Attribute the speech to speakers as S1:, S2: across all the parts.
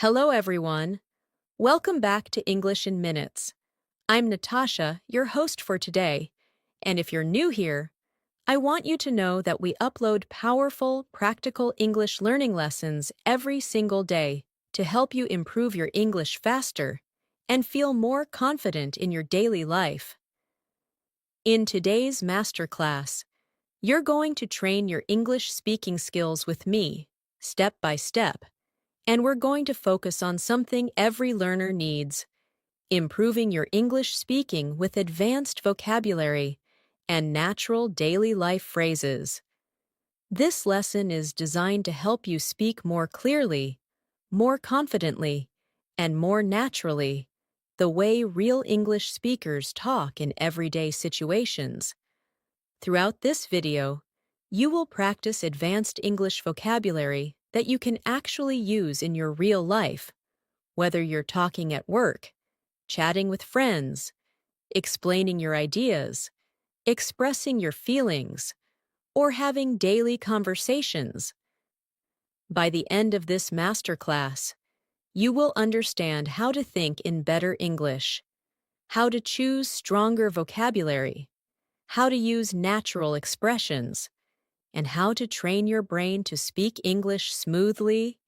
S1: Hello, everyone. Welcome back to English in Minutes. I'm Natasha, your host for today. And if you're new here, I want you to know that we upload powerful, practical English learning lessons every single day to help you improve your English faster and feel more confident in your daily life. In today's masterclass, you're going to train your English speaking skills with me, step by step. And we're going to focus on something every learner needs: improving your English speaking with advanced vocabulary and natural daily life phrases. This lesson is designed to help you speak more clearly, more confidently, and more naturally, the way real English speakers talk in everyday situations. Throughout this video, you will practice advanced English vocabulary that you can actually use in your real life, whether you're talking at work, chatting with friends, explaining your ideas, expressing your feelings, or having daily conversations. By the end of this masterclass, you will understand how to think in better English, how to choose stronger vocabulary, how to use natural expressions, and how to train your brain to speak English smoothly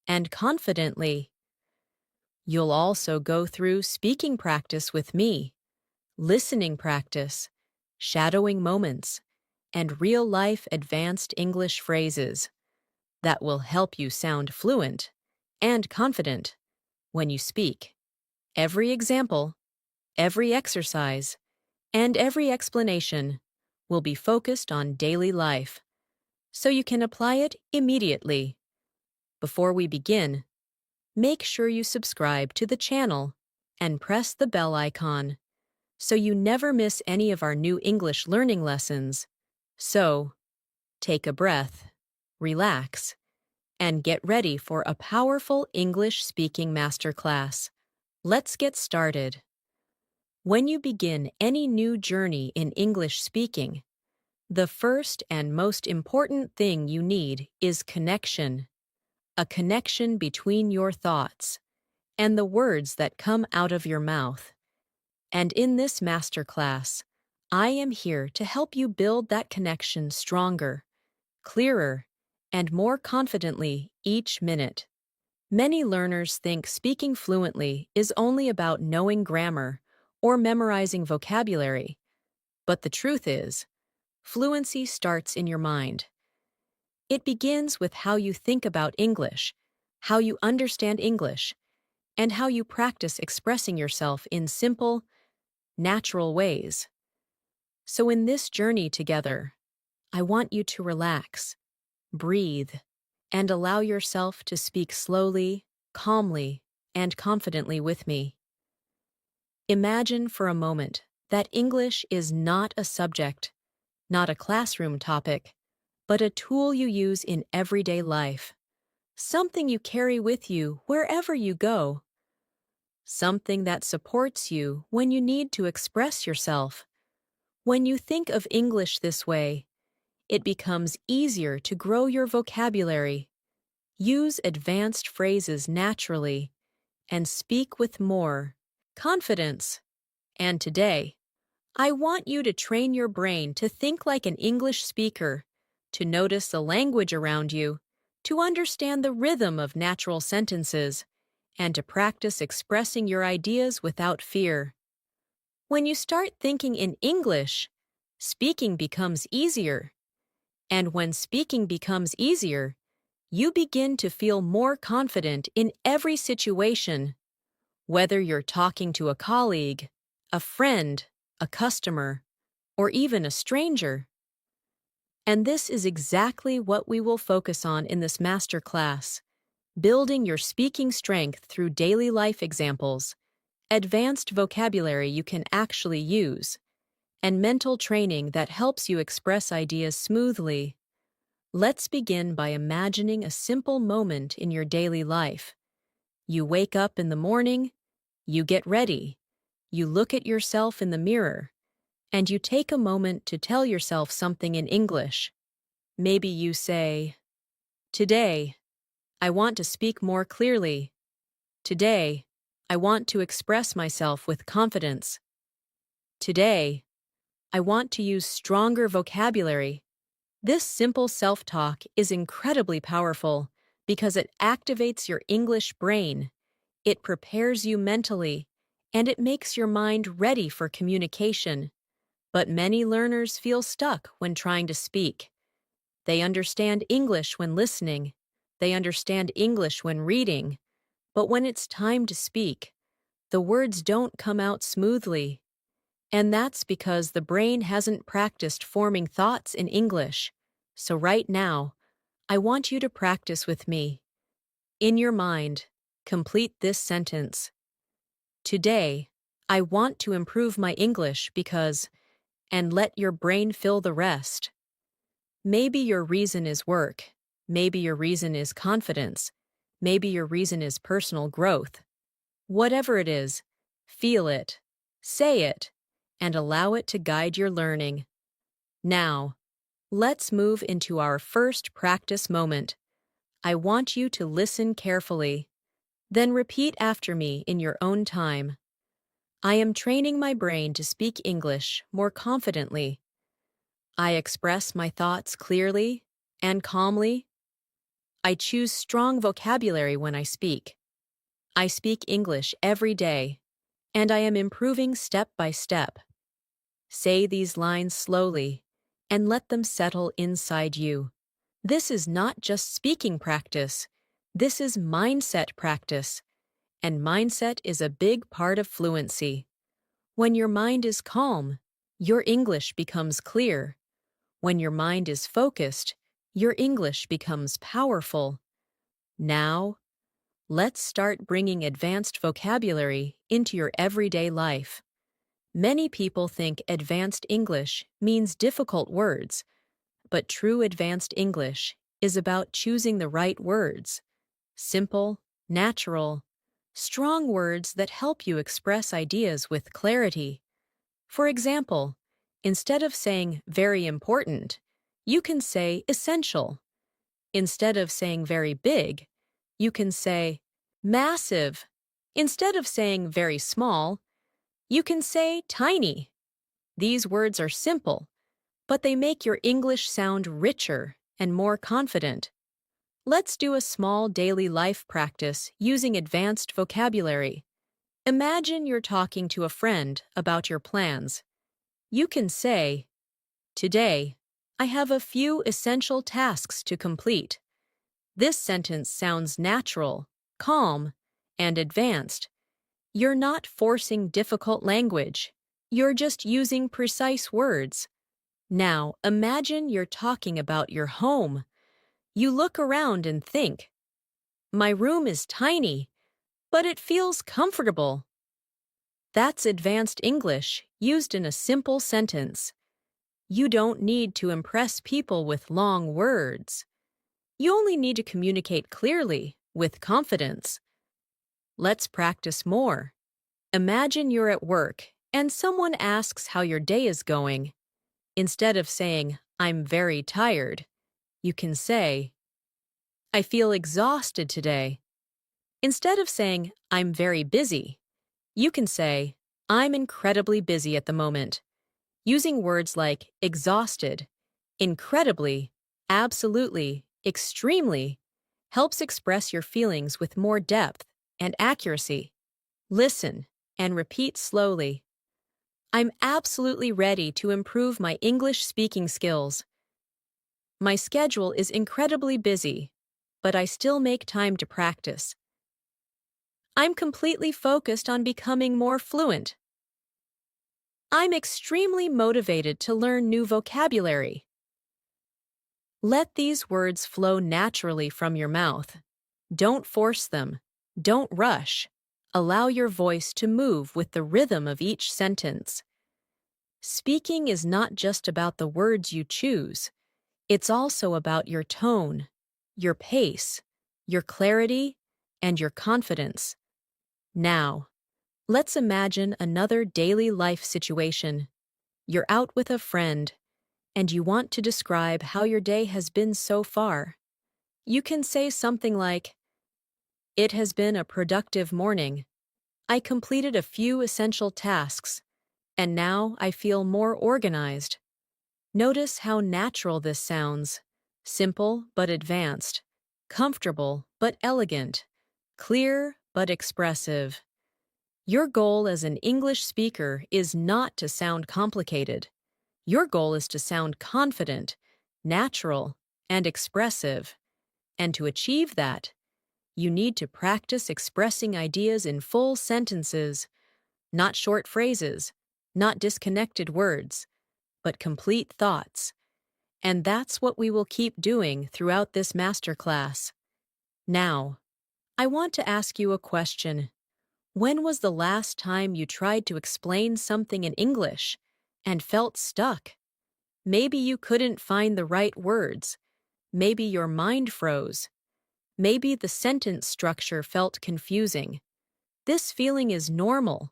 S1: and confidently. You'll also go through speaking practice with me, listening practice, shadowing moments, and real-life advanced English phrases that will help you sound fluent and confident when you speak. Every example, every exercise, and every explanation will be focused on daily life, so you can apply it immediately. Before we begin, make sure you subscribe to the channel and press the bell icon so you never miss any of our new English learning lessons. So, take a breath, relax, and get ready for a powerful English speaking masterclass. Let's get started. When you begin any new journey in English speaking, the first and most important thing you need is connection. A connection between your thoughts and the words that come out of your mouth. And in this masterclass, I am here to help you build that connection stronger, clearer, and more confidently each minute. Many learners think speaking fluently is only about knowing grammar or memorizing vocabulary, but the truth is, fluency starts in your mind. It begins with how you think about English, how you understand English, and how you practice expressing yourself in simple, natural ways. So in this journey together, I want you to relax, breathe, and allow yourself to speak slowly, calmly, and confidently with me. Imagine for a moment that English is not a subject, not a classroom topic, but a tool you use in everyday life. Something you carry with you wherever you go. Something that supports you when you need to express yourself. When you think of English this way, it becomes easier to grow your vocabulary, use advanced phrases naturally, and speak with more confidence. And today, I want you to train your brain to think like an English speaker, to notice the language around you, to understand the rhythm of natural sentences, and to practice expressing your ideas without fear. When you start thinking in English, speaking becomes easier. And when speaking becomes easier, you begin to feel more confident in every situation, whether you're talking to a colleague, a friend, a customer, or even a stranger. And this is exactly what we will focus on in this master class: building your speaking strength through daily life examples, advanced vocabulary you can actually use, and mental training that helps you express ideas smoothly. Let's begin by imagining a simple moment in your daily life. You wake up in the morning, you get ready, you look at yourself in the mirror, and you take a moment to tell yourself something in English. Maybe you say, "Today, I want to speak more clearly Today, I want to express myself with confidence. Today, I want to use stronger vocabulary. This simple self-talk is incredibly powerful because it activates your English brain. It prepares you mentally, and it makes your mind ready for communication. But many learners feel stuck when trying to speak. They understand English when listening. They understand English when reading. But when it's time to speak, the words don't come out smoothly. And that's because the brain hasn't practiced forming thoughts in English. So right now, I want you to practice with me. In your mind, complete this sentence. Today, I want to improve my English because, and let your brain fill the rest. Maybe your reason is work. Maybe your reason is confidence. Maybe your reason is personal growth. Whatever it is, feel it, say it, and allow it to guide your learning. Now, let's move into our first practice moment. I want you to listen carefully. Then repeat after me in your own time. I am training my brain to speak English more confidently. I express my thoughts clearly and calmly. I choose strong vocabulary when I speak. I speak English every day, and I am improving step by step. Say these lines slowly and let them settle inside you. This is not just speaking practice. This is mindset practice, and mindset is a big part of fluency. When your mind is calm, your English becomes clear. When your mind is focused, your English becomes powerful. Now, let's start bringing advanced vocabulary into your everyday life. Many people think advanced English means difficult words, but true advanced English is about choosing the right words. Simple, natural, strong words that help you express ideas with clarity. For example, instead of saying very important, you can say essential. Instead of saying very big, you can say massive. Instead of saying very small, you can say tiny. These words are simple, but they make your English sound richer and more confident. Let's do a small daily life practice using advanced vocabulary. Imagine you're talking to a friend about your plans. You can say, "Today, I have a few essential tasks to complete." This sentence sounds natural, calm, and advanced. You're not forcing difficult language. You're just using precise words. Now, imagine you're talking about your home. You look around and think, "My room is tiny, but it feels comfortable." That's advanced English used in a simple sentence. You don't need to impress people with long words. You only need to communicate clearly, with confidence. Let's practice more. Imagine you're at work and someone asks how your day is going. Instead of saying, "I'm very tired," you can say, "I feel exhausted today." Instead of saying, "I'm very busy," you can say, "I'm incredibly busy at the moment." Using words like exhausted, incredibly, absolutely, extremely helps express your feelings with more depth and accuracy. Listen and repeat slowly. I'm absolutely ready to improve my English speaking skills. My schedule is incredibly busy, but I still make time to practice. I'm completely focused on becoming more fluent. I'm extremely motivated to learn new vocabulary. Let these words flow naturally from your mouth. Don't force them. Don't rush. Allow your voice to move with the rhythm of each sentence. Speaking is not just about the words you choose. It's also about your tone, your pace, your clarity, and your confidence. Now, let's imagine another daily life situation. You're out with a friend, and you want to describe how your day has been so far. You can say something like, It has been a productive morning. I completed a few essential tasks, and now I feel more organized. Notice how natural this sounds. Simple but advanced. Comfortable but elegant. Clear but expressive. Your goal as an English speaker is not to sound complicated. Your goal is to sound confident, natural, and expressive. And to achieve that, you need to practice expressing ideas in full sentences, not short phrases, not disconnected words, but complete thoughts. And that's what we will keep doing throughout this masterclass. Now, I want to ask you a question. When was the last time you tried to explain something in English and felt stuck? Maybe you couldn't find the right words. Maybe your mind froze. Maybe the sentence structure felt confusing. This feeling is normal,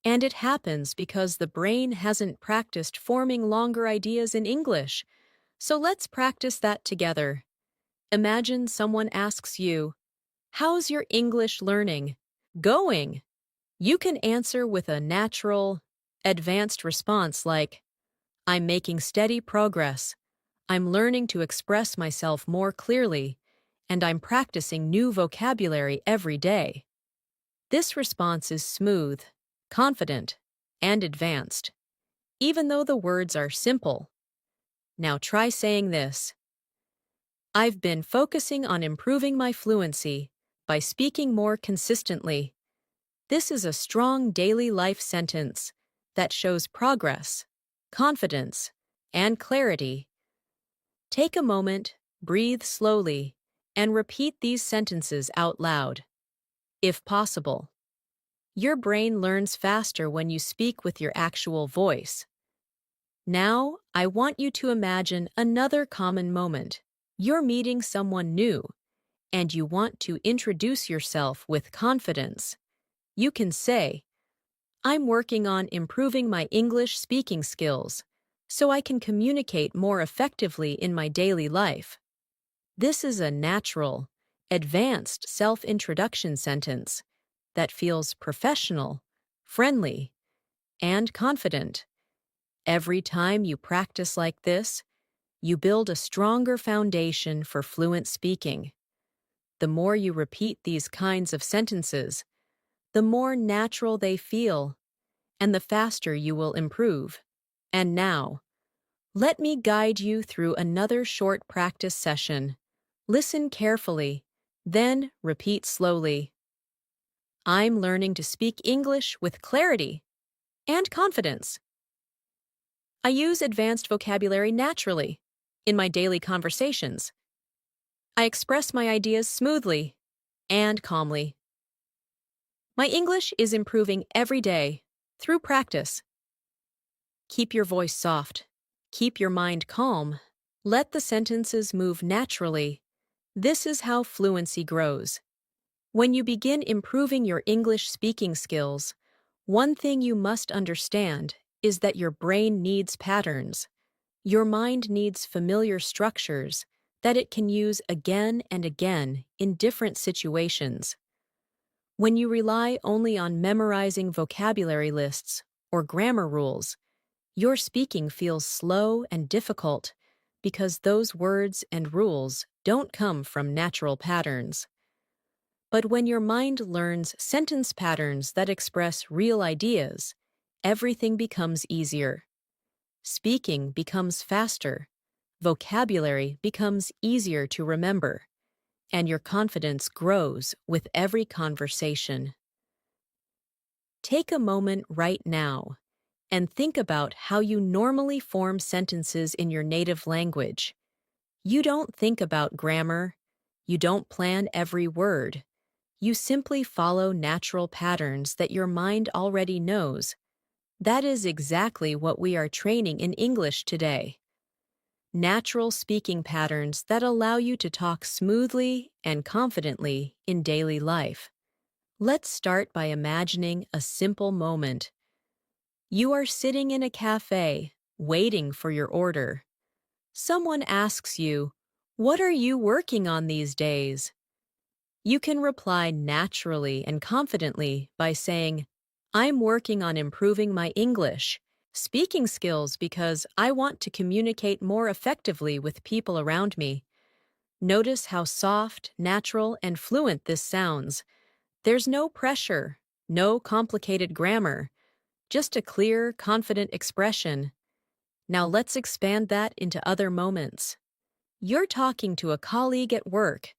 S1: and it happens because the brain hasn't practiced forming longer ideas in English. So let's practice that together. Imagine someone asks you, "How's your English learning going?" You can answer with a natural, advanced response like, "I'm making steady progress. I'm learning to express myself more clearly, and I'm practicing new vocabulary every day." This response is smooth, confident, and advanced, even though the words are simple. Now try saying this. I've been focusing on improving my fluency by speaking more consistently. This is a strong daily life sentence that shows progress, confidence, and clarity. Take a moment, breathe slowly, and repeat these sentences out loud, if possible. Your brain learns faster when you speak with your actual voice. Now, I want you to imagine another common moment. You're meeting someone new, and you want to introduce yourself with confidence. You can say, "I'm working on improving my English speaking skills so I can communicate more effectively in my daily life." This is a natural, advanced self-introduction sentence that feels professional, friendly, and confident. Every time you practice like this, you build a stronger foundation for fluent speaking. The more you repeat these kinds of sentences, the more natural they feel, and the faster you will improve. And now, let me guide you through another short practice session. Listen carefully, then repeat slowly. I'm learning to speak English with clarity and confidence. I use advanced vocabulary naturally in my daily conversations. I express my ideas smoothly and calmly. My English is improving every day through practice. Keep your voice soft. Keep your mind calm. Let the sentences move naturally. This is how fluency grows. When you begin improving your English speaking skills, one thing you must understand is that your brain needs patterns. Your mind needs familiar structures that it can use again and again in different situations. When you rely only on memorizing vocabulary lists or grammar rules, your speaking feels slow and difficult because those words and rules don't come from natural patterns. But when your mind learns sentence patterns that express real ideas, everything becomes easier. Speaking becomes faster, vocabulary becomes easier to remember, and your confidence grows with every conversation. Take a moment right now and think about how you normally form sentences in your native language. You don't think about grammar. You don't plan every word. You simply follow natural patterns that your mind already knows. That is exactly what we are training in English today. Natural speaking patterns that allow you to talk smoothly and confidently in daily life. Let's start by imagining a simple moment. You are sitting in a cafe, waiting for your order. Someone asks you, "What are you working on these days?" You can reply naturally and confidently by saying, I'm working on improving my English speaking skills because I want to communicate more effectively with people around me. Notice how soft, natural, and fluent this sounds. There's no pressure, no complicated grammar, just a clear, confident expression. Now let's expand that into other moments. You're talking to a colleague at work.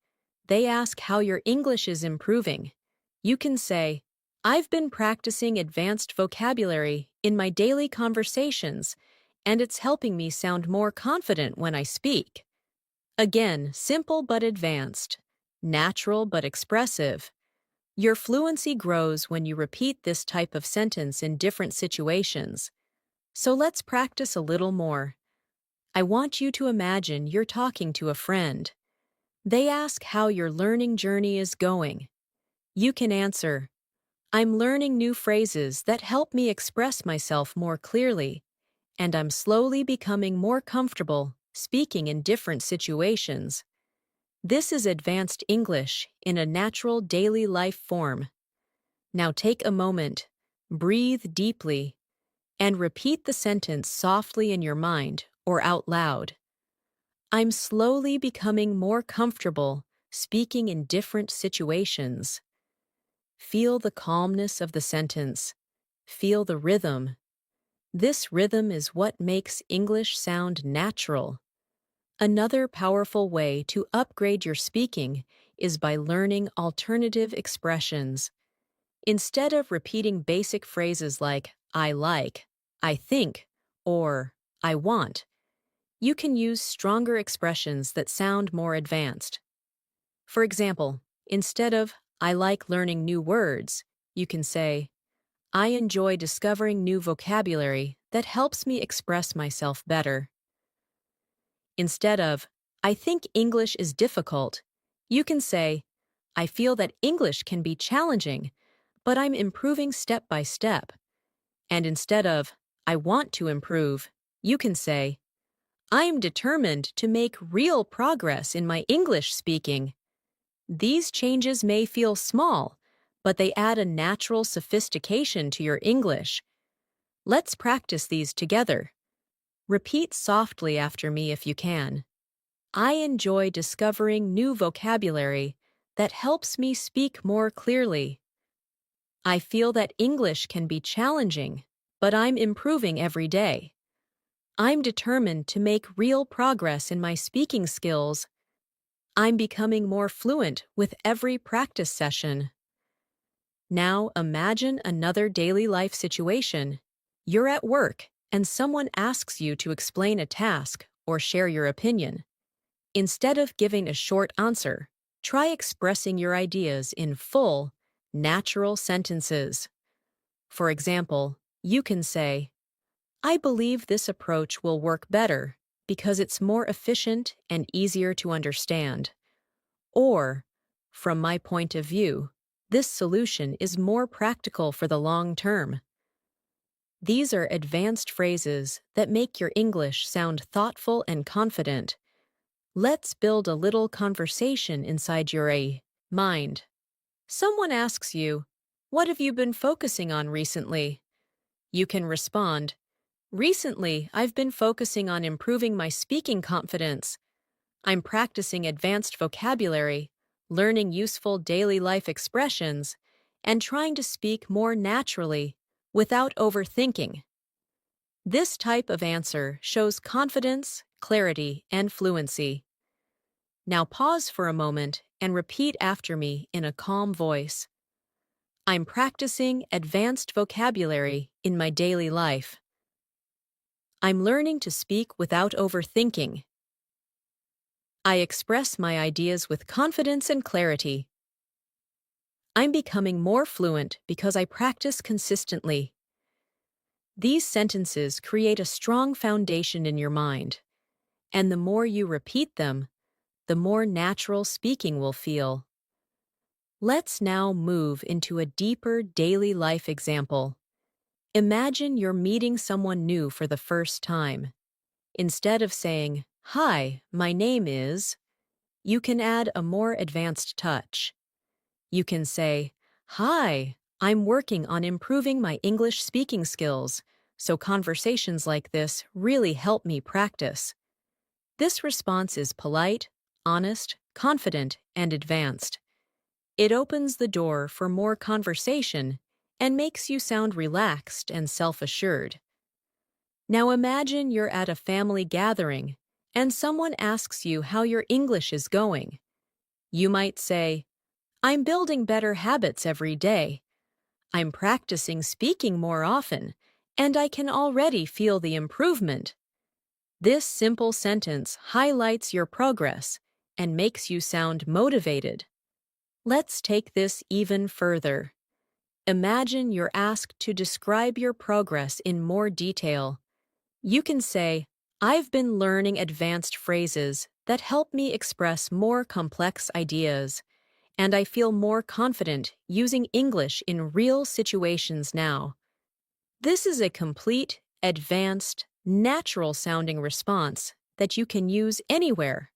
S1: They ask how your English is improving. You can say, I've been practicing advanced vocabulary in my daily conversations, and it's helping me sound more confident when I speak. Again, simple but advanced, natural but expressive. Your fluency grows when you repeat this type of sentence in different situations. So let's practice a little more. I want you to imagine you're talking to a friend. They ask how your learning journey is going. You can answer, I'm learning new phrases that help me express myself more clearly, and I'm slowly becoming more comfortable speaking in different situations. This is advanced English in a natural daily life form. Now take a moment, breathe deeply, and repeat the sentence softly in your mind or out loud. I'm slowly becoming more comfortable speaking in different situations. Feel the calmness of the sentence. Feel the rhythm. This rhythm is what makes English sound natural. Another powerful way to upgrade your speaking is by learning alternative expressions. Instead of repeating basic phrases like I like, I think, or I want, you can use stronger expressions that sound more advanced. For example, instead of I like learning new words, you can say, I enjoy discovering new vocabulary that helps me express myself better. Instead of I think English is difficult, you can say, I feel that English can be challenging, but I'm improving step by step. And instead of I want to improve, you can say, I'm determined to make real progress in my English speaking. These changes may feel small, but they add a natural sophistication to your English. Let's practice these together. Repeat softly after me if you can. I enjoy discovering new vocabulary that helps me speak more clearly. I feel that English can be challenging, but I'm improving every day. I'm determined to make real progress in my speaking skills. I'm becoming more fluent with every practice session. Now imagine another daily life situation. You're at work, and someone asks you to explain a task or share your opinion. Instead of giving a short answer, try expressing your ideas in full, natural sentences. For example, you can say, I believe this approach will work better because it's more efficient and easier to understand. Or, from my point of view, this solution is more practical for the long term. These are advanced phrases that make your English sound thoughtful and confident. Let's build a little conversation inside your mind. Someone asks you, what have you been focusing on recently? You can respond, recently, I've been focusing on improving my speaking confidence. I'm practicing advanced vocabulary, learning useful daily life expressions, and trying to speak more naturally without overthinking. This type of answer shows confidence, clarity, and fluency. Now pause for a moment and repeat after me in a calm voice. I'm practicing advanced vocabulary in my daily life. I'm learning to speak without overthinking. I express my ideas with confidence and clarity. I'm becoming more fluent because I practice consistently. These sentences create a strong foundation in your mind, and the more you repeat them, the more natural speaking will feel. Let's now move into a deeper daily life example. Imagine you're meeting someone new for the first time. Instead of saying, Hi, my name is, you can add a more advanced touch. You can say, "Hi, I'm working on improving my English speaking skills, so conversations like this really help me practice." This response is polite, honest, confident, and advanced. It opens the door for more conversation and makes you sound relaxed and self-assured. Now imagine you're at a family gathering and someone asks you how your English is going. You might say, "I'm building better habits every day. I'm practicing speaking more often, and I can already feel the improvement." This simple sentence highlights your progress and makes you sound motivated. Let's take this even further. Imagine you're asked to describe your progress in more detail. You can say, "I've been learning advanced phrases that help me express more complex ideas, and I feel more confident using English in real situations now." This is a complete, advanced, natural-sounding response that you can use anywhere.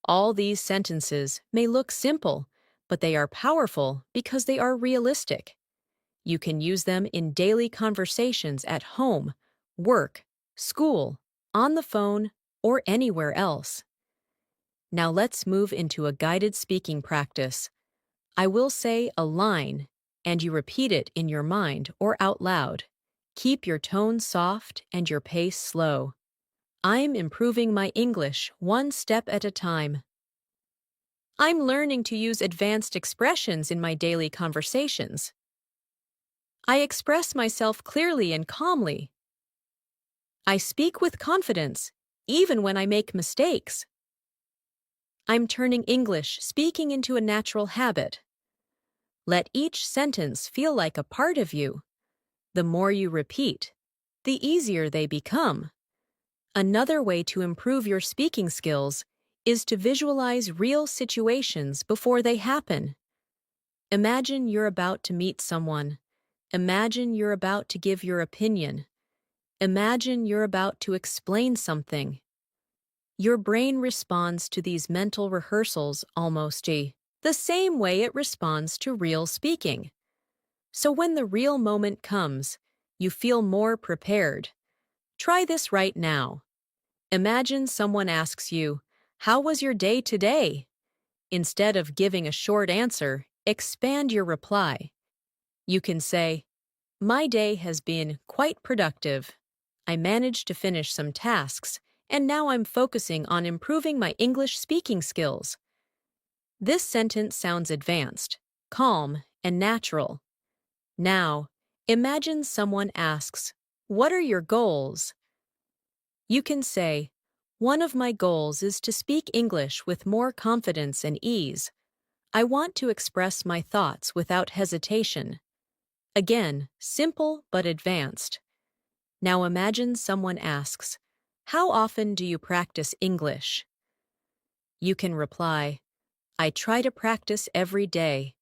S1: All these sentences may look simple, but they are powerful because they are realistic. You can use them in daily conversations at home, work, school, on the phone, or anywhere else. Now let's move into a guided speaking practice. I will say a line, and you repeat it in your mind or out loud. Keep your tone soft and your pace slow. I'm improving my English one step at a time. I'm learning to use advanced expressions in my daily conversations. I express myself clearly and calmly. I speak with confidence, even when I make mistakes. I'm turning English speaking into a natural habit. Let each sentence feel like a part of you. The more you repeat, the easier they become. Another way to improve your speaking skills is to visualize real situations before they happen. Imagine you're about to meet someone. Imagine you're about to give your opinion. Imagine you're about to explain something. Your brain responds to these mental rehearsals almost the same way it responds to real speaking. So when the real moment comes, you feel more prepared. Try this right now. Imagine someone asks you, "How was your day today?" Instead of giving a short answer, expand your reply. You can say, "My day has been quite productive. I managed to finish some tasks, and now I'm focusing on improving my English speaking skills." This sentence sounds advanced, calm, and natural. Now, imagine someone asks, "What are your goals?" You can say, "One of my goals is to speak English with more confidence and ease. I want to express my thoughts without hesitation." Again, simple but advanced. Now imagine someone asks, "How often do you practice English?" You can reply, "I try to practice every day.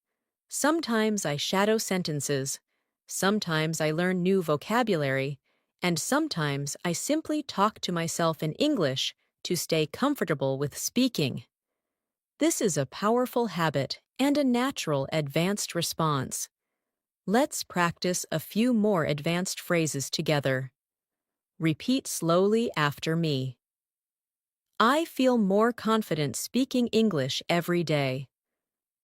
S1: Sometimes I shadow sentences. Sometimes I learn new vocabulary. And sometimes I simply talk to myself in English to stay comfortable with speaking." This is a powerful habit and a natural advanced response. Let's practice a few more advanced phrases together. Repeat slowly after me. I feel more confident speaking English every day.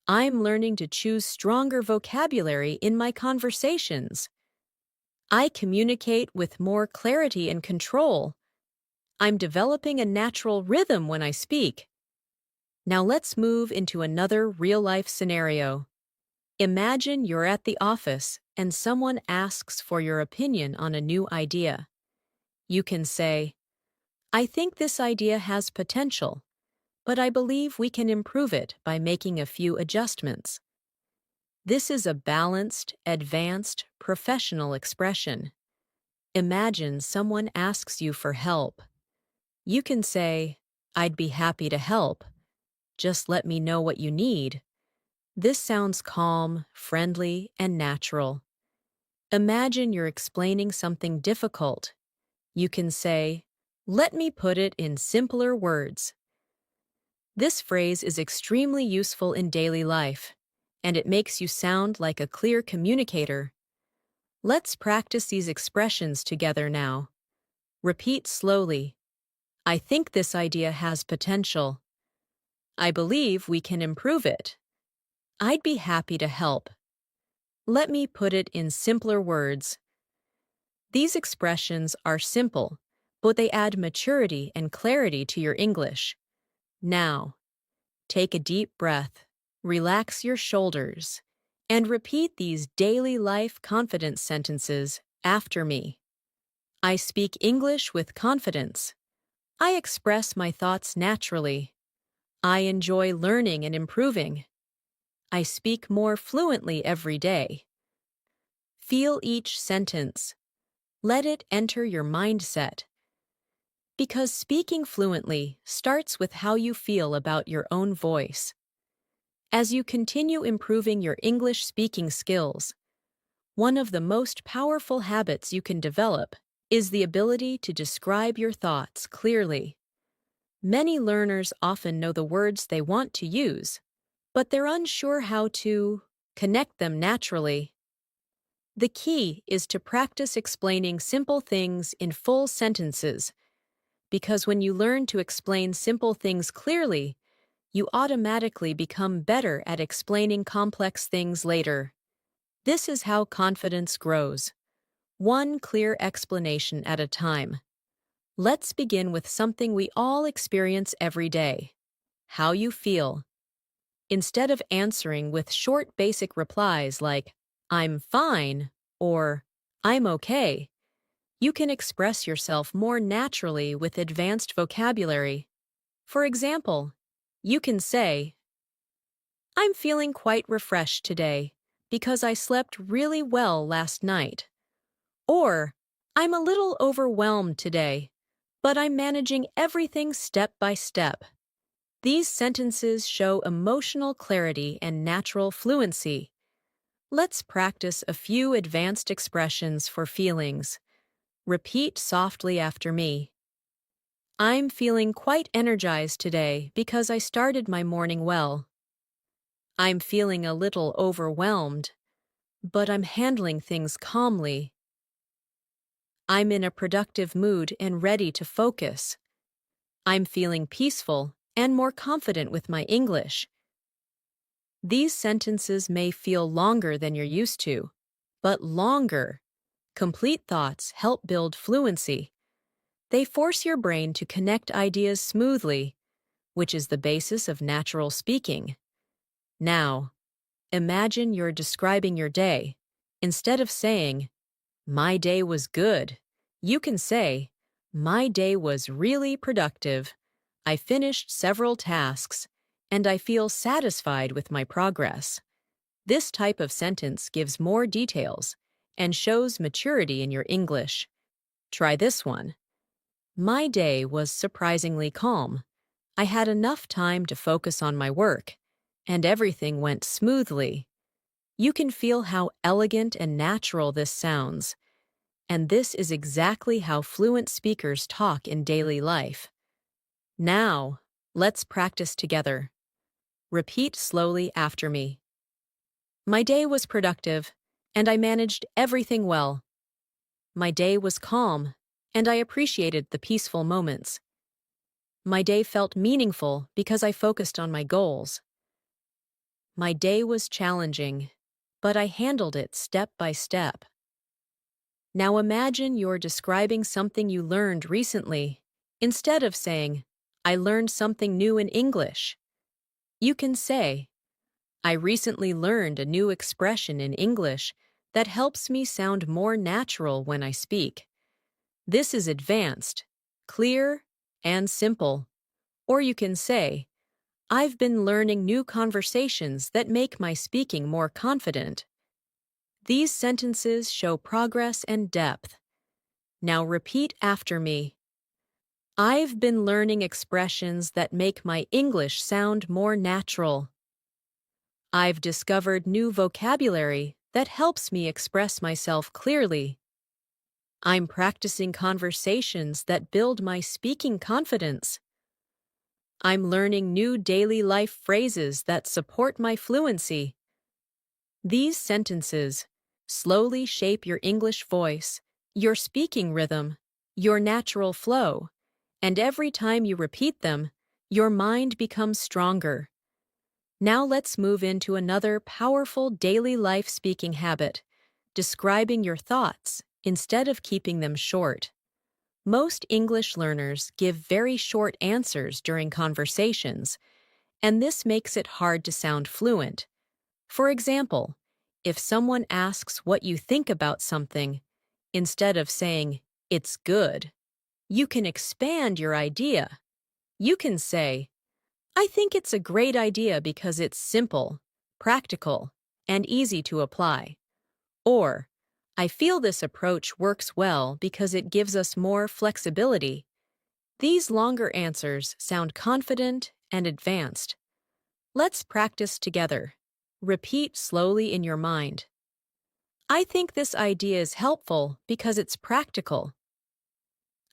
S1: I'm learning to choose stronger vocabulary in my conversations. I communicate with more clarity and control. I'm developing a natural rhythm when I speak. Now let's move into another real-life scenario. Imagine you're at the office and someone asks for your opinion on a new idea. You can say, "I think this idea has potential, but I believe we can improve it by making a few adjustments." This is a balanced, advanced, professional expression. Imagine someone asks you for help. You can say, "I'd be happy to help. Just let me know what you need." This sounds calm, friendly, and natural. Imagine you're explaining something difficult. You can say, "Let me put it in simpler words." This phrase is extremely useful in daily life. and it makes you sound like a clear communicator. Let's practice these expressions together now. Repeat slowly. I think this idea has potential. I believe we can improve it. I'd be happy to help. Let me put it in simpler words. These expressions are simple, but they add maturity and clarity to your English. Now, take a deep breath, relax your shoulders, and repeat these daily life confidence sentences after me. I speak English with confidence. I express my thoughts naturally. I enjoy learning and improving. I speak more fluently every day. Feel each sentence. Let it enter your mindset. Because speaking fluently starts with how you feel about your own voice. As you continue improving your English speaking skills, one of the most powerful habits you can develop is the ability to describe your thoughts clearly. Many learners often know the words they want to use, but they're unsure how to connect them naturally. The key is to practice explaining simple things in full sentences, because when you learn to explain simple things clearly, you automatically become better at explaining complex things later. This is how confidence grows, one clear explanation at a time. Let's begin with something we all experience every day: how you feel. Instead of answering with short basic replies like, I'm fine, or I'm okay, you can express yourself more naturally with advanced vocabulary. For example, you can say, I'm feeling quite refreshed today because I slept really well last night. Or, I'm a little overwhelmed today, but I'm managing everything step by step. These sentences show emotional clarity and natural fluency. Let's practice a few advanced expressions for feelings. Repeat softly after me. I'm feeling quite energized today because I started my morning well. I'm feeling a little overwhelmed, but I'm handling things calmly. I'm in a productive mood and ready to focus. I'm feeling peaceful and more confident with my English. These sentences may feel longer than you're used to, but longer, complete thoughts help build fluency. They force your brain to connect ideas smoothly, which is the basis of natural speaking. Now, imagine you're describing your day. Instead of saying, my day was good, you can say, my day was really productive. I finished several tasks, and I feel satisfied with my progress. This type of sentence gives more details and shows maturity in your English. Try this one. My day was surprisingly calm. I had enough time to focus on my work, and everything went smoothly. You can feel how elegant and natural this sounds, and this is exactly how fluent speakers talk in daily life. Now, let's practice together. Repeat slowly after me. My day was productive, and I managed everything well. My day was calm, and I appreciated the peaceful moments. My day felt meaningful because I focused on my goals. My day was challenging, but I handled it step by step. Now imagine you're describing something you learned recently. Instead of saying, I learned something new in English, you can say, I recently learned a new expression in English that helps me sound more natural when I speak. This is advanced, clear, and simple. Or you can say, I've been learning new conversations that make my speaking more confident. These sentences show progress and depth. Now repeat after me. I've been learning expressions that make my English sound more natural. I've discovered new vocabulary that helps me express myself clearly. I'm practicing conversations that build my speaking confidence. I'm learning new daily life phrases that support my fluency. These sentences slowly shape your English voice, your speaking rhythm, your natural flow, and every time you repeat them, your mind becomes stronger. Now let's move into another powerful daily life speaking habit, describing your thoughts instead of keeping them short. Most English learners give very short answers during conversations, and this makes it hard to sound fluent. For example, if someone asks what you think about something, instead of saying, "It's good," you can expand your idea. You can say, "I think it's a great idea because it's simple, practical, and easy to apply." Or, "I feel this approach works well because it gives us more flexibility." These longer answers sound confident and advanced. Let's practice together. Repeat slowly in your mind. I think this idea is helpful because it's practical.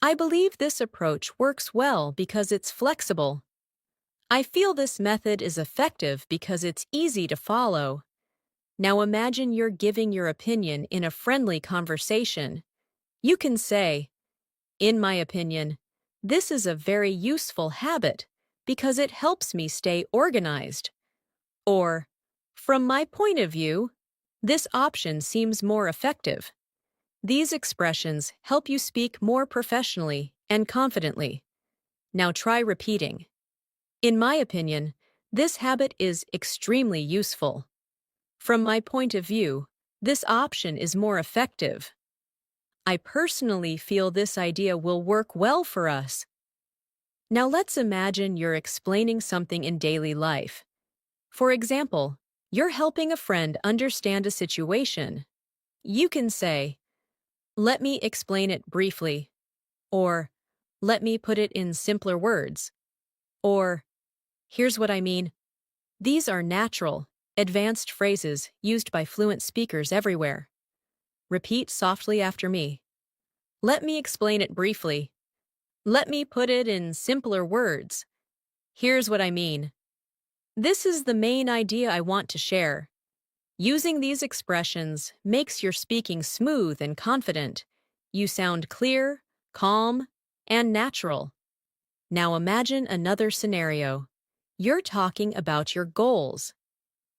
S1: I believe this approach works well because it's flexible. I feel this method is effective because it's easy to follow. Now imagine you're giving your opinion in a friendly conversation. You can say, "In my opinion, this is a very useful habit because it helps me stay organized." Or, "From my point of view, this option seems more effective." These expressions help you speak more professionally and confidently. Now try repeating. In my opinion, this habit is extremely useful. From my point of view, this option is more effective. I personally feel this idea will work well for us. Now let's imagine you're explaining something in daily life. For example, you're helping a friend understand a situation. You can say, "Let me explain it briefly," or "Let me put it in simpler words," or "Here's what I mean." These are natural, advanced phrases used by fluent speakers everywhere. Repeat softly after me. Let me explain it briefly. Let me put it in simpler words. Here's what I mean. This is the main idea I want to share. Using these expressions makes your speaking smooth and confident. You sound clear, calm, and natural. Now imagine another scenario. You're talking about your goals.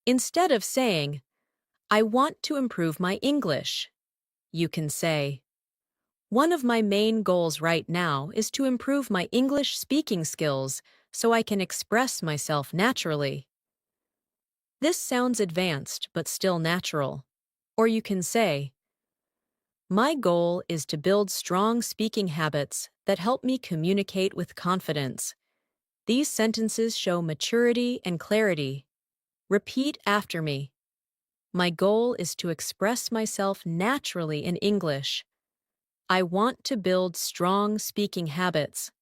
S1: Instead of saying, "I want to improve my English," you can say, "One of my main goals right now is to improve my English speaking skills so I can express myself naturally." This sounds advanced but still natural. Or you can say, "My goal is to build strong speaking habits that help me communicate with confidence." These sentences show maturity and clarity. Repeat after me. My goal is to express myself naturally in English. I want to build strong speaking habits.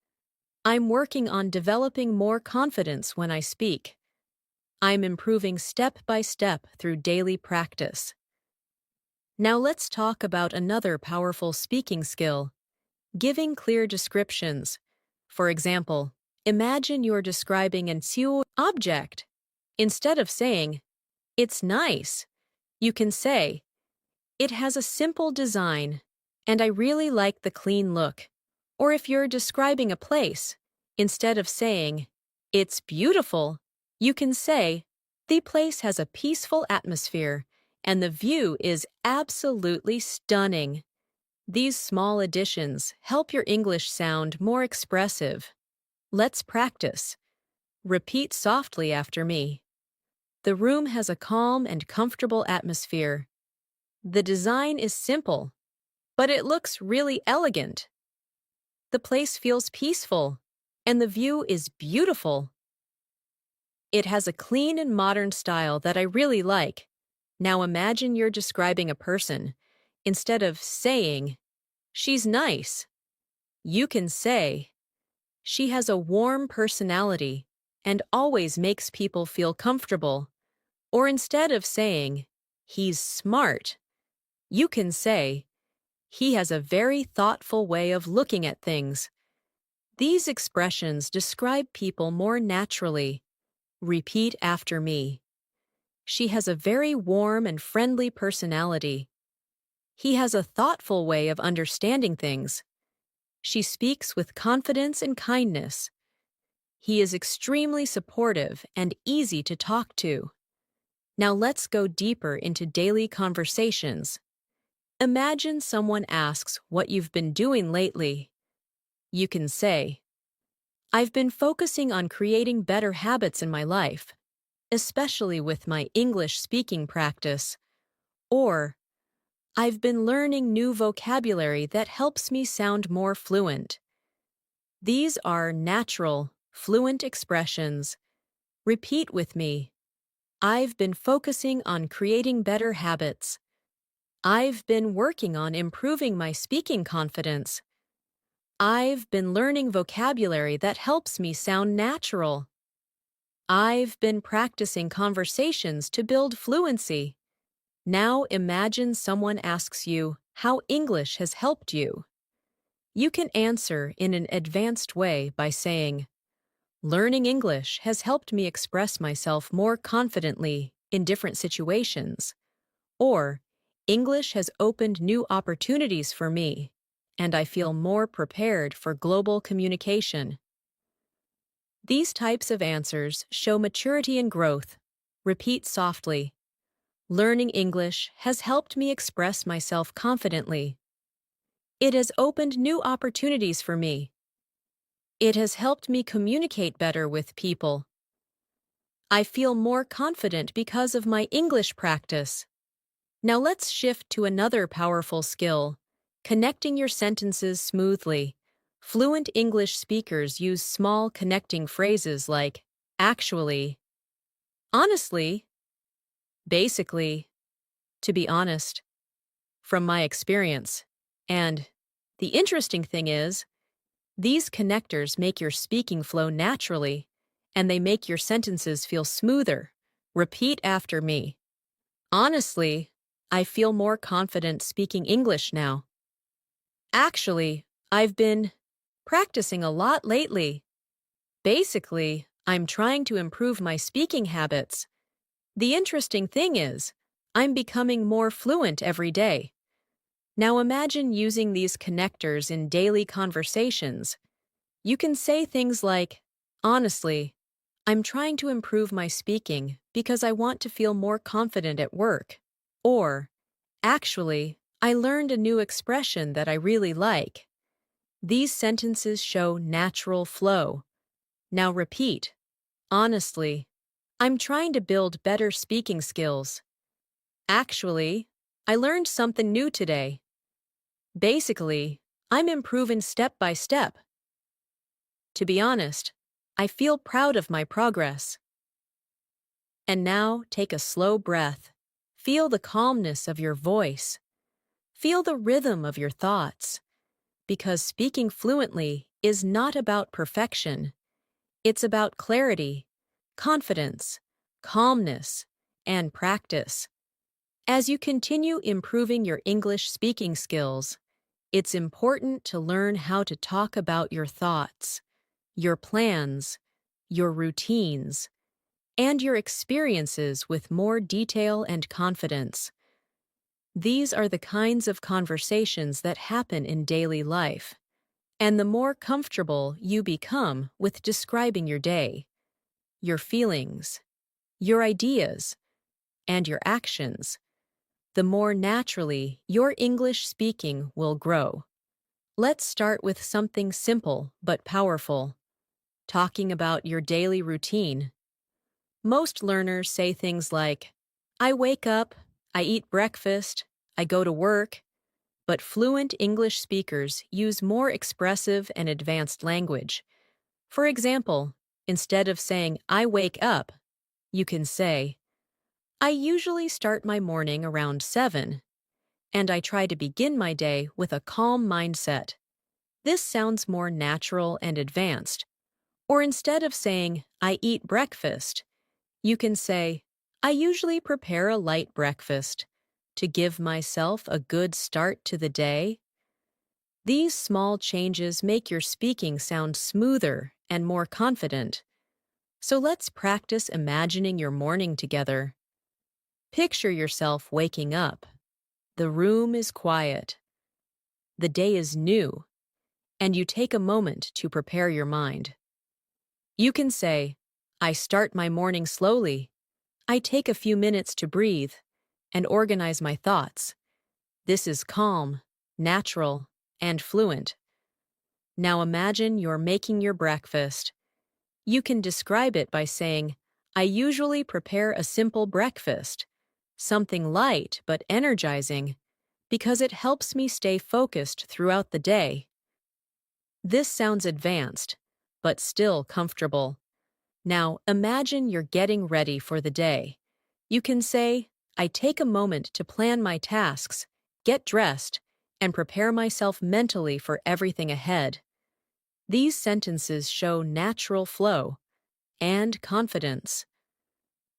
S1: I'm working on developing more confidence when I speak. I'm improving step by step through daily practice. Now let's talk about another powerful speaking skill, giving clear descriptions. For example, imagine you're describing an object. Instead of saying, "It's nice," you can say, "It has a simple design, and I really like the clean look." Or if you're describing a place, instead of saying, "It's beautiful," you can say, "The place has a peaceful atmosphere, and the view is absolutely stunning." These small additions help your English sound more expressive. Let's practice. Repeat softly after me. The room has a calm and comfortable atmosphere. The design is simple, but it looks really elegant. The place feels peaceful, and the view is beautiful. It has a clean and modern style that I really like. Now imagine you're describing a person. Instead of saying, "She's nice," you can say, "She has a warm personality and always makes people feel comfortable." Or instead of saying, "He's smart," you can say, "He has a very thoughtful way of looking at things." These expressions describe people more naturally. Repeat after me. She has a very warm and friendly personality. He has a thoughtful way of understanding things. She speaks with confidence and kindness. He is extremely supportive and easy to talk to. Now let's go deeper into daily conversations. Imagine someone asks what you've been doing lately. You can say, I've been focusing on creating better habits in my life, especially with my English speaking practice. Or, I've been learning new vocabulary that helps me sound more fluent. These are natural, fluent expressions. Repeat with me. I've been focusing on creating better habits. I've been working on improving my speaking confidence. I've been learning vocabulary that helps me sound natural. I've been practicing conversations to build fluency. Now imagine someone asks you how English has helped you. You can answer in an advanced way by saying, Learning English has helped me express myself more confidently in different situations. Or, English has opened new opportunities for me, and I feel more prepared for global communication. These types of answers show maturity and growth. Repeat softly. Learning English has helped me express myself confidently. It has opened new opportunities for me. It has helped me communicate better with people. I feel more confident because of my English practice. Now let's shift to another powerful skill, connecting your sentences smoothly. Fluent English speakers use small connecting phrases like actually, honestly, basically, to be honest, from my experience. And the interesting thing is, these connectors make your speaking flow naturally, and they make your sentences feel smoother. Repeat after me. Honestly, I feel more confident speaking English now. Actually, I've been practicing a lot lately. Basically, I'm trying to improve my speaking habits. The interesting thing is, I'm becoming more fluent every day. Now imagine using these connectors in daily conversations. You can say things like, Honestly, I'm trying to improve my speaking because I want to feel more confident at work. Or, Actually, I learned a new expression that I really like. These sentences show natural flow. Now repeat. Honestly, I'm trying to build better speaking skills. Actually, I learned something new today. Basically, I'm improving step by step. To be honest, I feel proud of my progress. And now take a slow breath. Feel the calmness of your voice. Feel the rhythm of your thoughts. Because speaking fluently is not about perfection. It's about clarity, confidence, calmness, and practice. As you continue improving your English speaking skills, it's important to learn how to talk about your thoughts, your plans, your routines, and your experiences with more detail and confidence. These are the kinds of conversations that happen in daily life. And the more comfortable you become with describing your day, your feelings, your ideas, and your actions, the more naturally your English speaking will grow. Let's start with something simple but powerful, talking about your daily routine. Most learners say things like, I wake up, I eat breakfast, I go to work, but fluent English speakers use more expressive and advanced language. For example, instead of saying, I wake up, you can say, I usually start my morning around 7, and I try to begin my day with a calm mindset. This sounds more natural and advanced. Or instead of saying, I eat breakfast, you can say, I usually prepare a light breakfast to give myself a good start to the day. These small changes make your speaking sound smoother and more confident. So let's practice imagining your morning together. Picture yourself waking up. The room is quiet. The day is new, and you take a moment to prepare your mind. You can say, I start my morning slowly. I take a few minutes to breathe and organize my thoughts. This is calm, natural, and fluent. Now imagine you're making your breakfast. You can describe it by saying, I usually prepare a simple breakfast, something light but energizing, because it helps me stay focused throughout the day. This sounds advanced, but still comfortable. Now imagine you're getting ready for the day. You can say, I take a moment to plan my tasks, get dressed, and prepare myself mentally for everything ahead. These sentences show natural flow and confidence.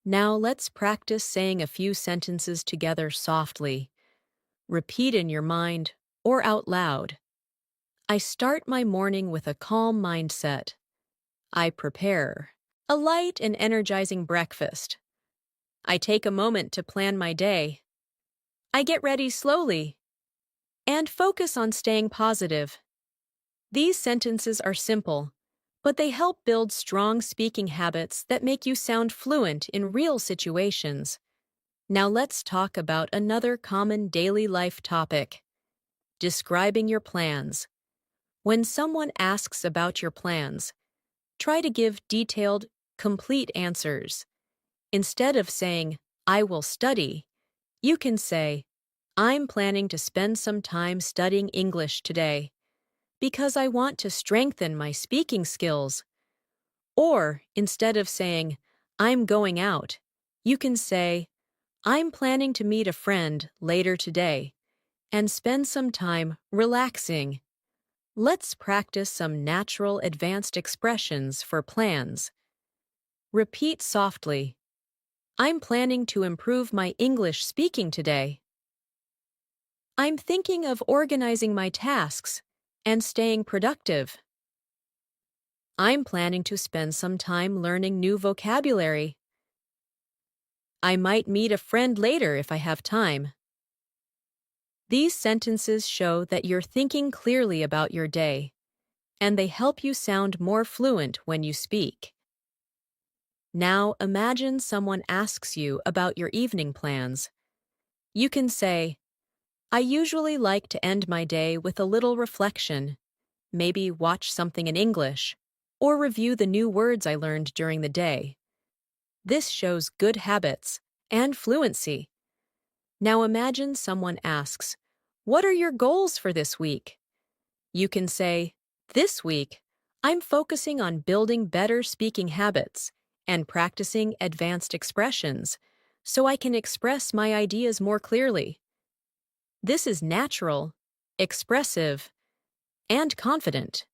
S1: Now let's practice saying a few sentences together softly. Repeat in your mind or out loud. I start my morning with a calm mindset. I prepare a light and energizing breakfast. I take a moment to plan my day. I get ready slowly. And focus on staying positive. These sentences are simple, but they help build strong speaking habits that make you sound fluent in real situations. Now let's talk about another common daily life topic: describing your plans. When someone asks about your plans, try to give detailed, complete answers. Instead of saying, I will study, you can say, I'm planning to spend some time studying English today because I want to strengthen my speaking skills. Or instead of saying, I'm going out, you can say, I'm planning to meet a friend later today and spend some time relaxing. Let's practice some natural advanced expressions for plans. Repeat softly. I'm planning to improve my English speaking today. I'm thinking of organizing my tasks and staying productive. I'm planning to spend some time learning new vocabulary. I might meet a friend later if I have time. These sentences show that you're thinking clearly about your day, and they help you sound more fluent when you speak. Now imagine someone asks you about your evening plans. You can say, I usually like to end my day with a little reflection, maybe watch something in English, or review the new words I learned during the day. This shows good habits and fluency. Now imagine someone asks, what are your goals for this week? You can say, this week, I'm focusing on building better speaking habits and practicing advanced expressions so I can express my ideas more clearly. This is natural, expressive, and confident.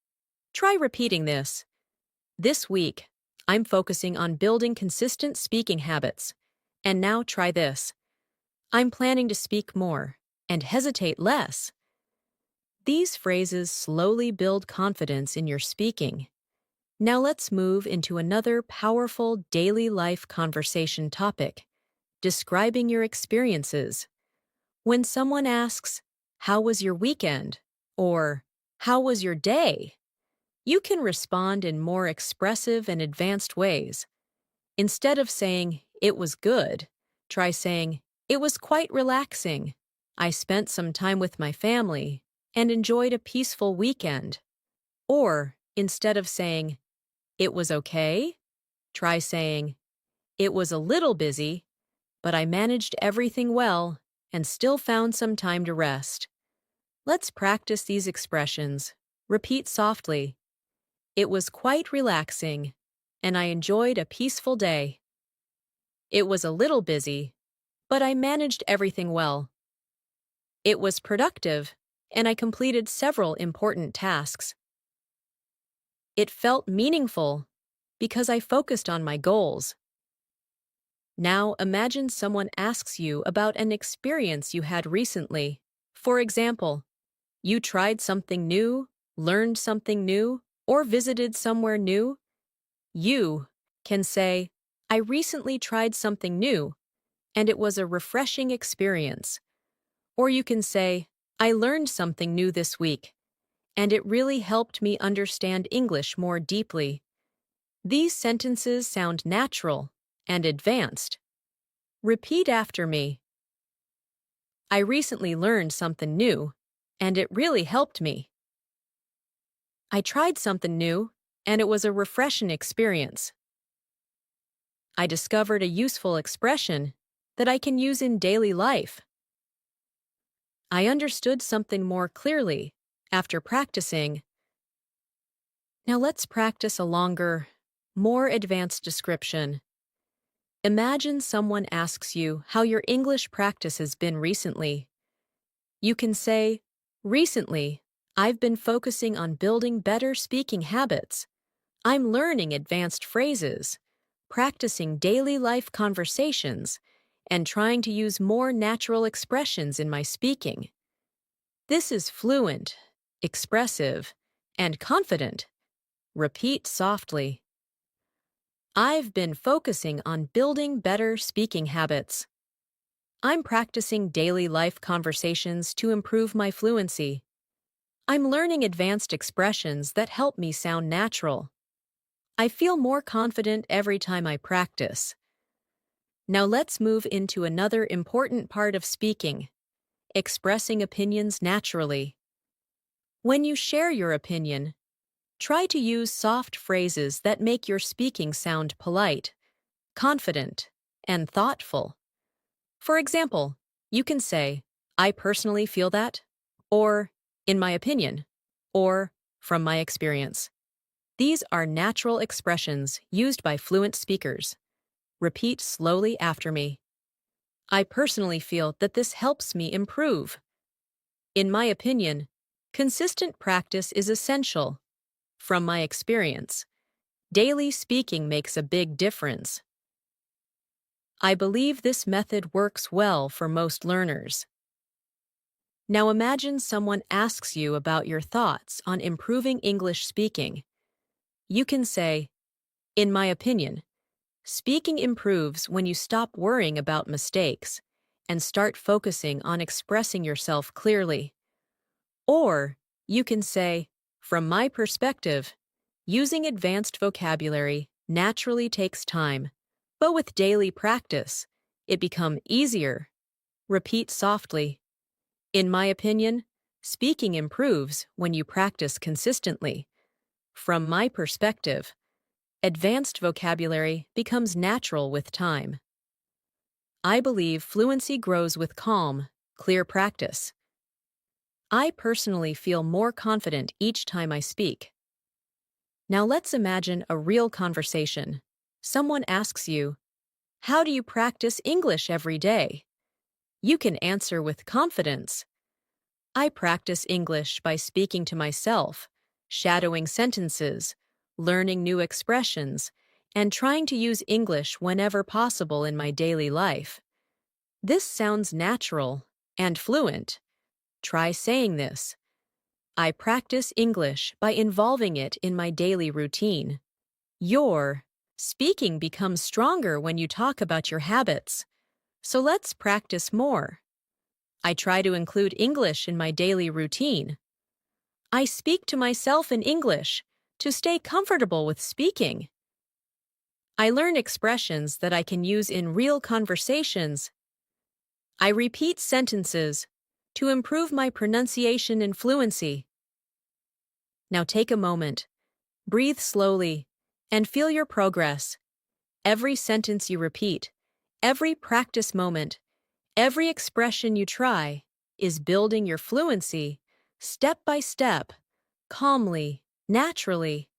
S1: Try repeating this. This week, I'm focusing on building consistent speaking habits. And now try this. I'm planning to speak more and hesitate less. These phrases slowly build confidence in your speaking. Now let's move into another powerful daily life conversation topic: describing your experiences. When someone asks, how was your weekend? Or, how was your day? You can respond in more expressive and advanced ways. Instead of saying, it was good, try saying, it was quite relaxing. I spent some time with my family and enjoyed a peaceful weekend. Or, instead of saying, it was okay, try saying, it was a little busy, but I managed everything well and still found some time to rest. Let's practice these expressions. Repeat softly. It was quite relaxing, and I enjoyed a peaceful day. It was a little busy, but I managed everything well. It was productive, and I completed several important tasks. It felt meaningful because I focused on my goals. Now imagine someone asks you about an experience you had recently. For example, you tried something new, learned something new, or visited somewhere new. You can say, I recently tried something new, and it was a refreshing experience. Or you can say, I learned something new this week, and it really helped me understand English more deeply. These sentences sound natural and advanced. Repeat after me. I recently learned something new, and it really helped me. I tried something new, and it was a refreshing experience. I discovered a useful expression that I can use in daily life. I understood something more clearly after practicing. Now let's practice a longer, more advanced description. Imagine someone asks you how your English practice has been recently. You can say, recently, I've been focusing on building better speaking habits. I'm learning advanced phrases, practicing daily life conversations, and trying to use more natural expressions in my speaking. This is fluent, expressive, and confident. Repeat softly. I've been focusing on building better speaking habits. I'm practicing daily life conversations to improve my fluency. I'm learning advanced expressions that help me sound natural. I feel more confident every time I practice. Now let's move into another important part of speaking, expressing opinions naturally. When you share your opinion, try to use soft phrases that make your speaking sound polite, confident, and thoughtful. For example, you can say, I personally feel that, or, in my opinion, or, from my experience. These are natural expressions used by fluent speakers. Repeat slowly after me. I personally feel that this helps me improve. In my opinion, consistent practice is essential. From my experience, daily speaking makes a big difference. I believe this method works well for most learners. Now imagine someone asks you about your thoughts on improving English speaking. You can say, in my opinion, speaking improves when you stop worrying about mistakes and start focusing on expressing yourself clearly. Or you can say, from my perspective, using advanced vocabulary naturally takes time, but with daily practice, it becomes easier. Repeat softly. In my opinion, speaking improves when you practice consistently. From my perspective, advanced vocabulary becomes natural with time. I believe fluency grows with calm, clear practice. I personally feel more confident each time I speak. Now let's imagine a real conversation. Someone asks you, how do you practice English every day? You can answer with confidence. I practice English by speaking to myself, shadowing sentences, learning new expressions, and trying to use English whenever possible in my daily life. This sounds natural and fluent. Try saying this. I practice English by involving it in my daily routine. Your speaking becomes stronger when you talk about your habits. So let's practice more. I try to include English in my daily routine. I speak to myself in English to stay comfortable with speaking. I learn expressions that I can use in real conversations. I repeat sentences to improve my pronunciation and fluency. Now take a moment, breathe slowly, and feel your progress. Every sentence you repeat, every practice moment, every expression you try is building your fluency step by step, calmly, naturally.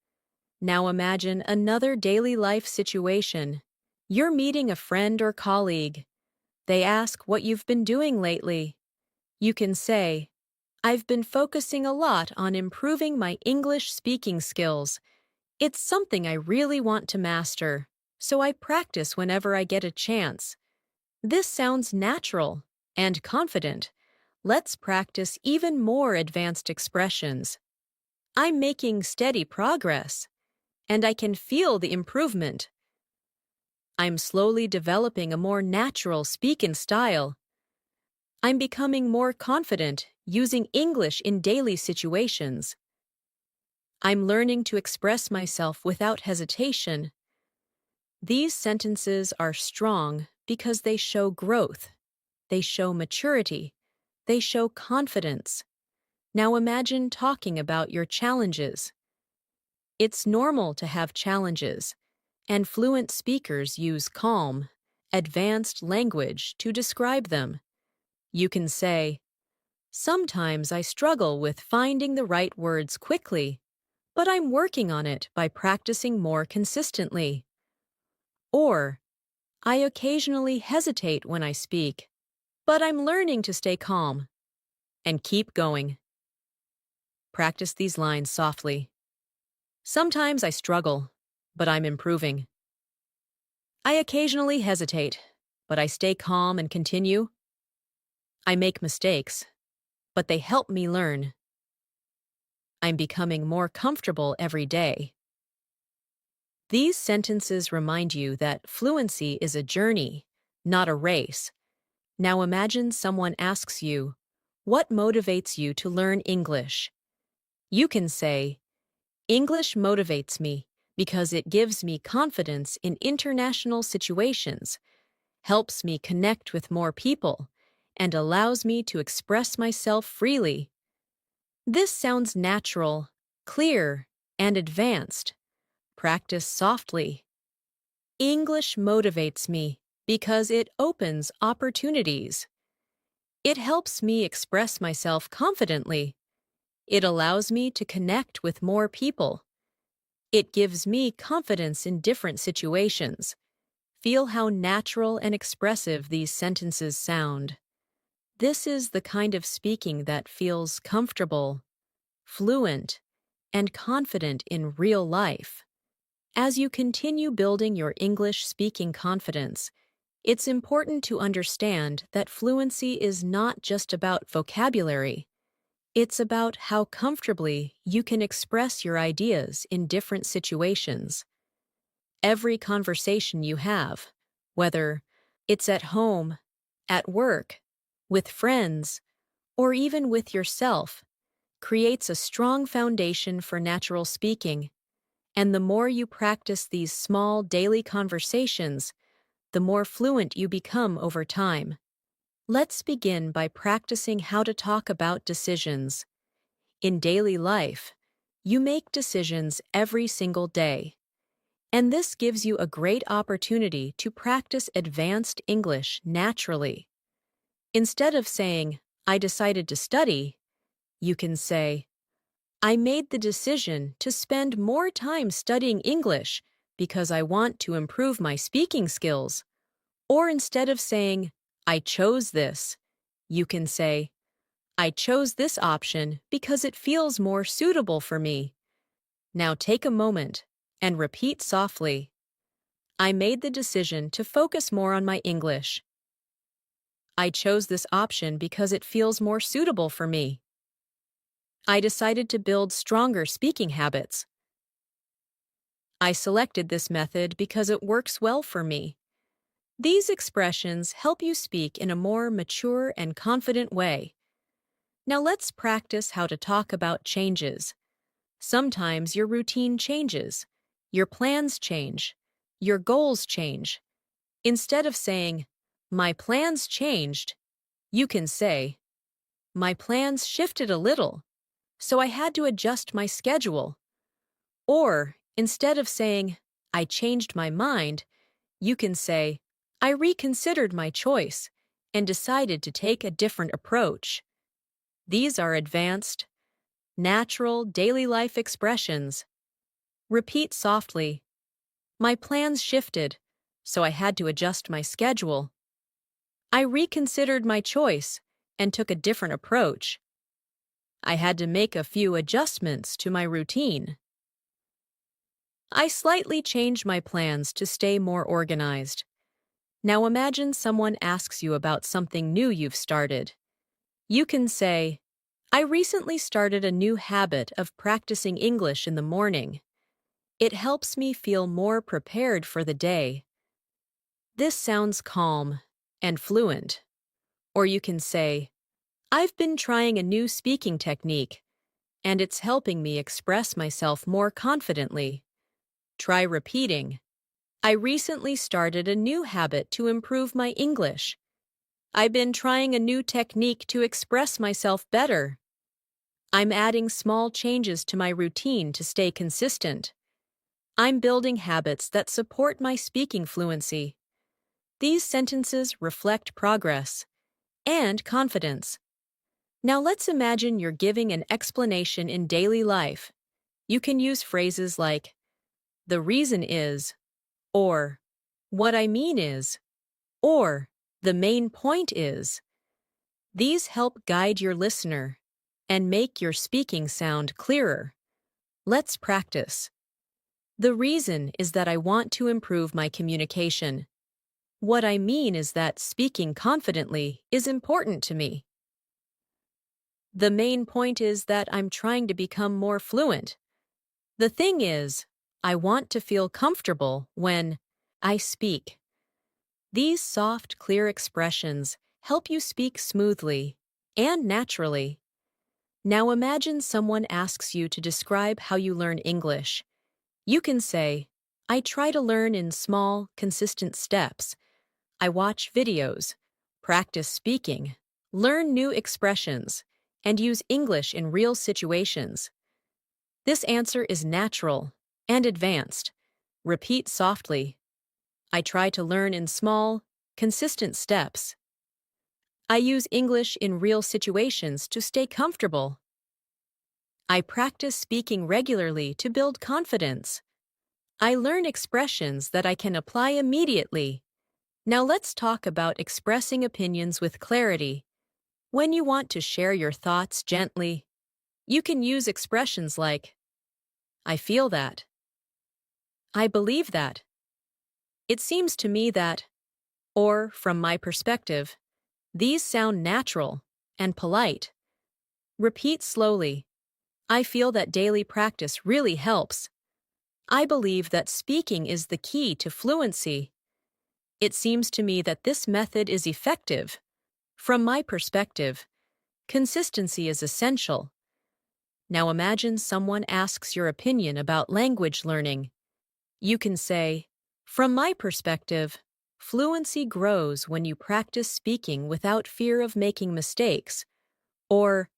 S1: Now imagine another daily life situation. You're meeting a friend or colleague. They ask what you've been doing lately. You can say, I've been focusing a lot on improving my English speaking skills. It's something I really want to master, so I practice whenever I get a chance. This sounds natural and confident. Let's practice even more advanced expressions. I'm making steady progress, and I can feel the improvement. I'm slowly developing a more natural speaking style. I'm becoming more confident using English in daily situations. I'm learning to express myself without hesitation. These sentences are strong because they show growth, they show maturity, they show confidence. Now imagine talking about your challenges. It's normal to have challenges, and fluent speakers use calm, advanced language to describe them. You can say, "Sometimes I struggle with finding the right words quickly, but I'm working on it by practicing more consistently." Or, "I occasionally hesitate when I speak, but I'm learning to stay calm." And keep going. Practice these lines softly. Sometimes I struggle, but I'm improving. I occasionally hesitate, but I stay calm and continue. I make mistakes, but they help me learn. I'm becoming more comfortable every day. These sentences remind you that fluency is a journey, not a race. Now imagine someone asks you, "What motivates you to learn English?" You can say, "English motivates me because it gives me confidence in international situations, helps me connect with more people, and allows me to express myself freely." This sounds natural, clear, and advanced. Practice softly. English motivates me because it opens opportunities. It helps me express myself confidently. It allows me to connect with more people. It gives me confidence in different situations. Feel how natural and expressive these sentences sound. This is the kind of speaking that feels comfortable, fluent, and confident in real life. As you continue building your English speaking confidence, it's important to understand that fluency is not just about vocabulary. It's about how comfortably you can express your ideas in different situations. Every conversation you have, whether it's at home, at work, with friends, or even with yourself, creates a strong foundation for natural speaking. And the more you practice these small daily conversations, the more fluent you become over time. Let's begin by practicing how to talk about decisions. In daily life, you make decisions every single day. And this gives you a great opportunity to practice advanced English naturally. Instead of saying, "I decided to study," you can say, "I made the decision to spend more time studying English because I want to improve my speaking skills." Or instead of saying, "I chose this," you can say, "I chose this option because it feels more suitable for me." Now take a moment and repeat softly, "I made the decision to focus more on my English." "I chose this option because it feels more suitable for me." "I decided to build stronger speaking habits." "I selected this method because it works well for me." These expressions help you speak in a more mature and confident way. Now let's practice how to talk about changes. Sometimes your routine changes, your plans change, your goals change. Instead of saying, "My plans changed," you can say, "My plans shifted a little, so I had to adjust my schedule." Or, instead of saying, "I changed my mind," you can say, "I reconsidered my choice and decided to take a different approach." These are advanced, natural daily life expressions. Repeat softly, "My plans shifted, so I had to adjust my schedule." "I reconsidered my choice and took a different approach." "I had to make a few adjustments to my routine." "I slightly changed my plans to stay more organized." Now imagine someone asks you about something new you've started. You can say, "I recently started a new habit of practicing English in the morning. It helps me feel more prepared for the day." This sounds calm and fluent. Or you can say, I've been trying a new speaking technique, and it's helping me express myself more confidently. Try repeating, I recently started a new habit to improve my English. I've been trying a new technique to express myself better. I'm adding small changes to my routine to stay consistent. I'm building habits that support my speaking fluency. These sentences reflect progress and confidence. Now let's imagine you're giving an explanation in daily life. You can use phrases like, the reason is, or what I mean is, or the main point is. These help guide your listener and make your speaking sound clearer. Let's practice. The reason is that I want to improve my communication. What I mean is that speaking confidently is important to me. The main point is that I'm trying to become more fluent. The thing is, I want to feel comfortable when I speak. These soft, clear expressions help you speak smoothly and naturally. Now imagine someone asks you to describe how you learn English. You can say, I try to learn in small, consistent steps. I watch videos, practice speaking, learn new expressions, and use English in real situations. This answer is natural and advanced. Repeat softly. I try to learn in small, consistent steps. I use English in real situations to stay comfortable. I practice speaking regularly to build confidence. I learn expressions that I can apply immediately. Now let's talk about expressing opinions with clarity. When you want to share your thoughts gently, you can use expressions like, I feel that. I believe that. It seems to me that, or from my perspective. These sound natural and polite. Repeat slowly. I feel that daily practice really helps. I believe that speaking is the key to fluency. It seems to me that this method is effective. From my perspective, consistency is essential. Now imagine someone asks your opinion about language learning. You can say, from my perspective, fluency grows when you practice speaking without fear of making mistakes. Or,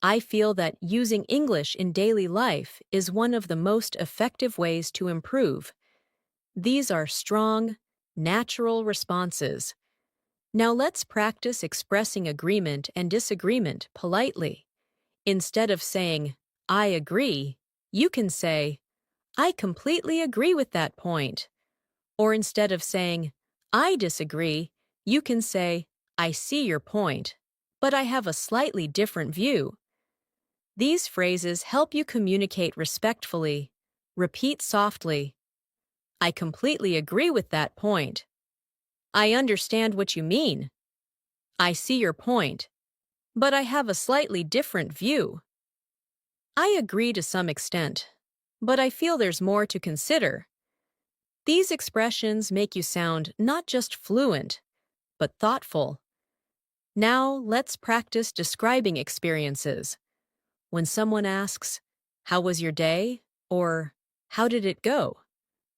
S1: I feel that using English in daily life is one of the most effective ways to improve. These are strong, natural responses. Now let's practice expressing agreement and disagreement politely. Instead of saying, I agree, you can say, I completely agree with that point. Or instead of saying, I disagree, you can say, I see your point, but I have a slightly different view. These phrases help you communicate respectfully. Repeat softly. I completely agree with that point. I understand what you mean. I see your point, but I have a slightly different view. I agree to some extent, but I feel there's more to consider. These expressions make you sound not just fluent, but thoughtful. Now let's practice describing experiences. When someone asks, how was your day? Or, how did it go?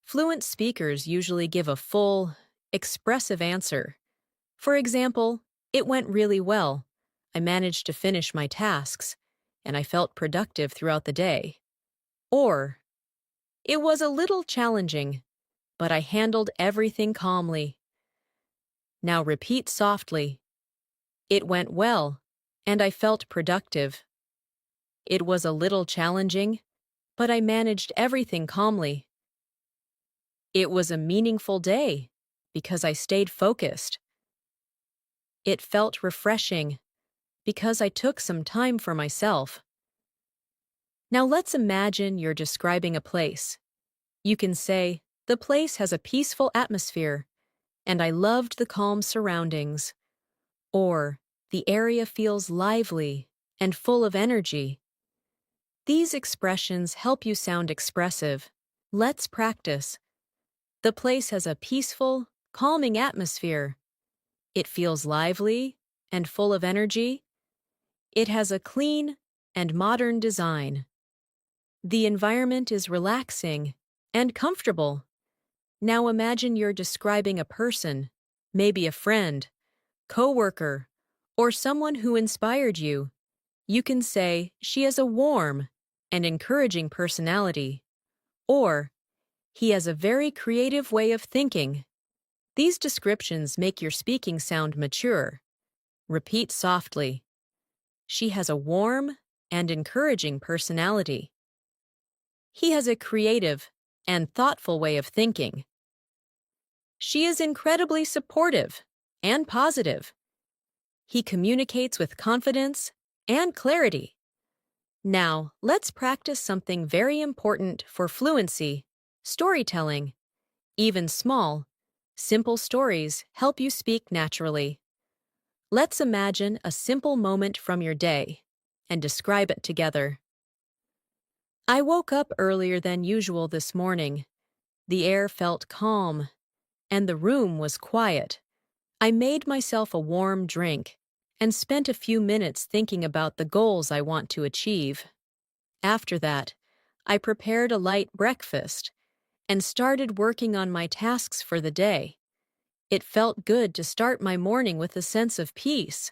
S1: Fluent speakers usually give a full, expressive answer. For example, it went really well. I managed to finish my tasks, and I felt productive throughout the day. Or, it was a little challenging, but I handled everything calmly. Now repeat softly. It went well, and I felt productive. It was a little challenging, but I managed everything calmly. It was a meaningful day because I stayed focused. It felt refreshing because I took some time for myself. Now let's imagine you're describing a place. You can say, the place has a peaceful atmosphere, and I loved the calm surroundings. Or, the area feels lively and full of energy. These expressions help you sound expressive. Let's practice. The place has a peaceful, calming atmosphere. It feels lively and full of energy. It has a clean and modern design. The environment is relaxing and comfortable. Now imagine you're describing a person, maybe a friend, coworker, or someone who inspired you. You can say she has a warm and encouraging personality, or he has a very creative way of thinking. These descriptions make your speaking sound mature. Repeat softly. She has a warm and encouraging personality. He has a creative and thoughtful way of thinking. She is incredibly supportive and positive. He communicates with confidence and clarity. Now, let's practice something very important for fluency: storytelling. Even small, simple stories help you speak naturally. Let's imagine a simple moment from your day and describe it together. I woke up earlier than usual this morning. The air felt calm, and the room was quiet. I made myself a warm drink and spent a few minutes thinking about the goals I want to achieve. After that, I prepared a light breakfast and started working on my tasks for the day. It felt good to start my morning with a sense of peace.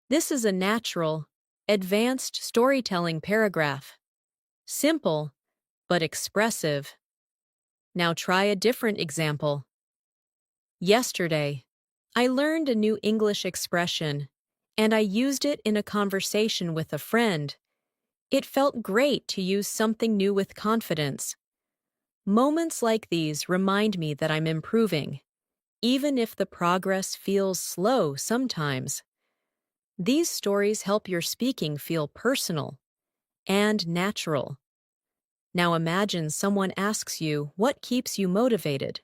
S1: This is a natural, advanced storytelling paragraph. Simple, but expressive. Now try a different example. Yesterday, I learned a new English expression, and I used it in a conversation with a friend. It felt great to use something new with confidence. Moments like these remind me that I'm improving, even if the progress feels slow sometimes. These stories help your speaking feel personal and natural. Now imagine someone asks you what keeps you motivated.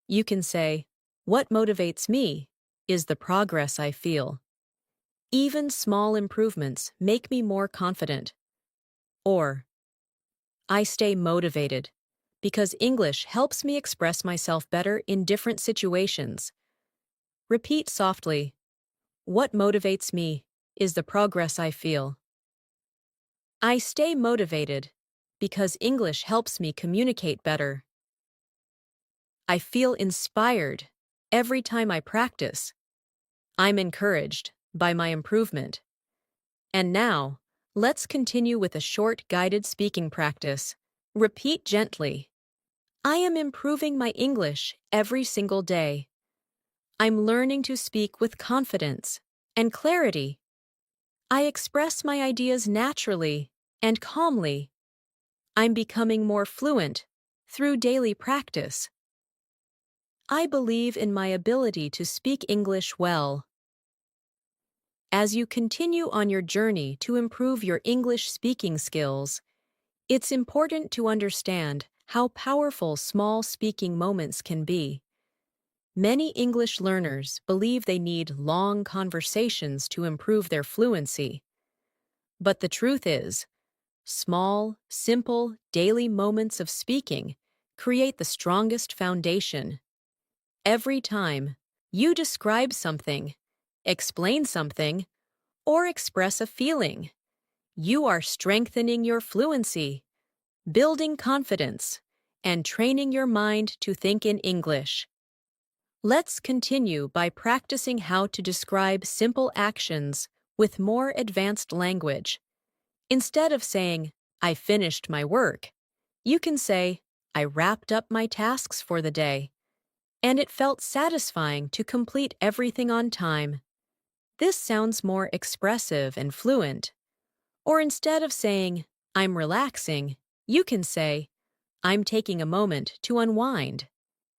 S1: You can say, "What motivates me is the progress I feel. Even small improvements make me more confident." Or, "I stay motivated because English helps me express myself better in different situations." Repeat softly, "What motivates me is the progress I feel. I stay motivated because English helps me communicate better. I feel inspired every time I practice. I'm encouraged by my improvement." And now, let's continue with a short guided speaking practice. Repeat gently. I am improving my English every single day. I'm learning to speak with confidence and clarity. I express my ideas naturally and calmly. I'm becoming more fluent through daily practice. I believe in my ability to speak English well. As you continue on your journey to improve your English speaking skills, it's important to understand how powerful small speaking moments can be. Many English learners believe they need long conversations to improve their fluency. But the truth is, small, simple, daily moments of speaking create the strongest foundation. Every time you describe something, explain something, or express a feeling, you are strengthening your fluency, building confidence, and training your mind to think in English. Let's continue by practicing how to describe simple actions with more advanced language. Instead of saying, "I finished my work," you can say, "I wrapped up my tasks for the day, and it felt satisfying to complete everything on time." This sounds more expressive and fluent. Or instead of saying, "I'm relaxing," you can say, "I'm taking a moment to unwind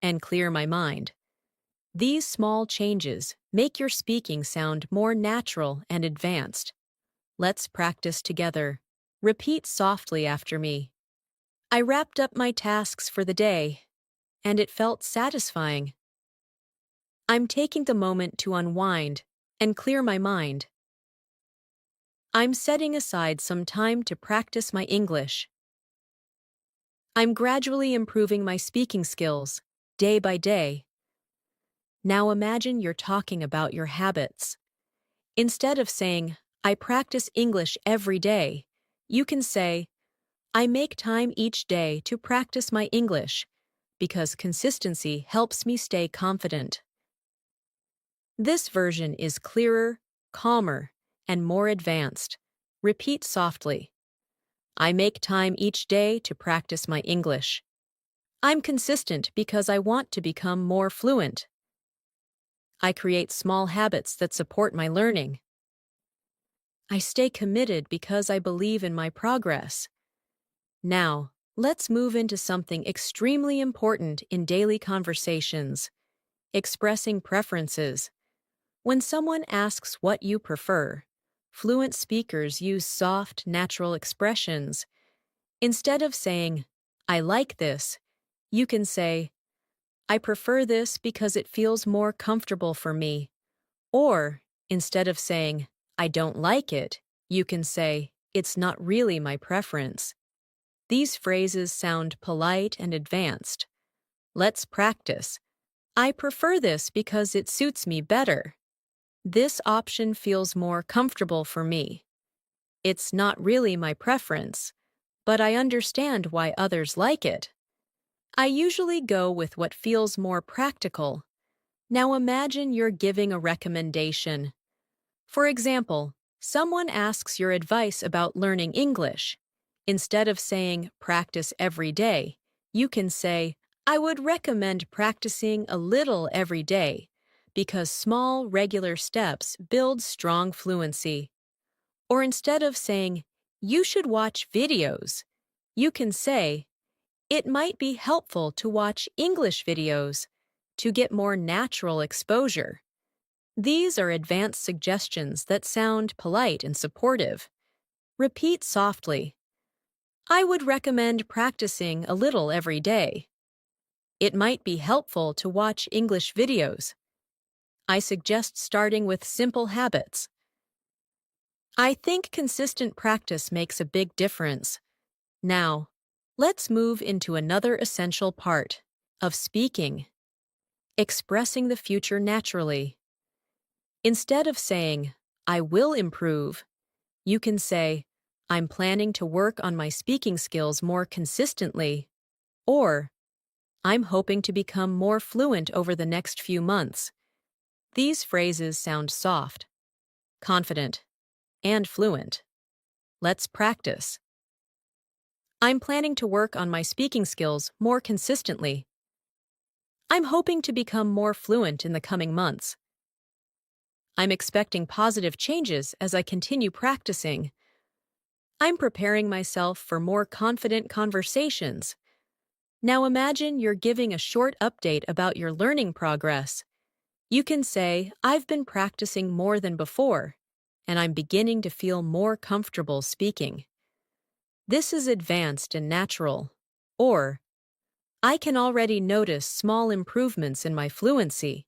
S1: and clear my mind." These small changes make your speaking sound more natural and advanced. Let's practice together. Repeat softly after me. I wrapped up my tasks for the day, and it felt satisfying. I'm taking the moment to unwind and clear my mind. I'm setting aside some time to practice my English. I'm gradually improving my speaking skills, day by day. Now imagine you're talking about your habits. Instead of saying, I practice English every day, you can say, I make time each day to practice my English because consistency helps me stay confident. This version is clearer, calmer, and more advanced. Repeat softly. I make time each day to practice my English. I'm consistent because I want to become more fluent. I create small habits that support my learning. I stay committed because I believe in my progress. Now, let's move into something extremely important in daily conversations: expressing preferences. When someone asks what you prefer, fluent speakers use soft, natural expressions. Instead of saying, I like this, you can say, I prefer this because it feels more comfortable for me. Or, instead of saying, I don't like it, you can say, it's not really my preference. These phrases sound polite and advanced. Let's practice. I prefer this because it suits me better. This option feels more comfortable for me. It's not really my preference, but I understand why others like it. I usually go with what feels more practical. Now imagine you're giving a recommendation. For example, someone asks your advice about learning English. Instead of saying, practice every day, you can say, I would recommend practicing a little every day, because small, regular steps build strong fluency. Or instead of saying, you should watch videos, you can say, it might be helpful to watch English videos to get more natural exposure. These are advanced suggestions that sound polite and supportive. Repeat softly. I would recommend practicing a little every day. It might be helpful to watch English videos. I suggest starting with simple habits. I think consistent practice makes a big difference. Now, let's move into another essential part of speaking: expressing the future naturally. Instead of saying, I will improve, you can say, I'm planning to work on my speaking skills more consistently, or I'm hoping to become more fluent over the next few months. These phrases sound soft, confident, and fluent. Let's practice. I'm planning to work on my speaking skills more consistently. I'm hoping to become more fluent in the coming months. I'm expecting positive changes as I continue practicing. I'm preparing myself for more confident conversations. Now imagine you're giving a short update about your learning progress. You can say, I've been practicing more than before, and I'm beginning to feel more comfortable speaking. This is advanced and natural. Or, I can already notice small improvements in my fluency.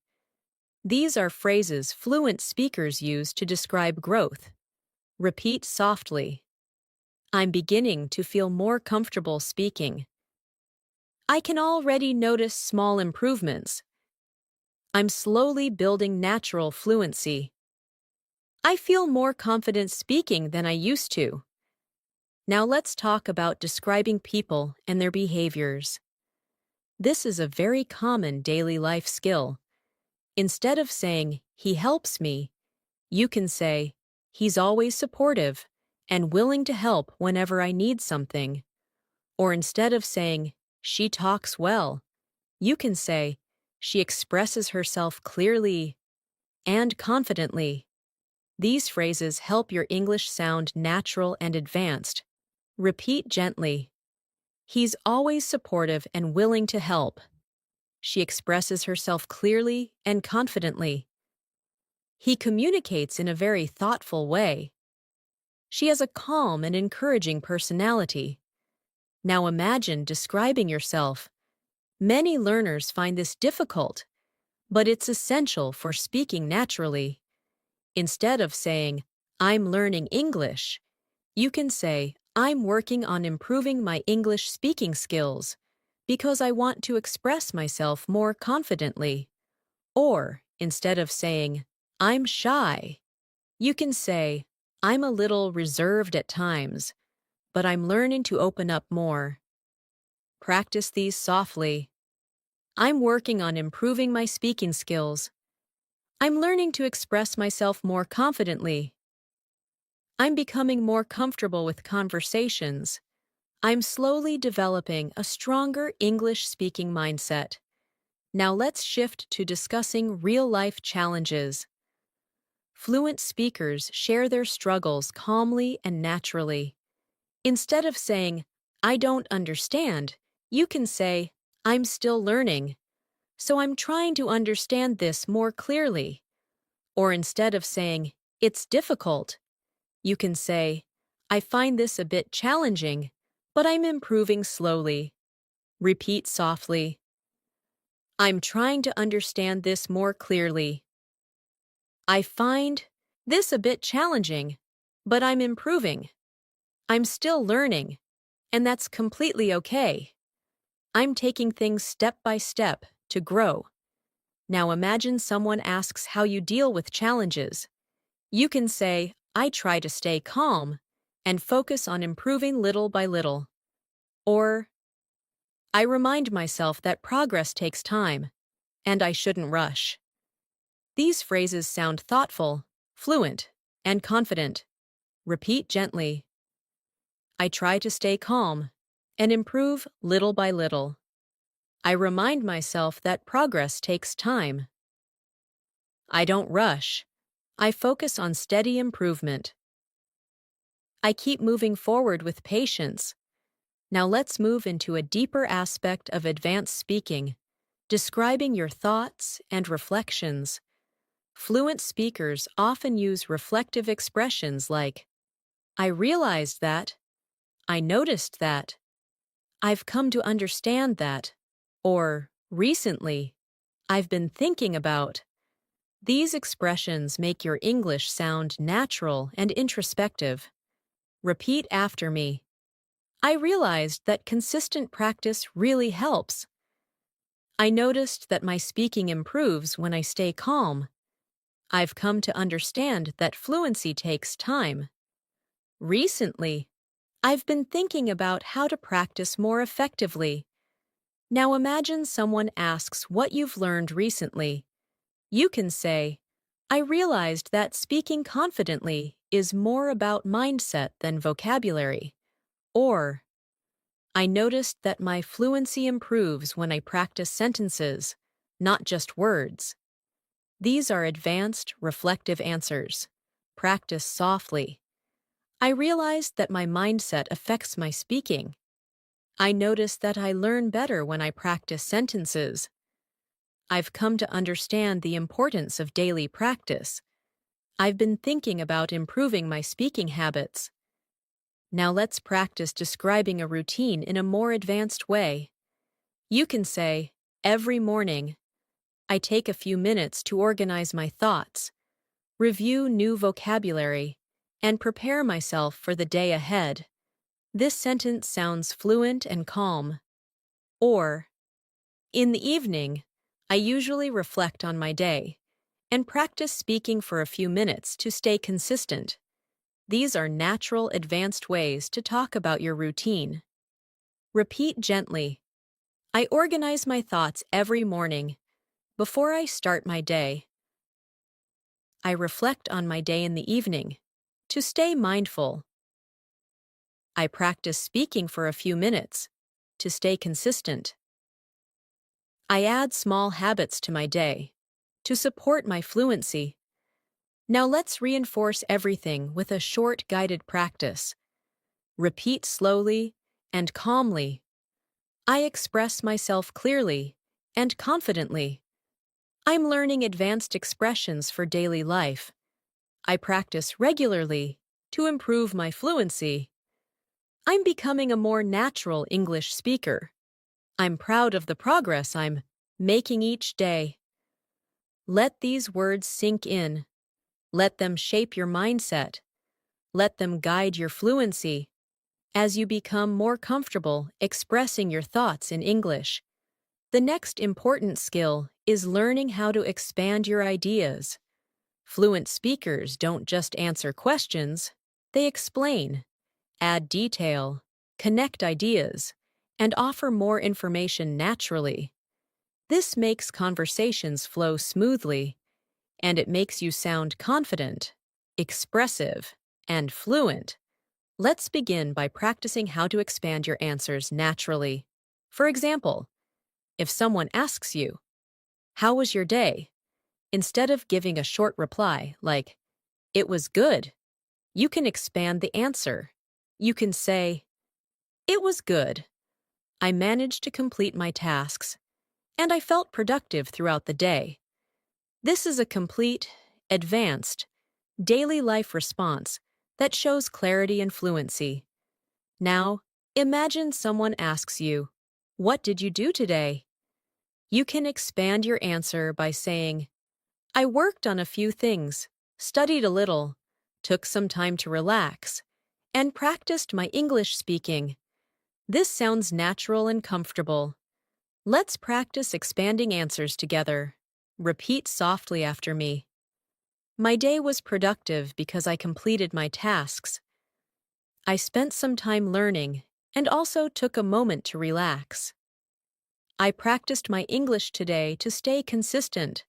S1: These are phrases fluent speakers use to describe growth. Repeat softly. I'm beginning to feel more comfortable speaking. I can already notice small improvements. I'm slowly building natural fluency. I feel more confident speaking than I used to. Now let's talk about describing people and their behaviors. This is a very common daily life skill. Instead of saying, he helps me, you can say, he's always supportive and willing to help whenever I need something. Or instead of saying, she talks well, you can say, she expresses herself clearly and confidently. These phrases help your English sound natural and advanced. Repeat gently. He's always supportive and willing to help. She expresses herself clearly and confidently. He communicates in a very thoughtful way. She has a calm and encouraging personality. Now imagine describing yourself. Many learners find this difficult, but it's essential for speaking naturally. Instead of saying, I'm learning English, you can say, I'm working on improving my English speaking skills because I want to express myself more confidently. Or, instead of saying, I'm shy, you can say, I'm a little reserved at times, but I'm learning to open up more. Practice these softly. I'm working on improving my speaking skills. I'm learning to express myself more confidently. I'm becoming more comfortable with conversations. I'm slowly developing a stronger English-speaking mindset. Now let's shift to discussing real-life challenges. Fluent speakers share their struggles calmly and naturally. Instead of saying, I don't understand, you can say, I'm still learning, so I'm trying to understand this more clearly. Or instead of saying, it's difficult, you can say, I find this a bit challenging, but I'm improving slowly. Repeat softly. I'm trying to understand this more clearly. I find this a bit challenging, but I'm improving. I'm still learning, and that's completely okay. I'm taking things step by step to grow. Now imagine someone asks how you deal with challenges. You can say, I try to stay calm and focus on improving little by little. Or, I remind myself that progress takes time, and I shouldn't rush. These phrases sound thoughtful, fluent, and confident. Repeat gently. I try to stay calm and improve little by little. I remind myself that progress takes time. I don't rush. I focus on steady improvement. I keep moving forward with patience. Now let's move into a deeper aspect of advanced speaking, describing your thoughts and reflections. Fluent speakers often use reflective expressions like, I realized that, I noticed that, I've come to understand that, or, recently, I've been thinking about. These expressions make your English sound natural and introspective. Repeat after me. I realized that consistent practice really helps. I noticed that my speaking improves when I stay calm. I've come to understand that fluency takes time. Recently, I've been thinking about how to practice more effectively. Now imagine someone asks what you've learned recently. You can say, I realized that speaking confidently is more about mindset than vocabulary. Or, I noticed that my fluency improves when I practice sentences, not just words. These are advanced, reflective answers. Practice softly. I realized that my mindset affects my speaking. I notice that I learn better when I practice sentences. I've come to understand the importance of daily practice. I've been thinking about improving my speaking habits. Now let's practice describing a routine in a more advanced way. You can say, every morning, I take a few minutes to organize my thoughts, review new vocabulary, and prepare myself for the day ahead. This sentence sounds fluent and calm. Or, in the evening, I usually reflect on my day and practice speaking for a few minutes to stay consistent. These are natural, advanced ways to talk about your routine. Repeat gently. I organize my thoughts every morning. Before I start my day, I reflect on my day in the evening. To stay mindful, I practice speaking for a few minutes. To stay consistent, I add small habits to my day. To support my fluency. Now let's reinforce everything with a short guided practice. Repeat slowly and calmly. I express myself clearly and confidently. I'm learning advanced expressions for daily life. I practice regularly to improve my fluency. I'm becoming a more natural English speaker. I'm proud of the progress I'm making each day. Let these words sink in. Let them shape your mindset. Let them guide your fluency as you become more comfortable expressing your thoughts in English. The next important skill is learning how to expand your ideas. Fluent speakers don't just answer questions, they explain, add detail, connect ideas, and offer more information naturally. This makes conversations flow smoothly, and it makes you sound confident, expressive, and fluent. Let's begin by practicing how to expand your answers naturally. For example, if someone asks you, "How was your day?" instead of giving a short reply like, "It was good," you can expand the answer. You can say, "It was good. I managed to complete my tasks, and I felt productive throughout the day." This is a complete, advanced, daily life response that shows clarity and fluency. Now, imagine someone asks you, "What did you do today?" You can expand your answer by saying, "I worked on a few things, studied a little, took some time to relax, and practiced my English speaking." This sounds natural and comfortable. Let's practice expanding answers together. Repeat softly after me. My day was productive because I completed my tasks. I spent some time learning and also took a moment to relax. I practiced my English today to stay consistent.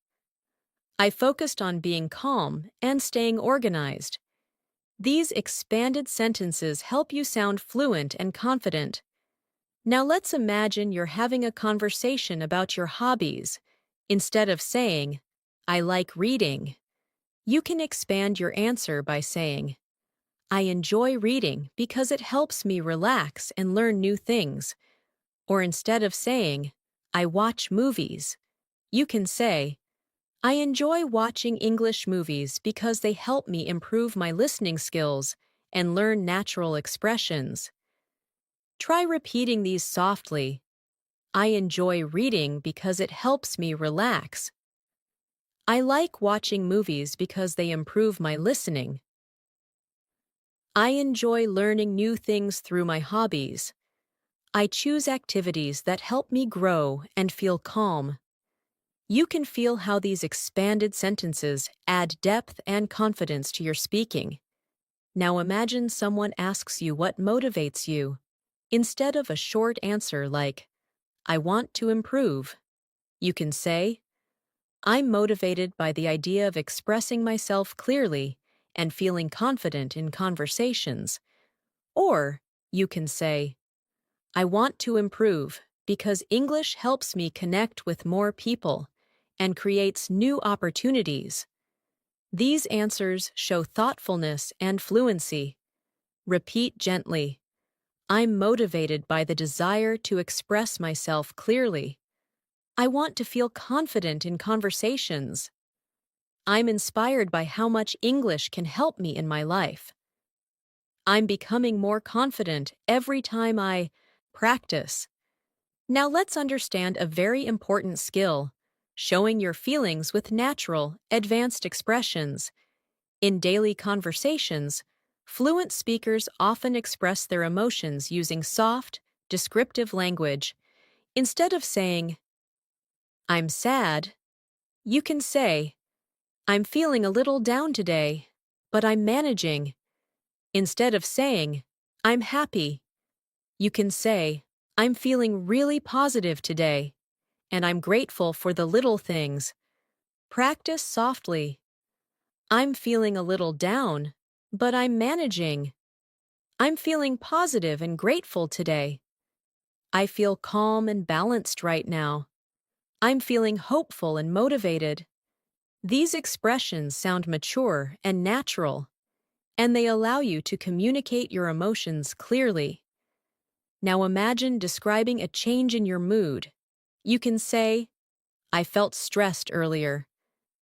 S1: I focused on being calm and staying organized. These expanded sentences help you sound fluent and confident. Now let's imagine you're having a conversation about your hobbies. Instead of saying, "I like reading," you can expand your answer by saying, "I enjoy reading because it helps me relax and learn new things." Or instead of saying, "I watch movies," you can say, "I enjoy watching English movies because they help me improve my listening skills and learn natural expressions." Try repeating these softly. I enjoy reading because it helps me relax. I like watching movies because they improve my listening. I enjoy learning new things through my hobbies. I choose activities that help me grow and feel calm. You can feel how these expanded sentences add depth and confidence to your speaking. Now imagine someone asks you what motivates you. Instead of a short answer like, "I want to improve," you can say, "I'm motivated by the idea of expressing myself clearly and feeling confident in conversations." Or you can say, "I want to improve because English helps me connect with more people and creates new opportunities." These answers show thoughtfulness and fluency. Repeat gently. I'm motivated by the desire to express myself clearly. I want to feel confident in conversations. I'm inspired by how much English can help me in my life. I'm becoming more confident every time I practice. Now let's understand a very important skill, showing your feelings with natural, advanced expressions. In daily conversations, fluent speakers often express their emotions using soft, descriptive language. Instead of saying, "I'm sad," you can say, "I'm feeling a little down today, but I'm managing." Instead of saying, "I'm happy," you can say, "I'm feeling really positive today, and I'm grateful for the little things." Practice softly. I'm feeling a little down, but I'm managing. I'm feeling positive and grateful today. I feel calm and balanced right now. I'm feeling hopeful and motivated. These expressions sound mature and natural, and they allow you to communicate your emotions clearly. Now imagine describing a change in your mood. You can say, "I felt stressed earlier,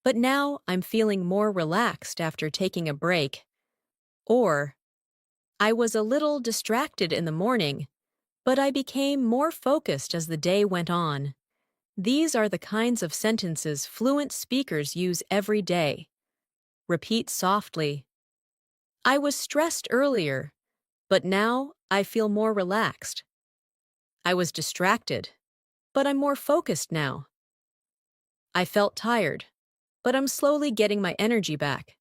S1: but now I'm feeling more relaxed after taking a break." Or, "I was a little distracted in the morning, but I became more focused as the day went on." These are the kinds of sentences fluent speakers use every day. Repeat softly. I was stressed earlier, but now I feel more relaxed. I was distracted, but I'm more focused now. I felt tired, but I'm slowly getting my energy back.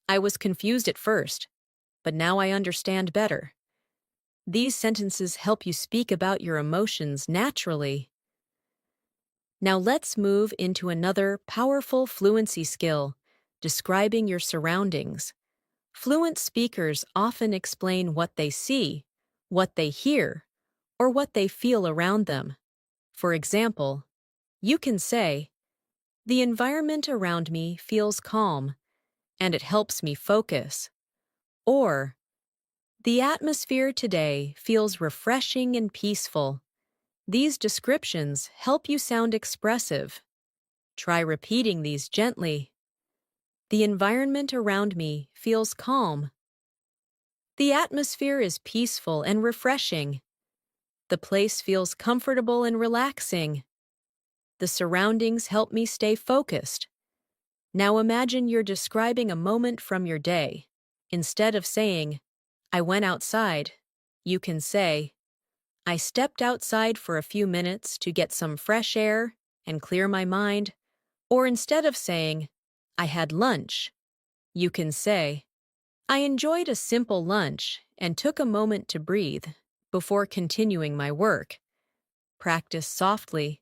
S1: I was confused at first, but now I understand better. These sentences help you speak about your emotions naturally. Now let's move into another powerful fluency skill, describing your surroundings. Fluent speakers often explain what they see, what they hear, or what they feel around them. For example, you can say, "The environment around me feels calm, and it helps me focus." Or, "The atmosphere today feels refreshing and peaceful." These descriptions help you sound expressive. Try repeating these gently. The environment around me feels calm. The atmosphere is peaceful and refreshing. The place feels comfortable and relaxing. The surroundings help me stay focused. Now imagine you're describing a moment from your day. Instead of saying, "I went outside," you can say, "I stepped outside for a few minutes to get some fresh air and clear my mind." Or instead of saying, "I had lunch," you can say, "I enjoyed a simple lunch and took a moment to breathe before continuing my work." Practice softly.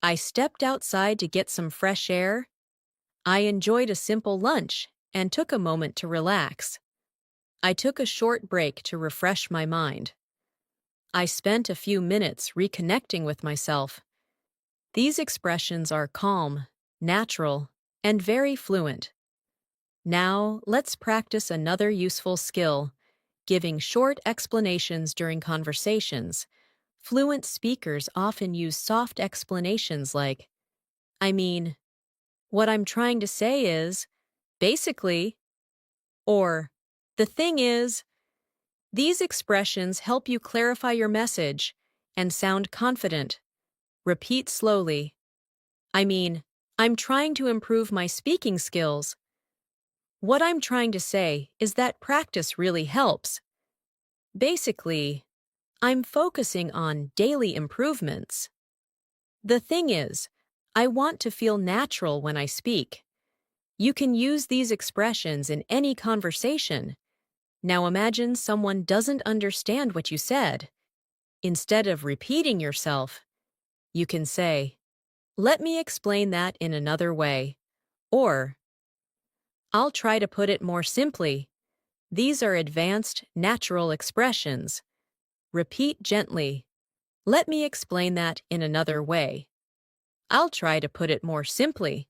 S1: I stepped outside to get some fresh air. I enjoyed a simple lunch and took a moment to relax. I took a short break to refresh my mind. I spent a few minutes reconnecting with myself. These expressions are calm, natural, and very fluent. Now, let's practice another useful skill, giving short explanations during conversations. Fluent speakers often use soft explanations like, "I mean, what I'm trying to say is, basically," or "the thing is." These expressions help you clarify your message and sound confident. Repeat slowly. "I mean, I'm trying to improve my speaking skills. What I'm trying to say is that practice really helps. Basically, I'm focusing on daily improvements. The thing is, I want to feel natural when I speak." You can use these expressions in any conversation. Now imagine someone doesn't understand what you said. Instead of repeating yourself, you can say, "Let me explain that in another way." Or, "I'll try to put it more simply." These are advanced, natural expressions. Repeat gently. "Let me explain that in another way." "I'll try to put it more simply."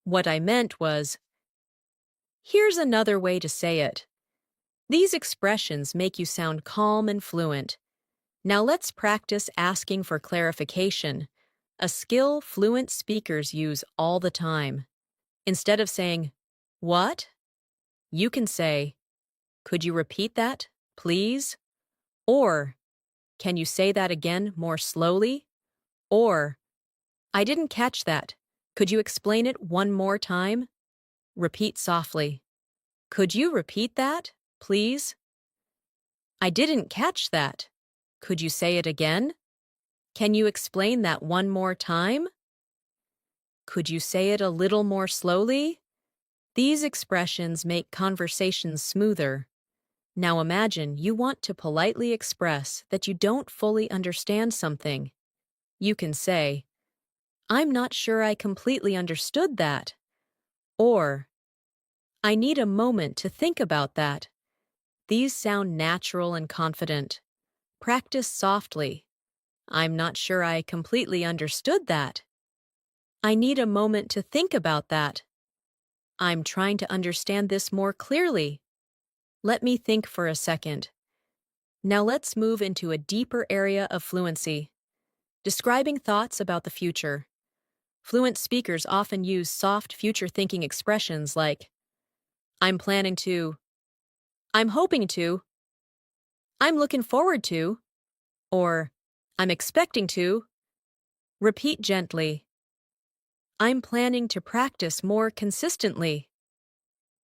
S1: What I meant was, here's another way to say it. These expressions make you sound calm and fluent. Now let's practice asking for clarification, a skill fluent speakers use all the time. Instead of saying, "What?" you can say, "Could you repeat that, please?" Or, "Can you say that again more slowly?" Or, "I didn't catch that. Could you explain it one more time?" Repeat softly. "Could you repeat that, please?" "I didn't catch that. Could you say it again?" "Can you explain that one more time?" "Could you say it a little more slowly?" These expressions make conversations smoother. Now imagine you want to politely express that you don't fully understand something. You can say, "I'm not sure I completely understood that." Or, "I need a moment to think about that." These sound natural and confident. Practice softly. "I'm not sure I completely understood that." "I need a moment to think about that." "I'm trying to understand this more clearly." "Let me think for a second." Now let's move into a deeper area of fluency, describing thoughts about the future. Fluent speakers often use soft future-thinking expressions like, "I'm planning to," "I'm hoping to," "I'm looking forward to," or "I'm expecting to." Repeat gently. "I'm planning to practice more consistently."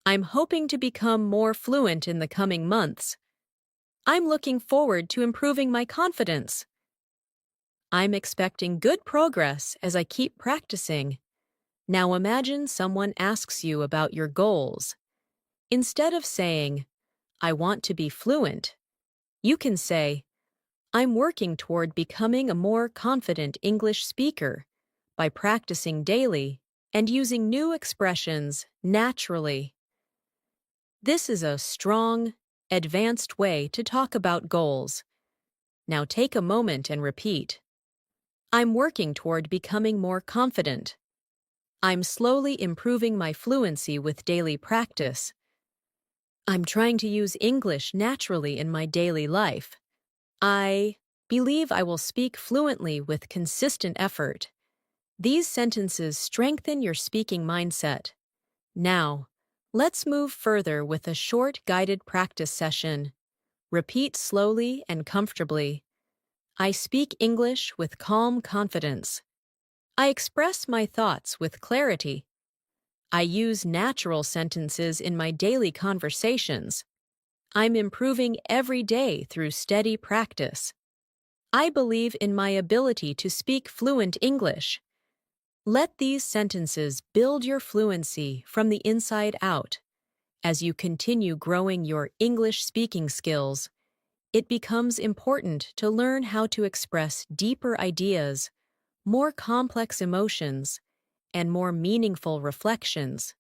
S1: "I'm hoping to become more fluent in the coming months." "I'm looking forward to improving my confidence." I'm expecting good progress as I keep practicing. Now imagine someone asks you about your goals. Instead of saying, I want to be fluent, you can say, I'm working toward becoming a more confident English speaker by practicing daily and using new expressions naturally. This is a strong, advanced way to talk about goals. Now take a moment and repeat. I'm working toward becoming more confident. I'm slowly improving my fluency with daily practice. I'm trying to use English naturally in my daily life. I believe I will speak fluently with consistent effort. These sentences strengthen your speaking mindset. Now, let's move further with a short guided practice session. Repeat slowly and comfortably. I speak English with calm confidence. I express my thoughts with clarity. I use natural sentences in my daily conversations. I'm improving every day through steady practice. I believe in my ability to speak fluent English. Let these sentences build your fluency from the inside out. As you continue growing your English speaking skills, it becomes important to learn how to express deeper ideas, more complex emotions, and more meaningful reflections.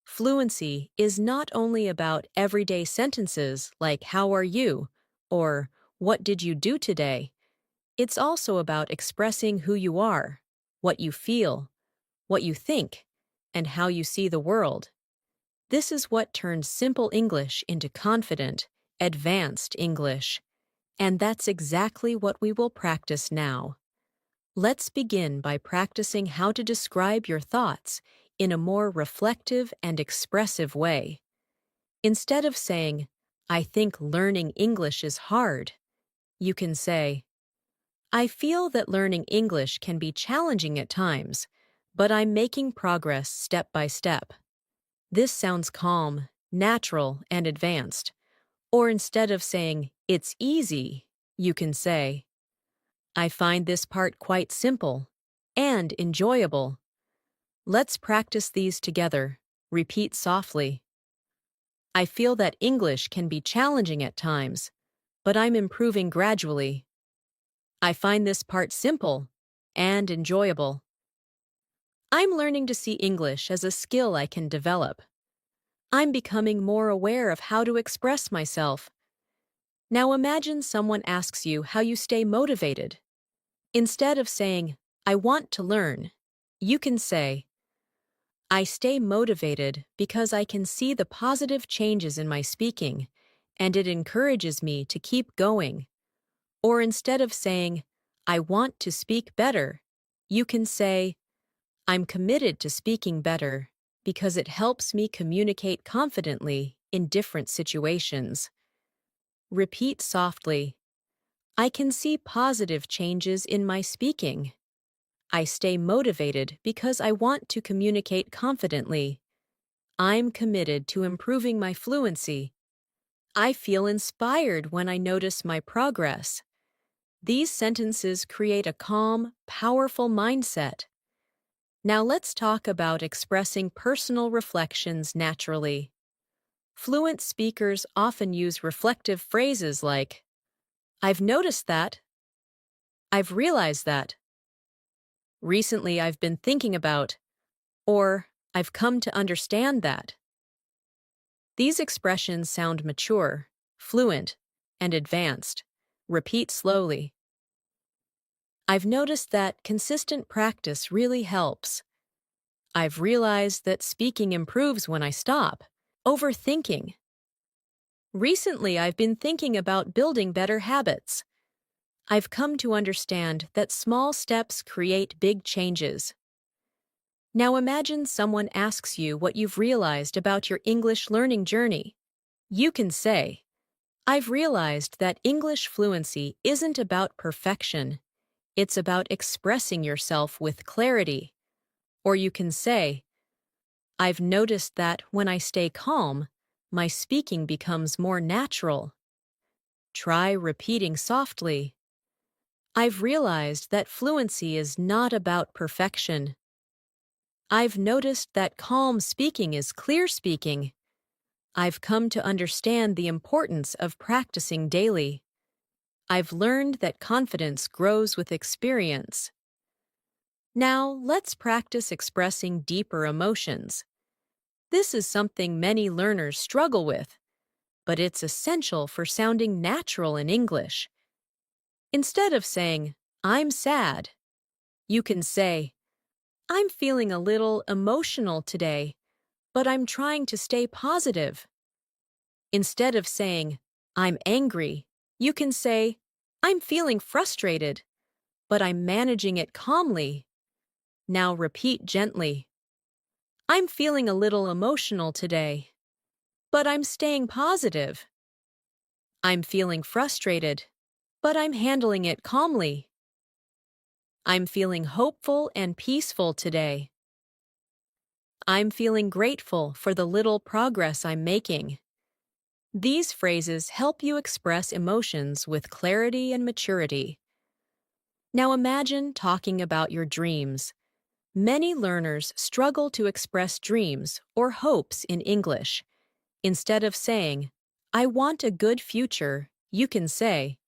S1: Fluency is not only about everyday sentences like "How are you?" or "What did you do today?" It's also about expressing who you are, what you feel, what you think, and how you see the world. This is what turns simple English into confident, advanced English. And that's exactly what we will practice now. Let's begin by practicing how to describe your thoughts in a more reflective and expressive way. Instead of saying, I think learning English is hard, you can say, I feel that learning English can be challenging at times, but I'm making progress step by step. This sounds calm, natural, and advanced. Or instead of saying, it's easy, you can say, I find this part quite simple and enjoyable. Let's practice these together. Repeat softly. I feel that English can be challenging at times, but I'm improving gradually. I find this part simple and enjoyable. I'm learning to see English as a skill I can develop. I'm becoming more aware of how to express myself. Now imagine someone asks you how you stay motivated. Instead of saying, I want to learn, you can say, I stay motivated because I can see the positive changes in my speaking, and it encourages me to keep going. Or instead of saying, I want to speak better, you can say, I'm committed to speaking better because it helps me communicate confidently in different situations. Repeat softly. I can see positive changes in my speaking. I stay motivated because I want to communicate confidently. I'm committed to improving my fluency. I feel inspired when I notice my progress. These sentences create a calm, powerful mindset. Now let's talk about expressing personal reflections naturally. Fluent speakers often use reflective phrases like, I've noticed that. I've realized that. Recently I've been thinking about, or I've come to understand that. These expressions sound mature, fluent, and advanced. Repeat slowly. I've noticed that consistent practice really helps. I've realized that speaking improves when I stop overthinking. Recently, I've been thinking about building better habits. I've come to understand that small steps create big changes. Now imagine someone asks you what you've realized about your English learning journey. You can say, I've realized that English fluency isn't about perfection. It's about expressing yourself with clarity. Or you can say, I've noticed that when I stay calm, my speaking becomes more natural. Try repeating softly. I've realized that fluency is not about perfection. I've noticed that calm speaking is clear speaking. I've come to understand the importance of practicing daily. I've learned that confidence grows with experience. Now, let's practice expressing deeper emotions. This is something many learners struggle with, but it's essential for sounding natural in English. Instead of saying, "I'm sad," you can say, "I'm feeling a little emotional today, but I'm trying to stay positive." Instead of saying, "I'm angry," you can say, "I'm feeling frustrated, but I'm managing it calmly." Now repeat gently. "I'm feeling a little emotional today, but I'm staying positive." "I'm feeling frustrated, but I'm handling it calmly." "I'm feeling hopeful and peaceful today." "I'm feeling grateful for the little progress I'm making." These phrases help you express emotions with clarity and maturity. Now imagine talking about your dreams. Many learners struggle to express dreams or hopes in English. Instead of saying, "I want a good future," you can say,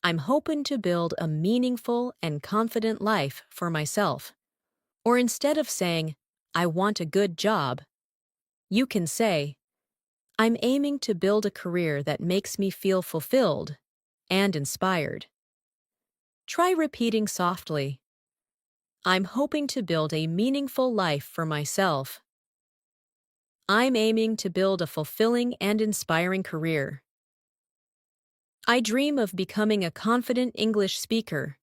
S1: "I'm hoping to build a meaningful and confident life for myself." Or instead of saying, "I want a good job," you can say, "I'm aiming to build a career that makes me feel fulfilled and inspired." Try repeating softly, "I'm hoping to build a meaningful life for myself." "I'm aiming to build a fulfilling and inspiring career." "I dream of becoming a confident English speaker."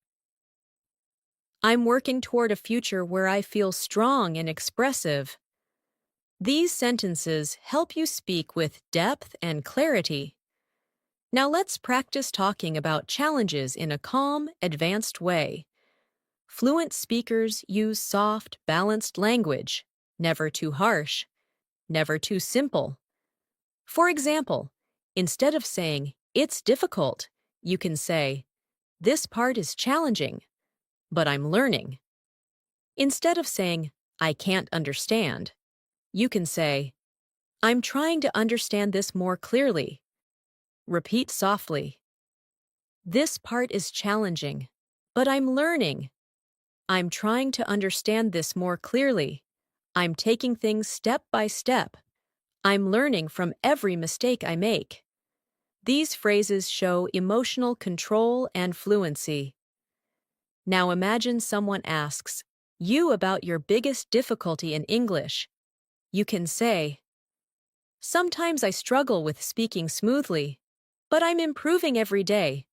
S1: "I'm working toward a future where I feel strong and expressive." These sentences help you speak with depth and clarity. Now let's practice talking about challenges in a calm, advanced way. Fluent speakers use soft, balanced language, never too harsh, never too simple. For example, instead of saying, "It's difficult," you can say, "This part is challenging, but I'm learning." Instead of saying, "I can't understand," you can say, "I'm trying to understand this more clearly." Repeat softly, "This part is challenging, but I'm learning. I'm trying to understand this more clearly. I'm taking things step by step. I'm learning from every mistake I make." These phrases show emotional control and fluency. Now imagine someone asks you about your biggest difficulty in English. You can say, "Sometimes I struggle with speaking smoothly, but I'm improving every day."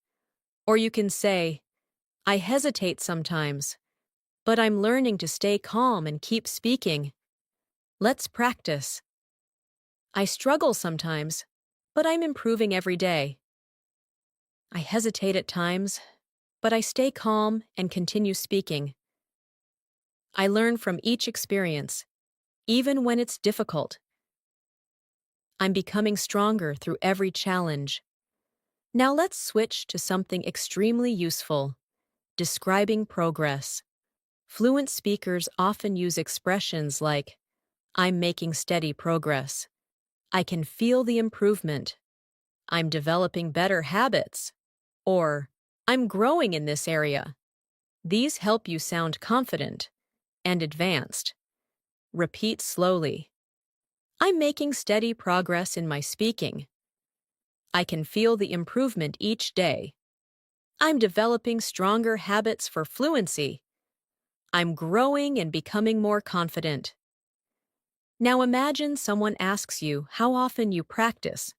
S1: Or you can say, "I hesitate sometimes, but I'm learning to stay calm and keep speaking." Let's practice. "I struggle sometimes, but I'm improving every day." "I hesitate at times, but I stay calm and continue speaking." "I learn from each experience, even when it's difficult." "I'm becoming stronger through every challenge." Now let's switch to something extremely useful, describing progress. Fluent speakers often use expressions like, "I'm making steady progress." "I can feel the improvement." "I'm developing better habits." Or, "I'm growing in this area." These help you sound confident and advanced. Repeat slowly. "I'm making steady progress in my speaking." "I can feel the improvement each day." "I'm developing stronger habits for fluency." "I'm growing and becoming more confident." Now imagine someone asks you how often you practice.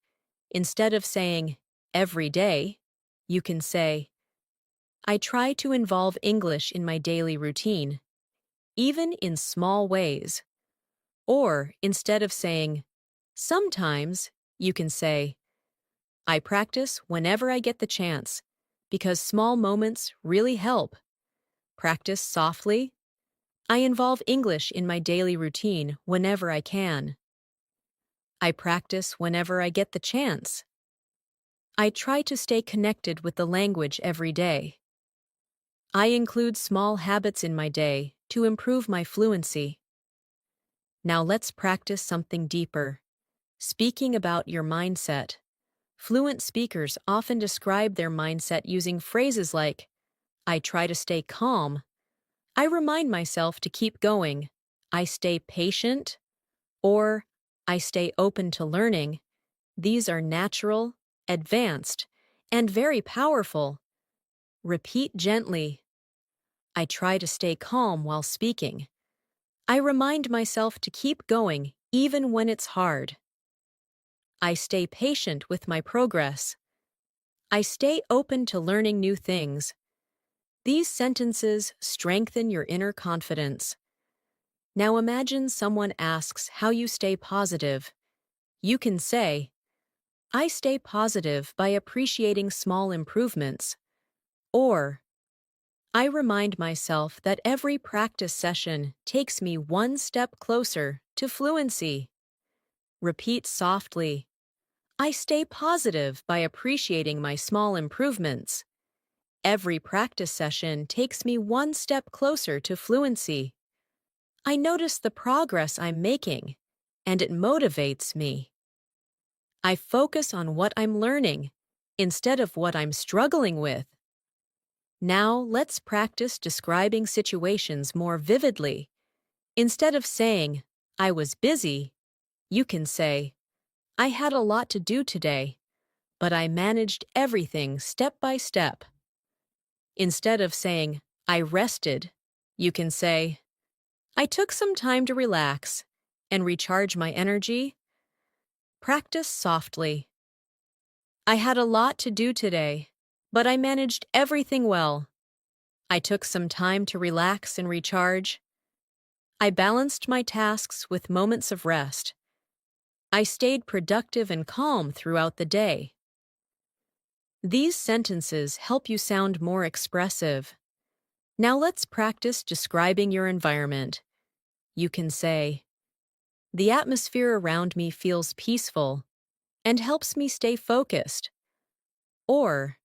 S1: Instead of saying, "Every day," you can say, "I try to involve English in my daily routine, even in small ways." Or instead of saying, "Sometimes," you can say, "I practice whenever I get the chance, because small moments really help." Practice softly. "I involve English in my daily routine whenever I can." "I practice whenever I get the chance." "I try to stay connected with the language every day." I include small habits in my day to improve my fluency. Now let's practice something deeper. Speaking about your mindset. Fluent speakers often describe their mindset using phrases like, I try to stay calm. I remind myself to keep going. I stay patient. Or, I stay open to learning. These are natural, advanced, and very powerful. Repeat gently. I try to stay calm while speaking. I remind myself to keep going even when it's hard. I stay patient with my progress. I stay open to learning new things. These sentences strengthen your inner confidence. Now imagine someone asks how you stay positive. You can say, I stay positive by appreciating small improvements. Or, I remind myself that every practice session takes me one step closer to fluency. Repeat softly. I stay positive by appreciating my small improvements. Every practice session takes me one step closer to fluency. I notice the progress I'm making, and it motivates me. I focus on what I'm learning instead of what I'm struggling with. Now let's practice describing situations more vividly. Instead of saying, I was busy, you can say, I had a lot to do today, but I managed everything step by step. Instead of saying, I rested, you can say, I took some time to relax and recharge my energy. Practice softly. I had a lot to do today, but I managed everything well. I took some time to relax and recharge. I balanced my tasks with moments of rest. I stayed productive and calm throughout the day. These sentences help you sound more expressive. Now let's practice describing your environment. You can say, the atmosphere around me feels peaceful and helps me stay focused. Or,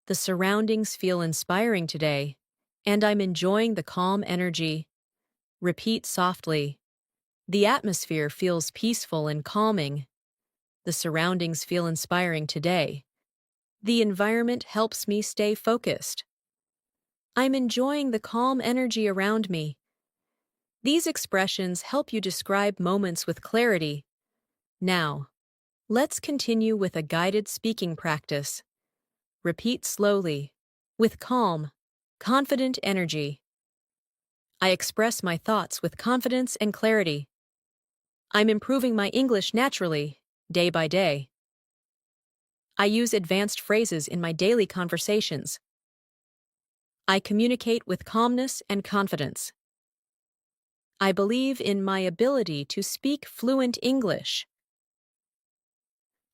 S1: the surroundings feel inspiring today, and I'm enjoying the calm energy. Repeat softly. The atmosphere feels peaceful and calming. The surroundings feel inspiring today. The environment helps me stay focused. I'm enjoying the calm energy around me. These expressions help you describe moments with clarity. Now, let's continue with a guided speaking practice. Repeat slowly, with calm, confident energy. I express my thoughts with confidence and clarity. I'm improving my English naturally, day by day. I use advanced phrases in my daily conversations. I communicate with calmness and confidence. I believe in my ability to speak fluent English.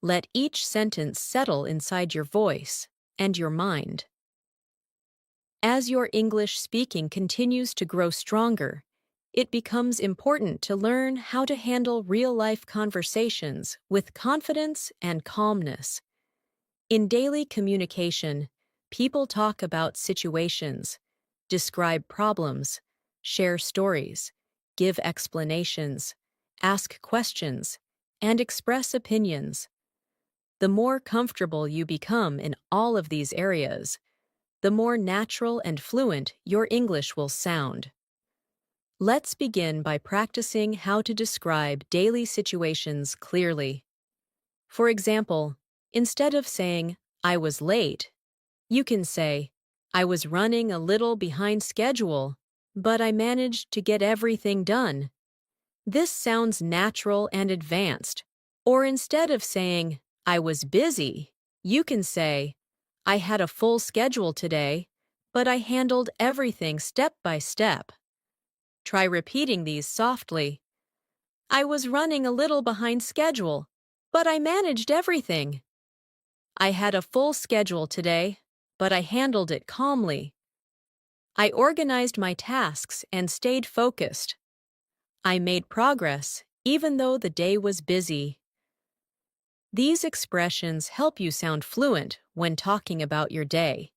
S1: Let each sentence settle inside your voice and your mind. As your English speaking continues to grow stronger, it becomes important to learn how to handle real-life conversations with confidence and calmness. In daily communication, people talk about situations, describe problems, share stories, give explanations, ask questions, and express opinions. The more comfortable you become in all of these areas, the more natural and fluent your English will sound. Let's begin by practicing how to describe daily situations clearly. For example, instead of saying, I was late, you can say, I was running a little behind schedule, but I managed to get everything done. This sounds natural and advanced. Or instead of saying, I was busy, you can say, I had a full schedule today, but I handled everything step by step. Try repeating these softly. I was running a little behind schedule, but I managed everything. I had a full schedule today, but I handled it calmly. I organized my tasks and stayed focused. I made progress even though the day was busy. These expressions help you sound fluent when talking about your day.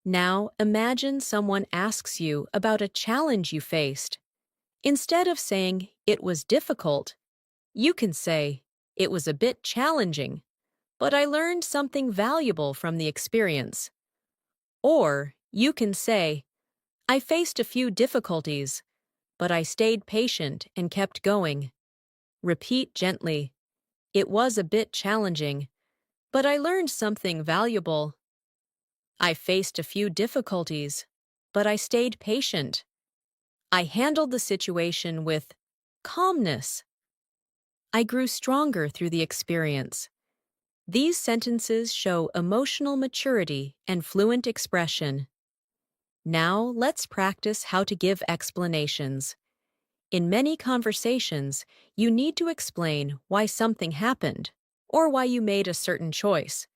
S1: Now imagine someone asks you about a challenge you faced. Instead of saying, "It was difficult," you can say, "It was a bit challenging, but I learned something valuable from the experience." Or you can say, "I faced a few difficulties, but I stayed patient and kept going." Repeat gently, "It was a bit challenging, but I learned something valuable." "I faced a few difficulties, but I stayed patient." "I handled the situation with calmness." "I grew stronger through the experience." These sentences show emotional maturity and fluent expression. Now let's practice how to give explanations. In many conversations, you need to explain why something happened or why you made a certain choice.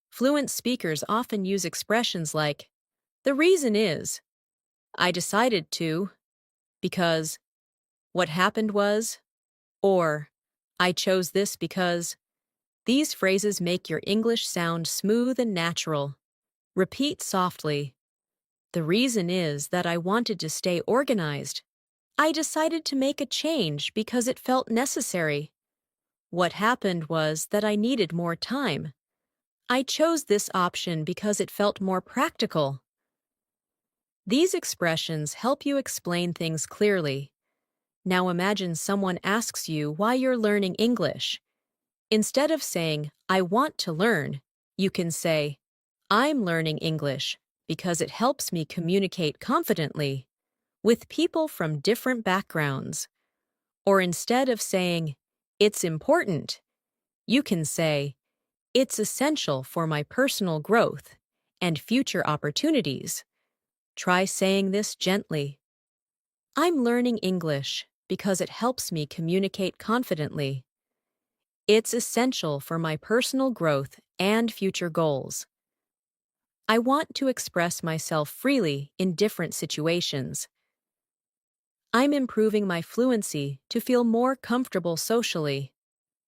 S1: Fluent speakers often use expressions like, "The reason is," "I decided to," "because," "what happened was," or "I chose this because." These phrases make your English sound smooth and natural. Repeat softly. "The reason is that I wanted to stay organized. I decided to make a change because it felt necessary. What happened was that I needed more time. I chose this option because it felt more practical." These expressions help you explain things clearly. Now imagine someone asks you why you're learning English. Instead of saying, "I want to learn," you can say, "I'm learning English because it helps me communicate confidently with people from different backgrounds." Or instead of saying, "It's important," you can say, "It's essential for my personal growth and future opportunities." Try saying this gently. "I'm learning English because it helps me communicate confidently. It's essential for my personal growth and future goals. I want to express myself freely in different situations. I'm improving my fluency to feel more comfortable socially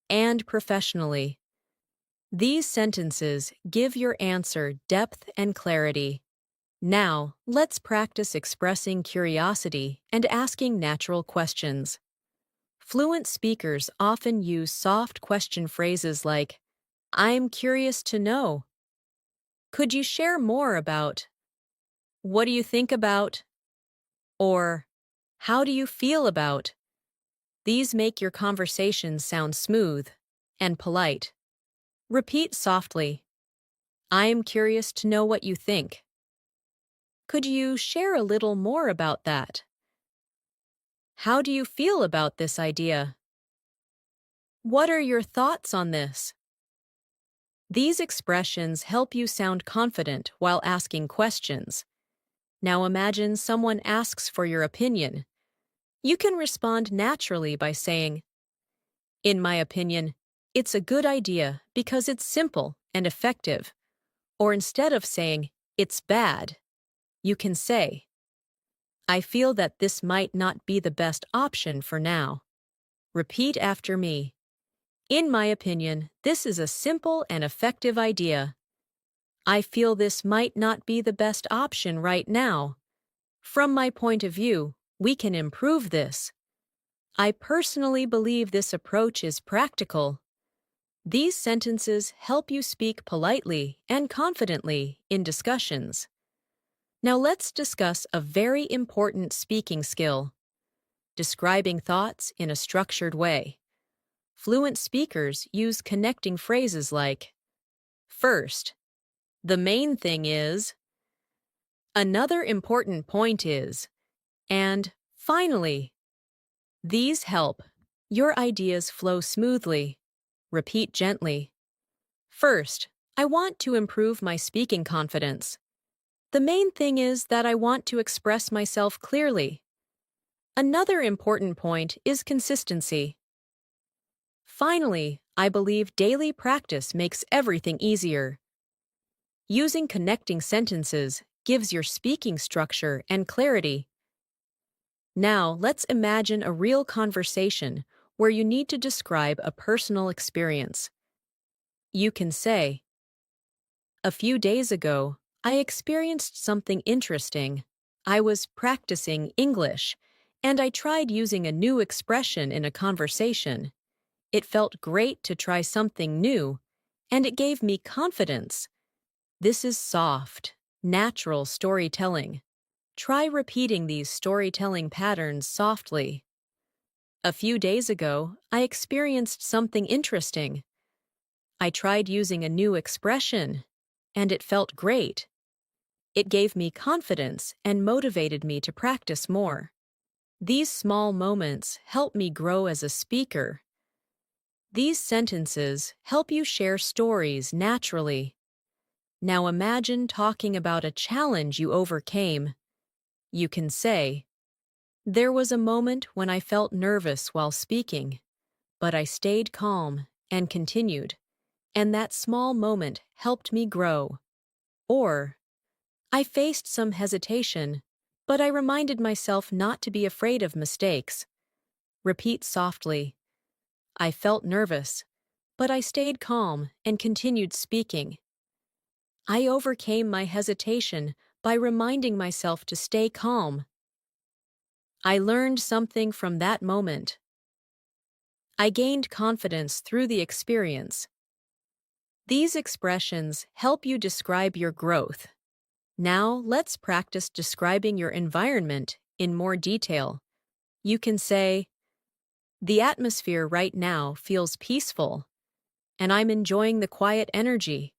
S1: and professionally." These sentences give your answer depth and clarity. Now, let's practice expressing curiosity and asking natural questions. Fluent speakers often use soft question phrases like, "I'm curious to know." "Could you share more about?" "What do you think about?" Or, "How do you feel about?" These make your conversation sound smooth and polite. Repeat softly, "I'm curious to know what you think." "Could you share a little more about that?" "How do you feel about this idea?" "What are your thoughts on this?" These expressions help you sound confident while asking questions. Now imagine someone asks for your opinion. You can respond naturally by saying, "In my opinion, it's a good idea because it's simple and effective." Or instead of saying, "It's bad," you can say, "I feel that this might not be the best option for now." Repeat after me. "In my opinion, this is a simple and effective idea. I feel this might not be the best option right now. From my point of view, we can improve this. I personally believe this approach is practical." These sentences help you speak politely and confidently in discussions. Now let's discuss a very important speaking skill: describing thoughts in a structured way. Fluent speakers use connecting phrases like, "First," "The main thing is," "Another important point is," and "Finally." These help your ideas flow smoothly. Repeat gently. "First, I want to improve my speaking confidence. The main thing is that I want to express myself clearly. Another important point is consistency. Finally, I believe daily practice makes everything easier." Using connecting sentences gives your speaking structure and clarity. Now, let's imagine a real conversation where you need to describe a personal experience. You can say, "A few days ago, I experienced something interesting. I was practicing English, and I tried using a new expression in a conversation. It felt great to try something new, and it gave me confidence. This is soft, natural storytelling. Try repeating these storytelling patterns softly. A few days ago, I experienced something interesting. I tried using a new expression, and it felt great. It gave me confidence and motivated me to practice more. These small moments help me grow as a speaker. These sentences help you share stories naturally. Now imagine talking about a challenge you overcame. You can say, "There was a moment when I felt nervous while speaking, but I stayed calm and continued, and that small moment helped me grow." Or, "I faced some hesitation, but I reminded myself not to be afraid of mistakes." Repeat softly, "I felt nervous, but I stayed calm and continued speaking. I overcame my hesitation by reminding myself to stay calm. I learned something from that moment. I gained confidence through the experience." These expressions help you describe your growth. Now let's practice describing your environment in more detail. You can say, "The atmosphere right now feels peaceful, and I'm enjoying the quiet energy."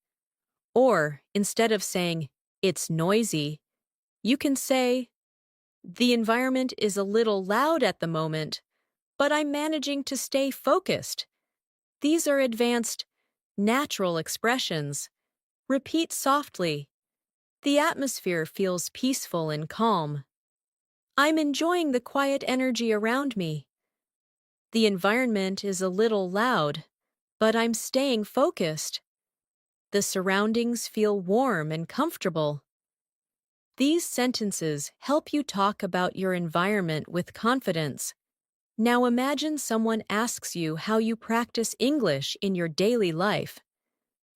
S1: Or, instead of saying, "It's noisy," you can say, "The environment is a little loud at the moment, but I'm managing to stay focused." These are advanced, natural expressions. Repeat softly. "The atmosphere feels peaceful and calm. I'm enjoying the quiet energy around me. The environment is a little loud, but I'm staying focused. The surroundings feel warm and comfortable." These sentences help you talk about your environment with confidence. Now imagine someone asks you how you practice English in your daily life.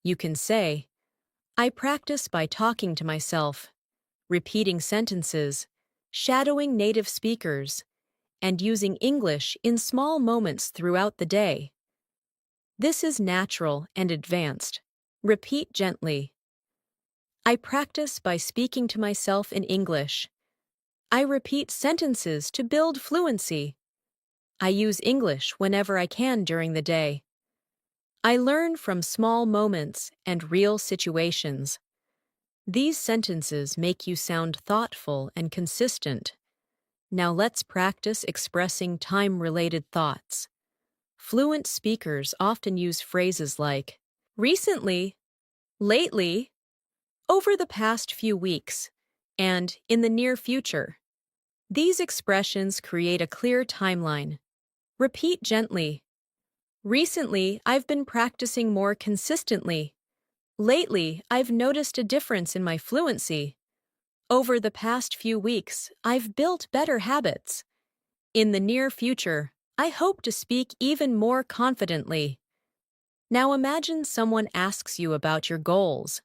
S1: You can say, "I practice by talking to myself, repeating sentences, shadowing native speakers, and using English in small moments throughout the day." This is natural and advanced. Repeat gently. "I practice by speaking to myself in English. I repeat sentences to build fluency. I use English whenever I can during the day. I learn from small moments and real situations." These sentences make you sound thoughtful and consistent. Now let's practice expressing time-related thoughts. Fluent speakers often use phrases like recently, lately, over the past few weeks, and in the near future. These expressions create a clear timeline. Repeat gently. "Recently, I've been practicing more consistently. Lately, I've noticed a difference in my fluency. Over the past few weeks, I've built better habits. In the near future, I hope to speak even more confidently." Now imagine someone asks you about your goals.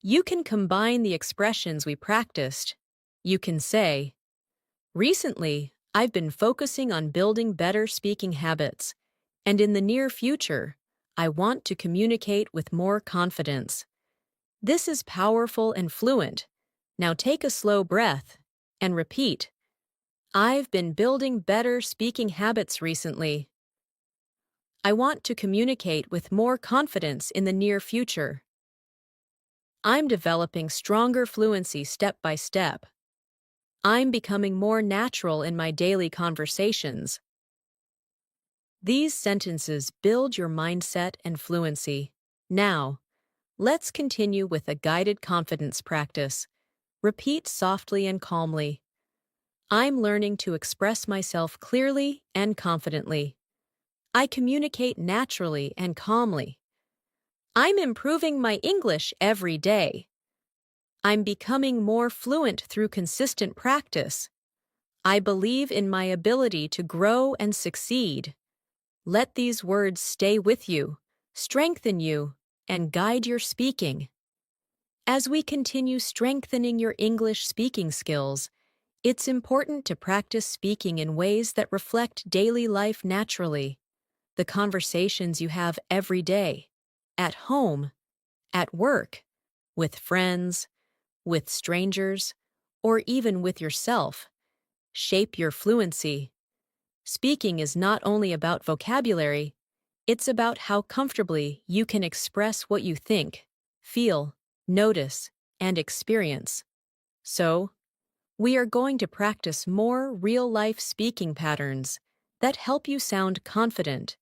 S1: You can combine the expressions we practiced. You can say, "Recently, I've been focusing on building better speaking habits, and in the near future, I want to communicate with more confidence." This is powerful and fluent. Now take a slow breath and repeat, "I've been building better speaking habits recently. I want to communicate with more confidence in the near future. I'm developing stronger fluency step by step. I'm becoming more natural in my daily conversations." These sentences build your mindset and fluency. Now, let's continue with a guided confidence practice. Repeat softly and calmly. "I'm learning to express myself clearly and confidently. I communicate naturally and calmly. I'm improving my English every day. I'm becoming more fluent through consistent practice. I believe in my ability to grow and succeed." Let these words stay with you, strengthen you, and guide your speaking. As we continue strengthening your English speaking skills, it's important to practice speaking in ways that reflect daily life naturally. The conversations you have every day, at home, at work, with friends, with strangers, or even with yourself, shape your fluency. Speaking is not only about vocabulary, it's about how comfortably you can express what you think, feel, notice, and experience. So, we are going to practice more real-life speaking patterns that help you sound confident,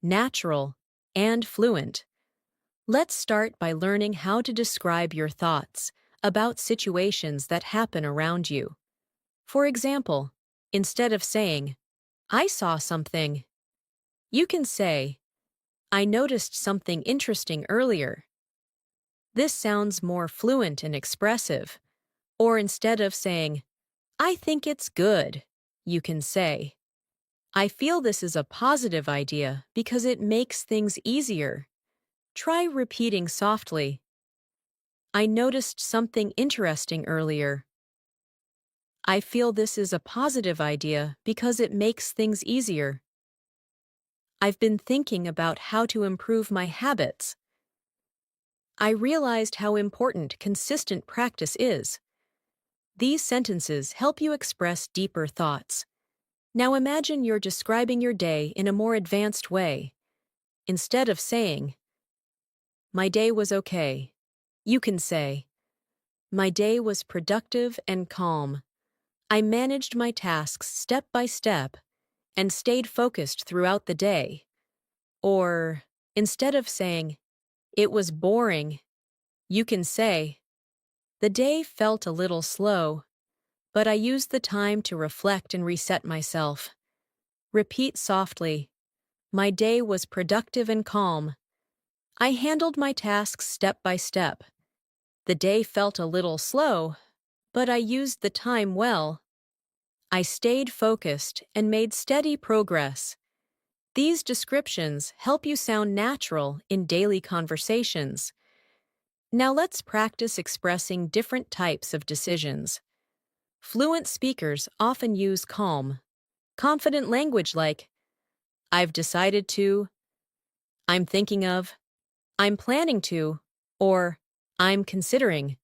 S1: natural, and fluent. Let's start by learning how to describe your thoughts about situations that happen around you. For example, instead of saying, "I saw something," you can say, "I noticed something interesting earlier." This sounds more fluent and expressive. Or instead of saying, "I think it's good," you can say, "I feel this is a positive idea because it makes things easier." Try repeating softly, "I noticed something interesting earlier." "I feel this is a positive idea because it makes things easier." "I've been thinking about how to improve my habits." "I realized how important consistent practice is." These sentences help you express deeper thoughts. Now imagine you're describing your day in a more advanced way. Instead of saying, "My day was okay," you can say, "My day was productive and calm. I managed my tasks step by step and stayed focused throughout the day." Or, instead of saying, "It was boring," you can say, "The day felt a little slow, but I used the time to reflect and reset myself." Repeat softly, "My day was productive and calm. I handled my tasks step by step. The day felt a little slow, but I used the time well. I stayed focused and made steady progress." These descriptions help you sound natural in daily conversations. Now let's practice expressing different types of decisions. Fluent speakers often use calm, confident language like, "I've decided to," "I'm thinking of," "I'm planning to," or "I'm considering."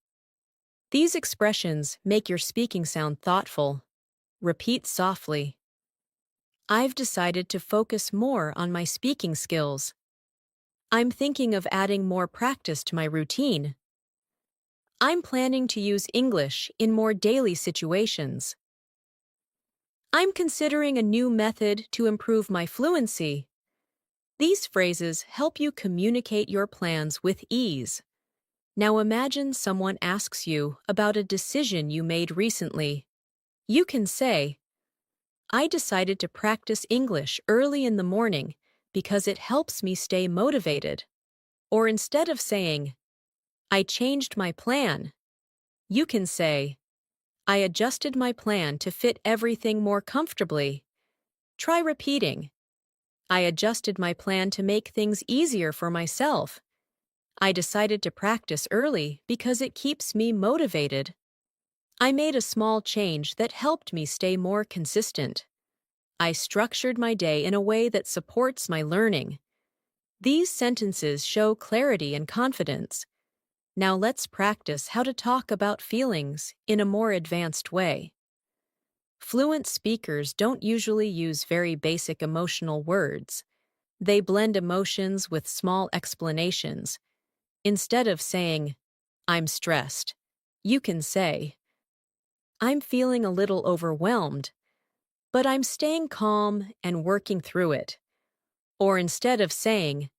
S1: These expressions make your speaking sound thoughtful. Repeat softly, "I've decided to focus more on my speaking skills." "I'm thinking of adding more practice to my routine." "I'm planning to use English in more daily situations." "I'm considering a new method to improve my fluency." These phrases help you communicate your plans with ease. Now imagine someone asks you about a decision you made recently. You can say, "I decided to practice English early in the morning because it helps me stay motivated." Or instead of saying, "I changed my plan," you can say, "I adjusted my plan to fit everything more comfortably." Try repeating, "I adjusted my plan to make things easier for myself." "I decided to practice early because it keeps me motivated." "I made a small change that helped me stay more consistent." "I structured my day in a way that supports my learning." These sentences show clarity and confidence. Now let's practice how to talk about feelings in a more advanced way. Fluent speakers don't usually use very basic emotional words. They blend emotions with small explanations. Instead of saying, "I'm stressed," you can say, "I'm feeling a little overwhelmed, but I'm staying calm and working through it." Or instead of saying,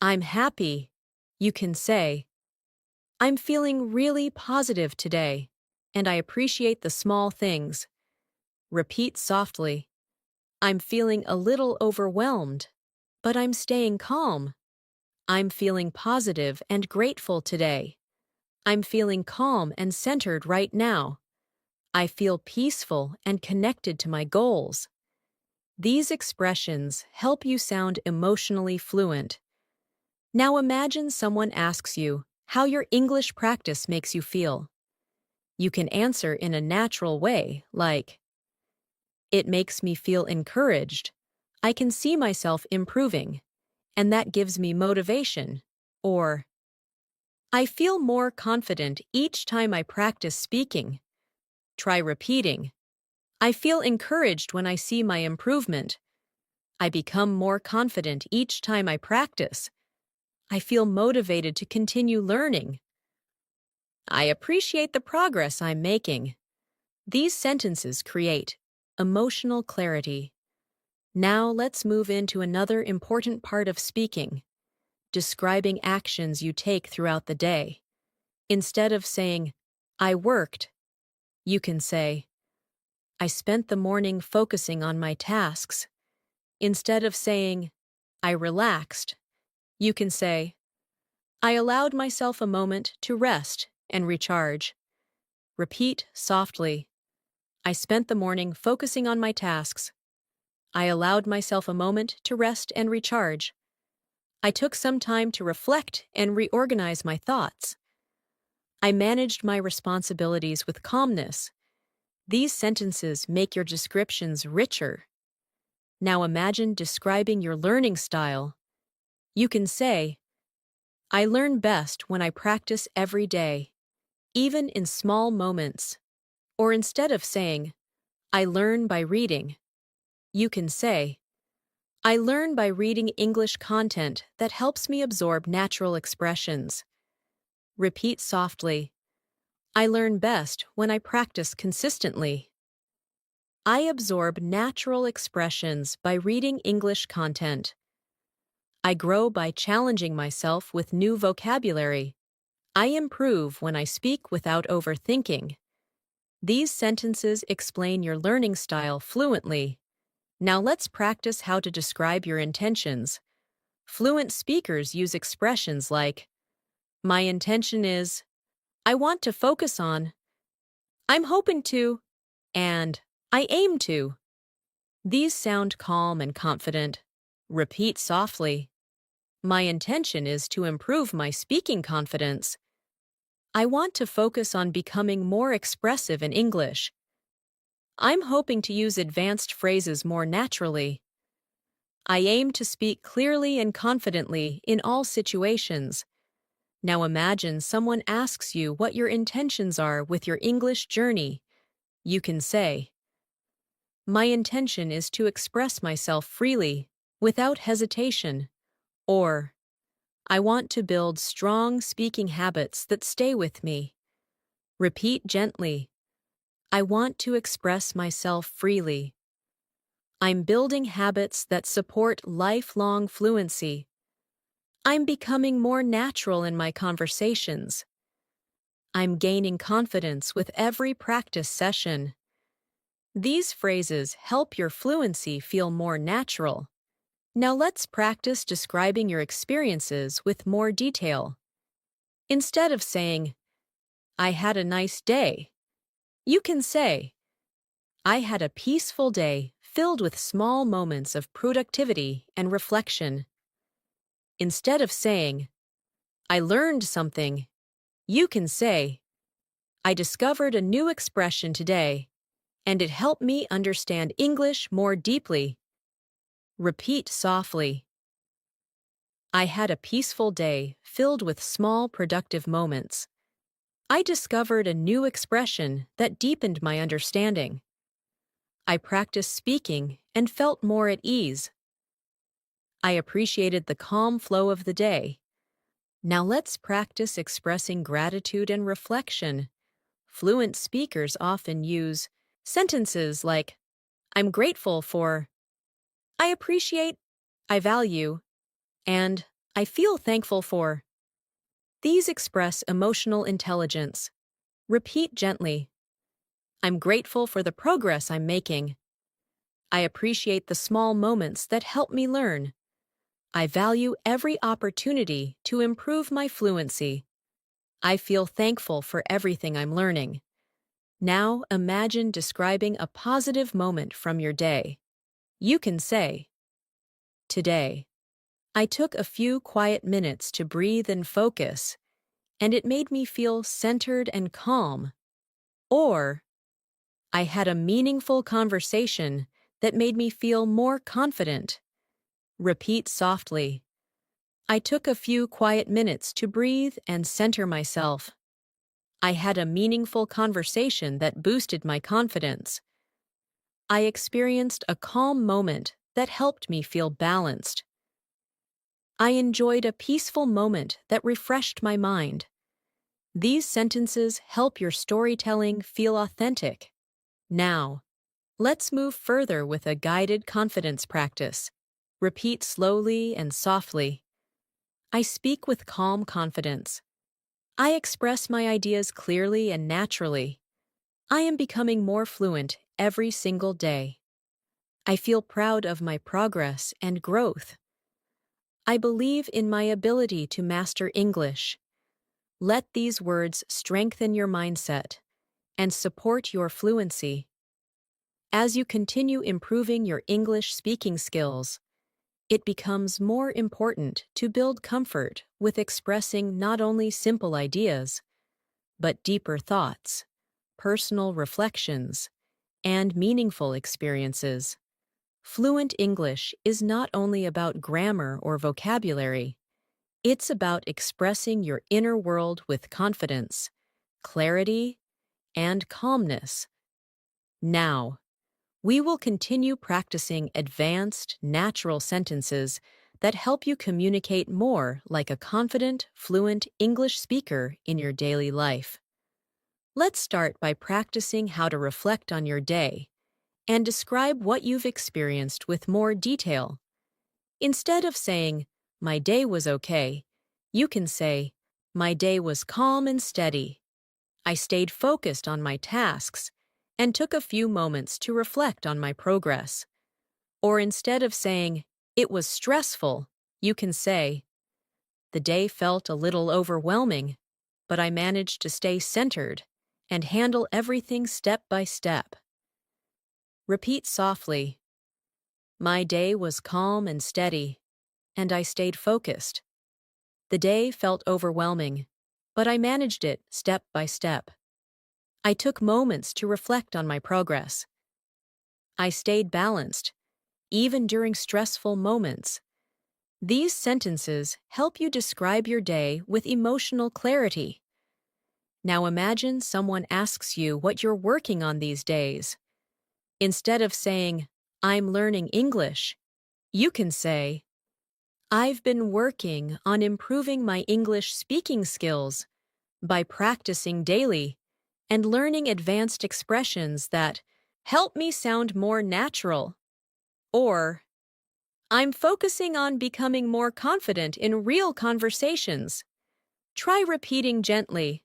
S1: "I'm happy," you can say, "I'm feeling really positive today, and I appreciate the small things." Repeat softly, "I'm feeling a little overwhelmed, but I'm staying calm." "I'm feeling positive and grateful today." "I'm feeling calm and centered right now." "I feel peaceful and connected to my goals." These expressions help you sound emotionally fluent. Now imagine someone asks you, how your English practice makes you feel. You can answer in a natural way, like, "It makes me feel encouraged. I can see myself improving, and that gives me motivation." Or, "I feel more confident each time I practice speaking." Try repeating, "I feel encouraged when I see my improvement. I become more confident each time I practice. I feel motivated to continue learning. I appreciate the progress I'm making." These sentences create emotional clarity. Now let's move into another important part of speaking, describing actions you take throughout the day. Instead of saying, "I worked," you can say, "I spent the morning focusing on my tasks." Instead of saying, "I relaxed," you can say, "I allowed myself a moment to rest and recharge." Repeat softly, "I spent the morning focusing on my tasks. I allowed myself a moment to rest and recharge. I took some time to reflect and reorganize my thoughts. I managed my responsibilities with calmness." These sentences make your descriptions richer. Now imagine describing your learning style. You can say, "I learn best when I practice every day, even in small moments." Or instead of saying, "I learn by reading," you can say, "I learn by reading English content that helps me absorb natural expressions." Repeat softly, "I learn best when I practice consistently. I absorb natural expressions by reading English content. I grow by challenging myself with new vocabulary. I improve when I speak without overthinking." These sentences explain your learning style fluently. Now let's practice how to describe your intentions. Fluent speakers use expressions like, "My intention is," "I want to focus on," "I'm hoping to," and "I aim to." These sound calm and confident. Repeat softly, "My intention is to improve my speaking confidence." "I want to focus on becoming more expressive in English." "I'm hoping to use advanced phrases more naturally." "I aim to speak clearly and confidently in all situations." Now imagine someone asks you what your intentions are with your English journey. You can say, "My intention is to express myself freely, without hesitation." Or, "I want to build strong speaking habits that stay with me." Repeat gently, "I want to express myself freely." "I'm building habits that support lifelong fluency." "I'm becoming more natural in my conversations." "I'm gaining confidence with every practice session." These phrases help your fluency feel more natural. Now let's practice describing your experiences with more detail. Instead of saying, "I had a nice day," you can say, "I had a peaceful day filled with small moments of productivity and reflection." Instead of saying, "I learned something," you can say, "I discovered a new expression today, and it helped me understand English more deeply." Repeat softly, "I had a peaceful day filled with small productive moments. I discovered a new expression that deepened my understanding. I practiced speaking and felt more at ease. I appreciated the calm flow of the day." Now let's practice expressing gratitude and reflection. Fluent speakers often use sentences like, "I'm grateful for," "I appreciate," "I value," and "I feel thankful for." These express emotional intelligence. Repeat gently, "I'm grateful for the progress I'm making." "I appreciate the small moments that help me learn." "I value every opportunity to improve my fluency." "I feel thankful for everything I'm learning." Now imagine describing a positive moment from your day. You can say, "Today, I took a few quiet minutes to breathe and focus, and it made me feel centered and calm. Or, I had a meaningful conversation that made me feel more confident. Repeat softly. I took a few quiet minutes to breathe and center myself. I had a meaningful conversation that boosted my confidence. I experienced a calm moment that helped me feel balanced. I enjoyed a peaceful moment that refreshed my mind. These sentences help your storytelling feel authentic. Now, let's move further with a guided confidence practice. Repeat slowly and softly. I speak with calm confidence. I express my ideas clearly and naturally. I am becoming more fluent every single day. I feel proud of my progress and growth. I believe in my ability to master English. Let these words strengthen your mindset and support your fluency. As you continue improving your English speaking skills, it becomes more important to build comfort with expressing not only simple ideas, but deeper thoughts, personal reflections, and meaningful experiences. Fluent English is not only about grammar or vocabulary, it's about expressing your inner world with confidence, clarity, and calmness. Now, we will continue practicing advanced, natural sentences that help you communicate more like a confident, fluent English speaker in your daily life. Let's start by practicing how to reflect on your day and describe what you've experienced with more detail. Instead of saying, "My day was okay," you can say, "My day was calm and steady. I stayed focused on my tasks and took a few moments to reflect on my progress." Or instead of saying, "It was stressful," you can say, "The day felt a little overwhelming, but I managed to stay centered and handle everything step by step." Repeat softly. My day was calm and steady, and I stayed focused. The day felt overwhelming, but I managed it step by step. I took moments to reflect on my progress. I stayed balanced, even during stressful moments. These sentences help you describe your day with emotional clarity. Now imagine someone asks you what you're working on these days. Instead of saying, "I'm learning English," you can say, "I've been working on improving my English speaking skills by practicing daily and learning advanced expressions that help me sound more natural." Or, "I'm focusing on becoming more confident in real conversations." Try repeating gently,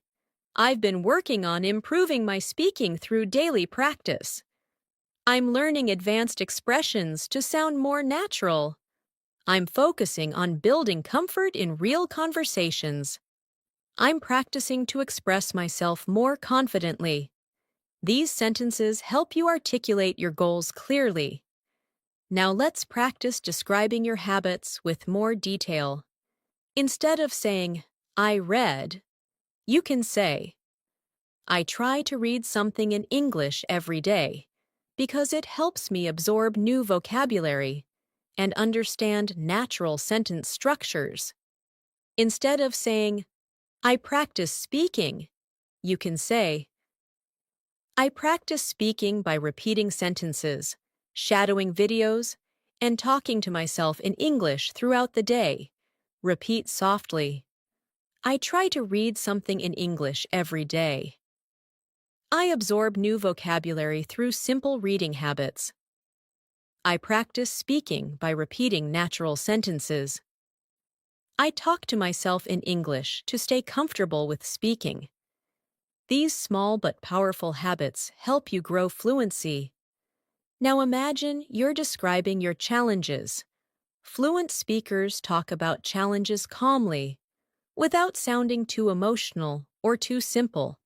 S1: "I've been working on improving my speaking through daily practice. I'm learning advanced expressions to sound more natural. I'm focusing on building comfort in real conversations. I'm practicing to express myself more confidently." These sentences help you articulate your goals clearly. Now let's practice describing your habits with more detail. Instead of saying, "I read," you can say, "I try to read something in English every day because it helps me absorb new vocabulary and understand natural sentence structures." Instead of saying, "I practice speaking," you can say, "I practice speaking by repeating sentences, shadowing videos, and talking to myself in English throughout the day." Repeat softly. I try to read something in English every day. I absorb new vocabulary through simple reading habits. I practice speaking by repeating natural sentences. I talk to myself in English to stay comfortable with speaking. These small but powerful habits help you grow fluency. Now imagine you're describing your challenges. Fluent speakers talk about challenges calmly, without sounding too emotional or too simple.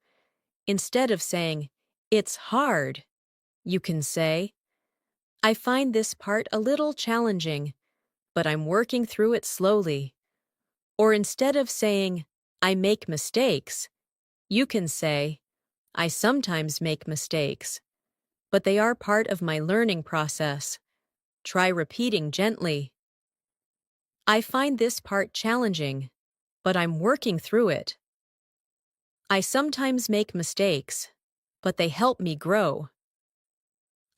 S1: Instead of saying, "It's hard," you can say, "I find this part a little challenging, but I'm working through it slowly." Or instead of saying, I make mistakes, you can say, I sometimes make mistakes, but they are part of my learning process. Try repeating gently. I find this part challenging, but I'm working through it. I sometimes make mistakes, but they help me grow.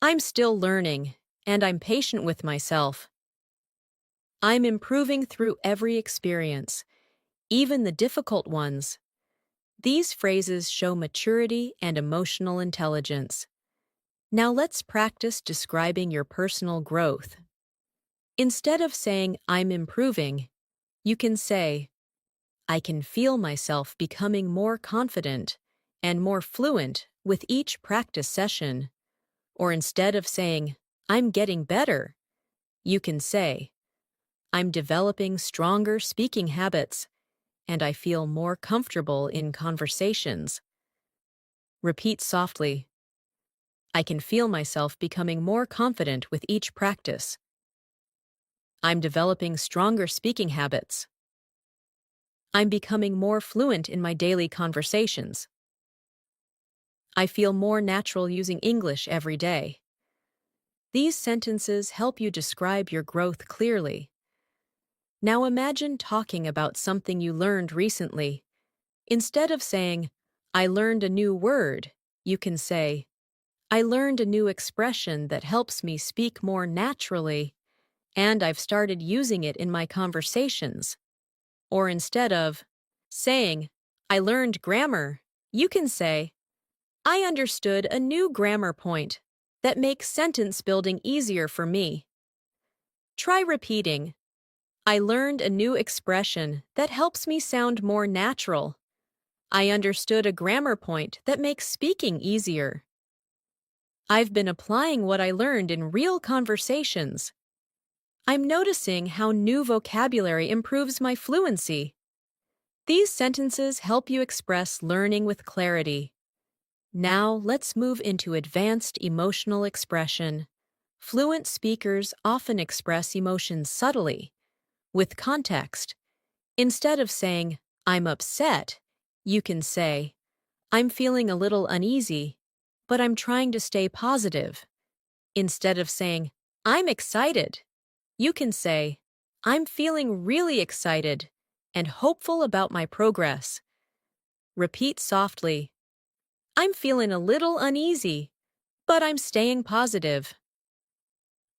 S1: I'm still learning, and I'm patient with myself. I'm improving through every experience, even the difficult ones. These phrases show maturity and emotional intelligence. Now let's practice describing your personal growth. Instead of saying, I'm improving, you can say, I can feel myself becoming more confident and more fluent with each practice session. Or instead of saying, I'm getting better, you can say, I'm developing stronger speaking habits and I feel more comfortable in conversations. Repeat softly. I can feel myself becoming more confident with each practice. I'm developing stronger speaking habits. I'm becoming more fluent in my daily conversations. I feel more natural using English every day. These sentences help you describe your growth clearly. Now imagine talking about something you learned recently. Instead of saying, I learned a new word, you can say, I learned a new expression that helps me speak more naturally, and I've started using it in my conversations. Or instead of saying, I learned grammar, you can say, I understood a new grammar point that makes sentence building easier for me. Try repeating, I learned a new expression that helps me sound more natural. I understood a grammar point that makes speaking easier. I've been applying what I learned in real conversations. I'm noticing how new vocabulary improves my fluency. These sentences help you express learning with clarity. Now let's move into advanced emotional expression. Fluent speakers often express emotions subtly, with context. Instead of saying, I'm upset, you can say, I'm feeling a little uneasy, but I'm trying to stay positive. Instead of saying, I'm excited, you can say, I'm feeling really excited and hopeful about my progress. Repeat softly, I'm feeling a little uneasy, but I'm staying positive.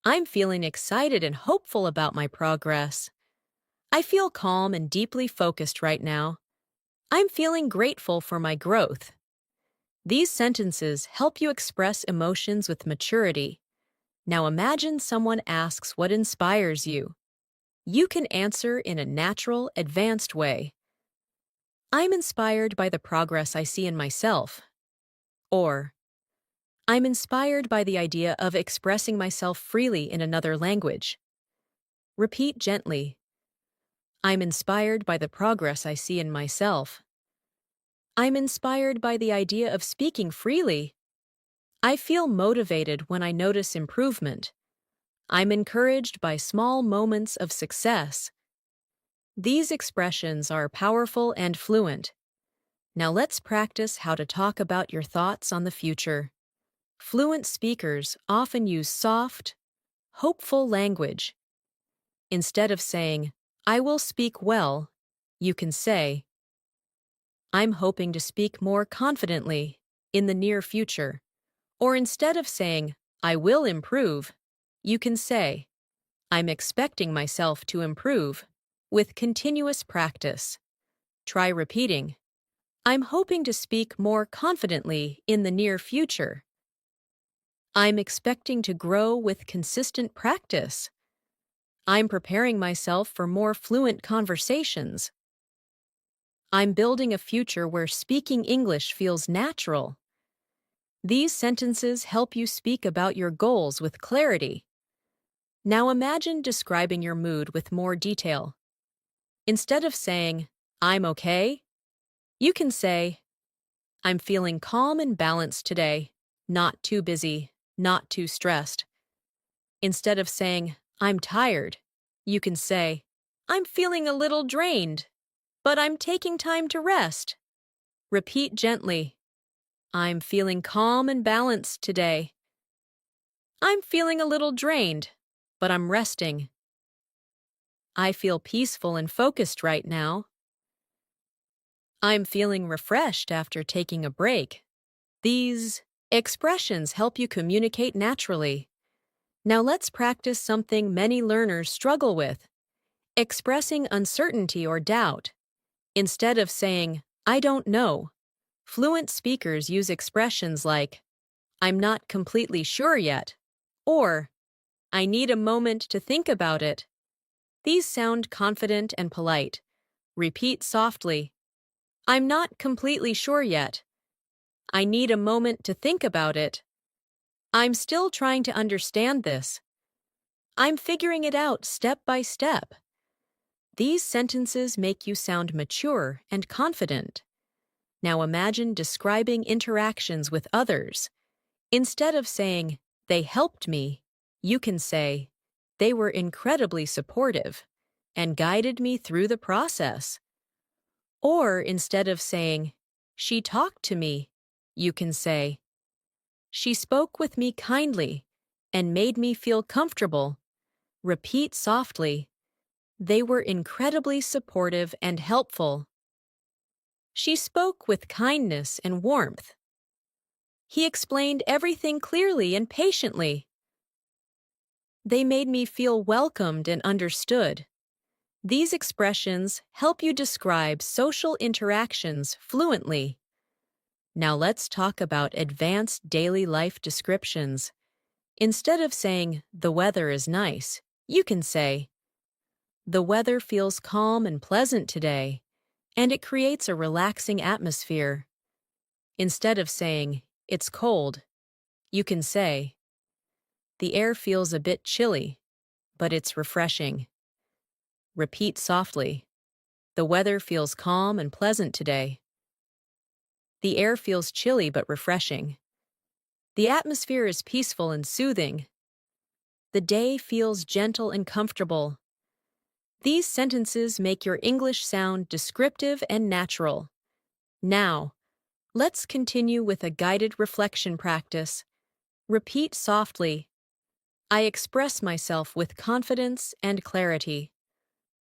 S1: I'm feeling excited and hopeful about my progress. I feel calm and deeply focused right now. I'm feeling grateful for my growth. These sentences help you express emotions with maturity. Now imagine someone asks what inspires you. You can answer in a natural, advanced way. I'm inspired by the progress I see in myself. Or, I'm inspired by the idea of expressing myself freely in another language. Repeat gently. I'm inspired by the progress I see in myself. I'm inspired by the idea of speaking freely. I feel motivated when I notice improvement. I'm encouraged by small moments of success. These expressions are powerful and fluent. Now let's practice how to talk about your thoughts on the future. Fluent speakers often use soft, hopeful language. Instead of saying, I will speak well, you can say, I'm hoping to speak more confidently in the near future. Or instead of saying, I will improve, you can say, I'm expecting myself to improve with continuous practice. Try repeating, I'm hoping to speak more confidently in the near future. I'm expecting to grow with consistent practice. I'm preparing myself for more fluent conversations. I'm building a future where speaking English feels natural. These sentences help you speak about your goals with clarity. Now imagine describing your mood with more detail. Instead of saying, I'm okay, you can say, I'm feeling calm and balanced today, not too busy, not too stressed. Instead of saying, I'm tired, you can say, I'm feeling a little drained. but I'm taking time to rest. Repeat gently. I'm feeling calm and balanced today. I'm feeling a little drained, but I'm resting. I feel peaceful and focused right now. I'm feeling refreshed after taking a break. These expressions help you communicate naturally. Now let's practice something many learners struggle with: expressing uncertainty or doubt. Instead of saying, "I don't know," fluent speakers use expressions like, "I'm not completely sure yet," or "I need a moment to think about it." These sound confident and polite. Repeat softly. I'm not completely sure yet. I need a moment to think about it. I'm still trying to understand this. I'm figuring it out step by step. These sentences make you sound mature and confident. Now imagine describing interactions with others. Instead of saying, "They helped me," you can say, "They were incredibly supportive and guided me through the process." Or instead of saying, "She talked to me," you can say, "She spoke with me kindly and made me feel comfortable." Repeat softly. They were incredibly supportive and helpful. She spoke with kindness and warmth. He explained everything clearly and patiently. They made me feel welcomed and understood. These expressions help you describe social interactions fluently. Now let's talk about advanced daily life descriptions. Instead of saying, "The weather is nice," you can say, "The weather feels calm and pleasant today, and it creates a relaxing atmosphere." Instead of saying, "It's cold," you can say, "The air feels a bit chilly, but it's refreshing." Repeat softly. The weather feels calm and pleasant today. The air feels chilly but refreshing. The atmosphere is peaceful and soothing. The day feels gentle and comfortable. These sentences make your English sound descriptive and natural. Now, let's continue with a guided reflection practice. Repeat softly. I express myself with confidence and clarity.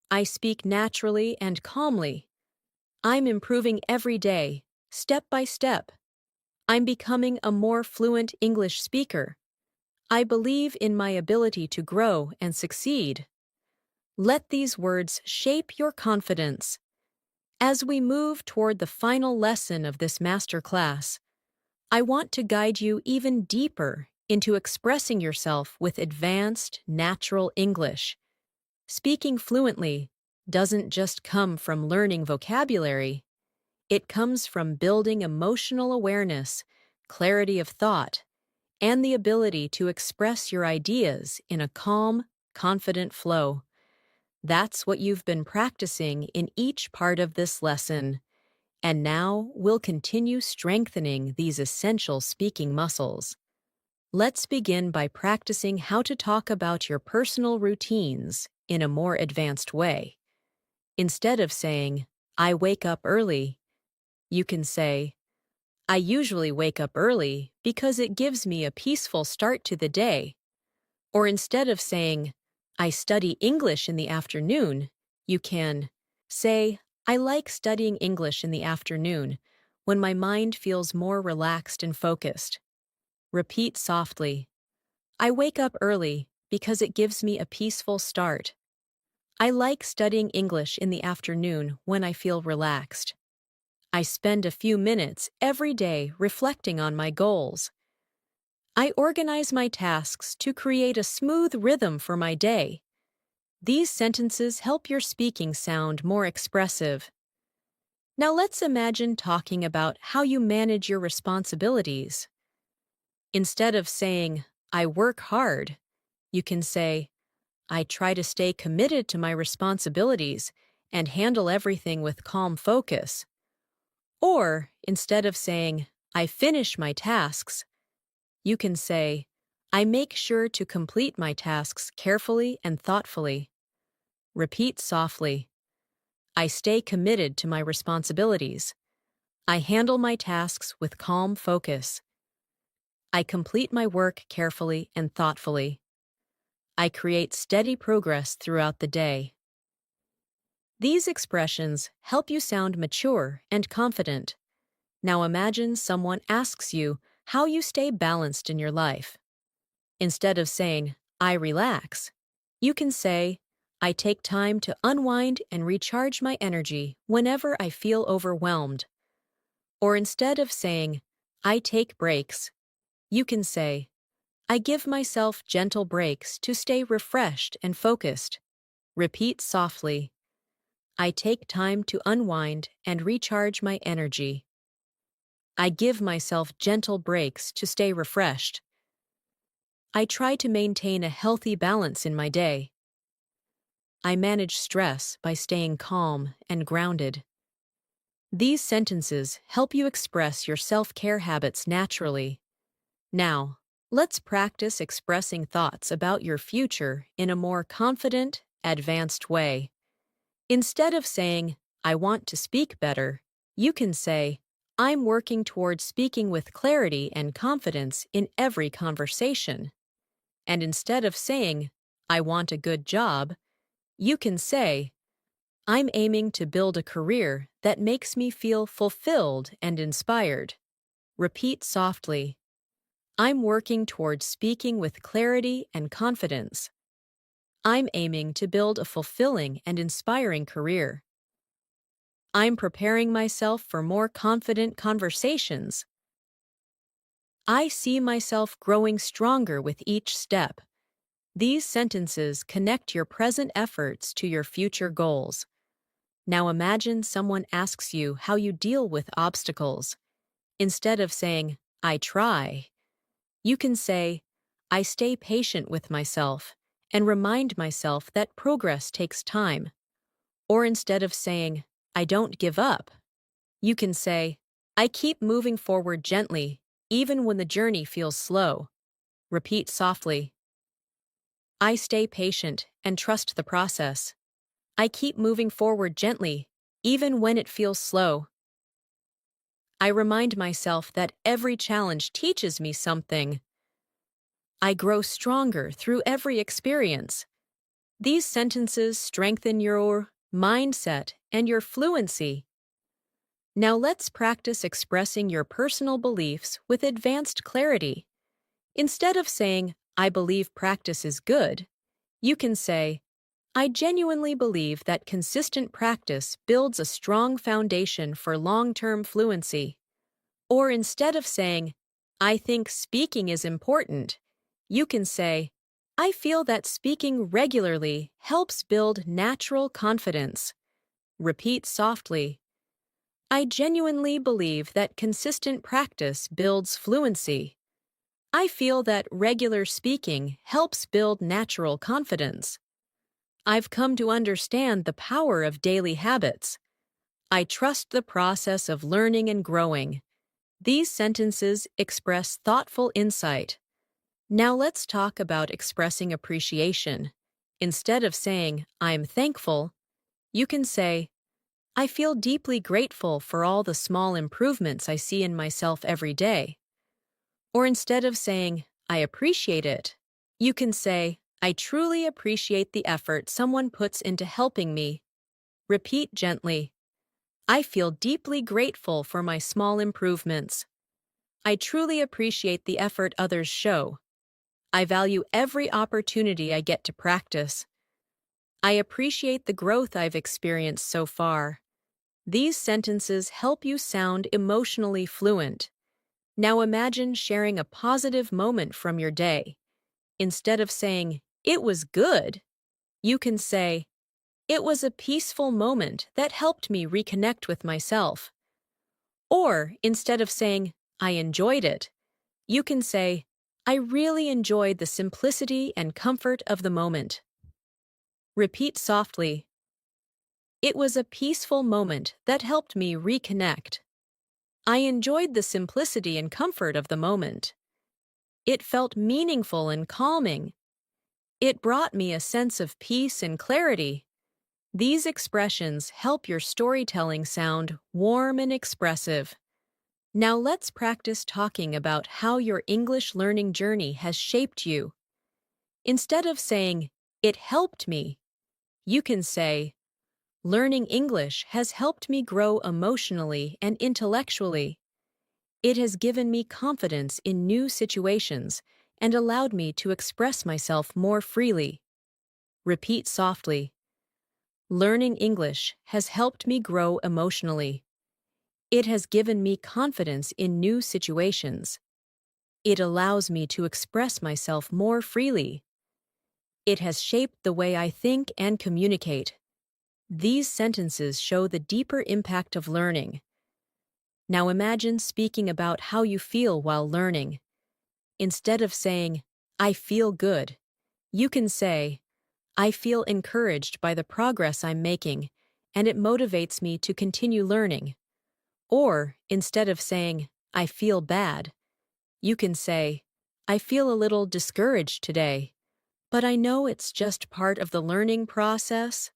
S1: I speak naturally and calmly. I'm improving every day, step by step. I'm becoming a more fluent English speaker. I believe in my ability to grow and succeed. Let these words shape your confidence. As we move toward the final lesson of this master class, I want to guide you even deeper into expressing yourself with advanced, natural English. Speaking fluently doesn't just come from learning vocabulary. It comes from building emotional awareness, clarity of thought, and the ability to express your ideas in a calm, confident flow. That's what you've been practicing in each part of this lesson. And now we'll continue strengthening these essential speaking muscles. Let's begin by practicing how to talk about your personal routines in a more advanced way. Instead of saying, "I wake up early," you can say, "I usually wake up early because it gives me a peaceful start to the day." Or instead of saying, "I study English in the afternoon," you can say, "I like studying English in the afternoon when my mind feels more relaxed and focused." Repeat softly. I wake up early because it gives me a peaceful start. I like studying English in the afternoon when I feel relaxed. I spend a few minutes every day reflecting on my goals. I organize my tasks to create a smooth rhythm for my day. These sentences help your speaking sound more expressive. Now let's imagine talking about how you manage your responsibilities. Instead of saying, "I work hard," you can say, "I try to stay committed to my responsibilities and handle everything with calm focus." Or, instead of saying, "I finish my tasks," you can say, "I make sure to complete my tasks carefully and thoughtfully." Repeat softly. I stay committed to my responsibilities. I handle my tasks with calm focus. I complete my work carefully and thoughtfully. I create steady progress throughout the day. These expressions help you sound mature and confident. Now imagine someone asks you how you stay balanced in your life. Instead of saying, I relax, you can say, I take time to unwind and recharge my energy whenever I feel overwhelmed. Or instead of saying, I take breaks, you can say, I give myself gentle breaks to stay refreshed and focused. Repeat softly, I take time to unwind and recharge my energy. I give myself gentle breaks to stay refreshed. I try to maintain a healthy balance in my day. I manage stress by staying calm and grounded. These sentences help you express your self-care habits naturally. Now, let's practice expressing thoughts about your future in a more confident, advanced way. Instead of saying, I want to speak better, you can say, I'm working towards speaking with clarity and confidence in every conversation. And instead of saying, I want a good job, you can say, I'm aiming to build a career that makes me feel fulfilled and inspired. Repeat softly, I'm working towards speaking with clarity and confidence. I'm aiming to build a fulfilling and inspiring career. I'm preparing myself for more confident conversations. I see myself growing stronger with each step. These sentences connect your present efforts to your future goals. Now imagine someone asks you how you deal with obstacles. Instead of saying, I try, you can say, I stay patient with myself and remind myself that progress takes time. Or instead of saying, I don't give up, you can say, I keep moving forward gently, even when the journey feels slow. Repeat softly, I stay patient and trust the process. I keep moving forward gently, even when it feels slow. I remind myself that every challenge teaches me something. I grow stronger through every experience. These sentences strengthen your mindset and your fluency. Now let's practice expressing your personal beliefs with advanced clarity. Instead of saying, I believe practice is good, you can say, I genuinely believe that consistent practice builds a strong foundation for long-term fluency. Or instead of saying, I think speaking is important, you can say, I feel that speaking regularly helps build natural confidence. Repeat softly, I genuinely believe that consistent practice builds fluency. I feel that regular speaking helps build natural confidence. I've come to understand the power of daily habits. I trust the process of learning and growing. These sentences express thoughtful insight. Now let's talk about expressing appreciation. Instead of saying, I'm thankful, you can say, I feel deeply grateful for all the small improvements I see in myself every day. Or instead of saying, I appreciate it, you can say, I truly appreciate the effort someone puts into helping me. Repeat gently, I feel deeply grateful for my small improvements. I truly appreciate the effort others show. I value every opportunity I get to practice. I appreciate the growth I've experienced so far. These sentences help you sound emotionally fluent. Now imagine sharing a positive moment from your day. Instead of saying, it was good, you can say, it was a peaceful moment that helped me reconnect with myself. Or instead of saying, I enjoyed it, you can say, I really enjoyed the simplicity and comfort of the moment. Repeat softly, it was a peaceful moment that helped me reconnect. I enjoyed the simplicity and comfort of the moment. It felt meaningful and calming. It brought me a sense of peace and clarity. These expressions help your storytelling sound warm and expressive. Now let's practice talking about how your English learning journey has shaped you. Instead of saying, "It helped me," you can say, "Learning English has helped me grow emotionally and intellectually. It has given me confidence in new situations and allowed me to express myself more freely." Repeat softly. Learning English has helped me grow emotionally. It has given me confidence in new situations. It allows me to express myself more freely. It has shaped the way I think and communicate. These sentences show the deeper impact of learning. Now imagine speaking about how you feel while learning. Instead of saying, "I feel good," you can say, "I feel encouraged by the progress I'm making, and it motivates me to continue learning." Or, instead of saying, "I feel bad," you can say, "I feel a little discouraged today, but I know it's just part of the learning process."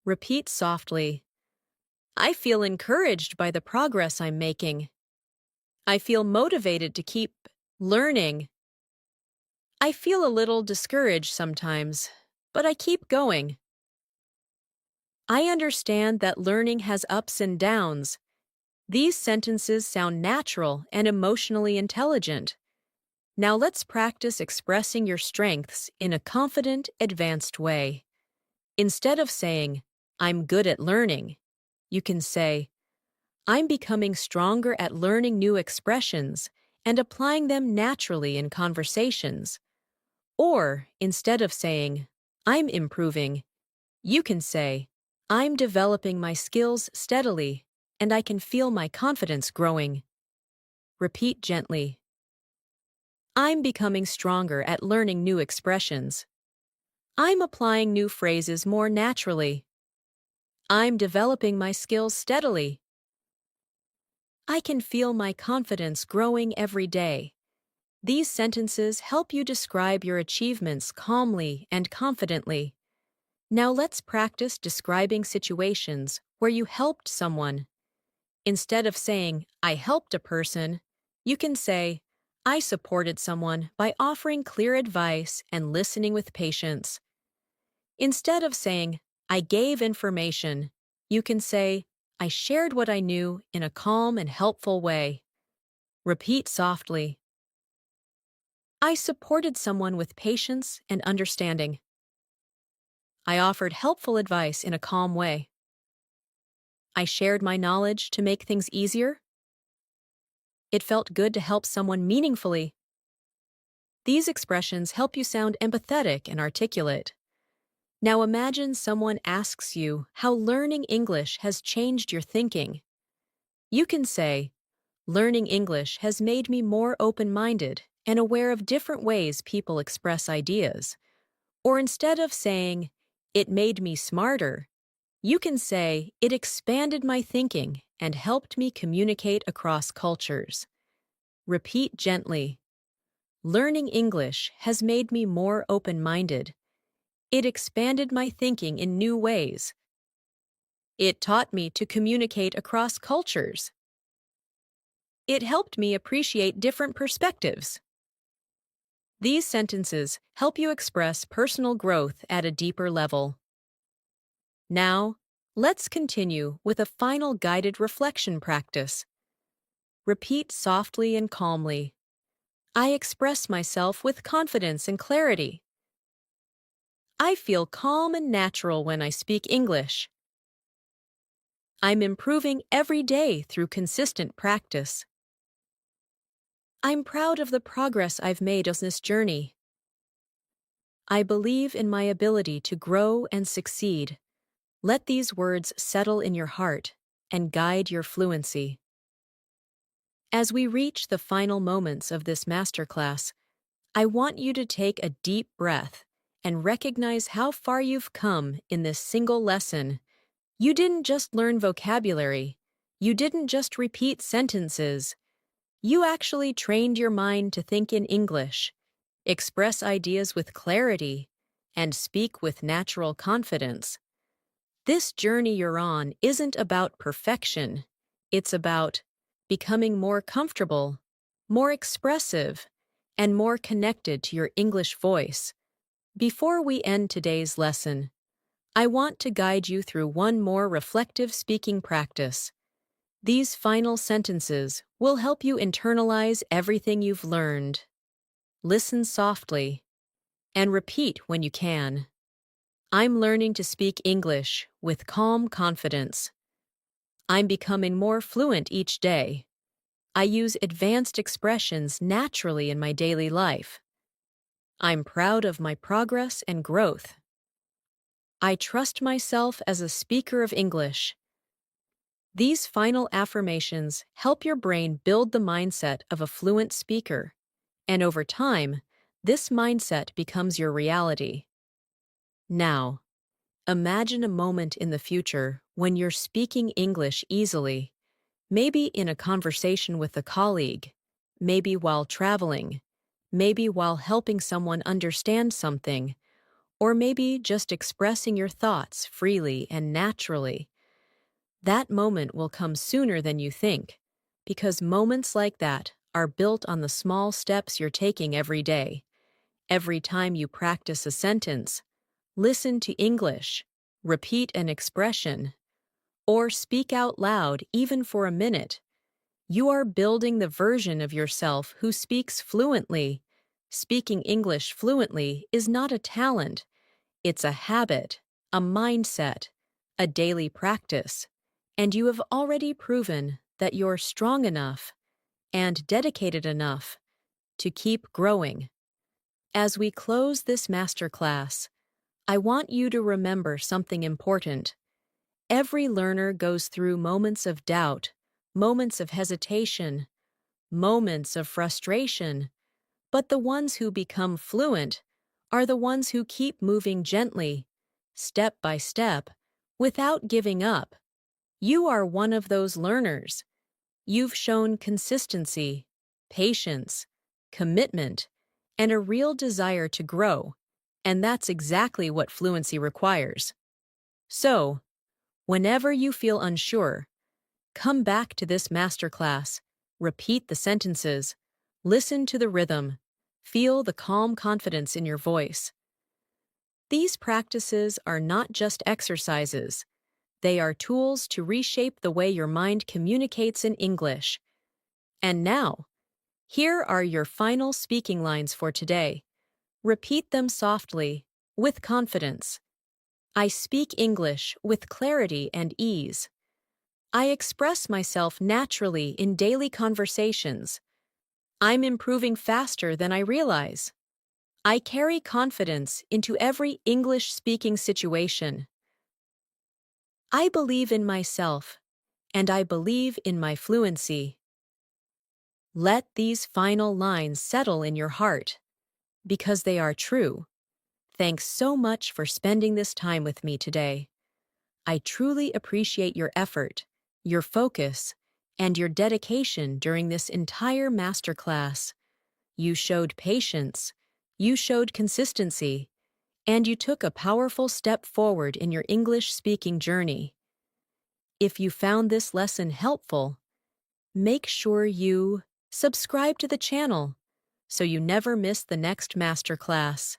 S1: Repeat softly. I feel encouraged by the progress I'm making. I feel motivated to keep learning. I feel a little discouraged sometimes, but I keep going. I understand that learning has ups and downs. These sentences sound natural and emotionally intelligent. Now let's practice expressing your strengths in a confident, advanced way. Instead of saying, "I'm good at learning," you can say, "I'm becoming stronger at learning new expressions and applying them naturally in conversations." Or, instead of saying, "I'm improving," you can say, "I'm developing my skills steadily and I can feel my confidence growing." Repeat gently. I'm becoming stronger at learning new expressions. I'm applying new phrases more naturally. I'm developing my skills steadily. I can feel my confidence growing every day. These sentences help you describe your achievements calmly and confidently. Now let's practice describing situations where you helped someone. Instead of saying, "I helped a person," you can say, "I supported someone by offering clear advice and listening with patience." Instead of saying, "I gave information," you can say, "I shared what I knew in a calm and helpful way." Repeat softly. I supported someone with patience and understanding. I offered helpful advice in a calm way. I shared my knowledge to make things easier. It felt good to help someone meaningfully. These expressions help you sound empathetic and articulate. Now imagine someone asks you how learning English has changed your thinking. You can say, "Learning English has made me more open-minded and aware of different ways people express ideas." Or instead of saying, "It made me smarter," you can say, "It expanded my thinking and helped me communicate across cultures." Repeat gently. Learning English has made me more open-minded. It expanded my thinking in new ways. It taught me to communicate across cultures. It helped me appreciate different perspectives. These sentences help you express personal growth at a deeper level. Now, let's continue with a final guided reflection practice. Repeat softly and calmly. I express myself with confidence and clarity. I feel calm and natural when I speak English. I'm improving every day through consistent practice. I'm proud of the progress I've made on this journey. I believe in my ability to grow and succeed. Let these words settle in your heart and guide your fluency. As we reach the final moments of this masterclass, I want you to take a deep breath and recognize how far you've come in this single lesson. You didn't just learn vocabulary. You didn't just repeat sentences. You actually trained your mind to think in English, express ideas with clarity, and speak with natural confidence. This journey you're on isn't about perfection. It's about becoming more comfortable, more expressive, and more connected to your English voice. Before we end today's lesson, I want to guide you through one more reflective speaking practice. These final sentences will help you internalize everything you've learned. Listen softly and repeat when you can. I'm learning to speak English with calm confidence. I'm becoming more fluent each day. I use advanced expressions naturally in my daily life. I'm proud of my progress and growth. I trust myself as a speaker of English. These final affirmations help your brain build the mindset of a fluent speaker, and over time, this mindset becomes your reality. Now, imagine a moment in the future when you're speaking English easily, maybe in a conversation with a colleague, maybe while traveling, maybe while helping someone understand something, or maybe just expressing your thoughts freely and naturally. That moment will come sooner than you think, because moments like that are built on the small steps you're taking every day. Every time you practice a sentence, listen to English, repeat an expression, or speak out loud even for a minute, you are building the version of yourself who speaks fluently. Speaking English fluently is not a talent, it's a habit, a mindset, a daily practice, and you have already proven that you're strong enough and dedicated enough to keep growing. As we close this masterclass, I want you to remember something important. Every learner goes through moments of doubt, moments of hesitation, moments of frustration, but the ones who become fluent are the ones who keep moving gently, step by step, without giving up. You are one of those learners. You've shown consistency, patience, commitment, and a real desire to grow, and that's exactly what fluency requires. So, whenever you feel unsure, come back to this masterclass, repeat the sentences, listen to the rhythm, feel the calm confidence in your voice. These practices are not just exercises. They are tools to reshape the way your mind communicates in English. And now, here are your final speaking lines for today. Repeat them softly, with confidence. I speak English with clarity and ease. I express myself naturally in daily conversations. I'm improving faster than I realize. I carry confidence into every English-speaking situation. I believe in myself, and I believe in my fluency. Let these final lines settle in your heart, because they are true. Thanks so much for spending this time with me today. I truly appreciate your effort, your focus, and your dedication during this entire masterclass. You showed patience, you showed consistency, and you took a powerful step forward in your English-speaking journey. If you found this lesson helpful, make sure you subscribe to the channel so you never miss the next masterclass.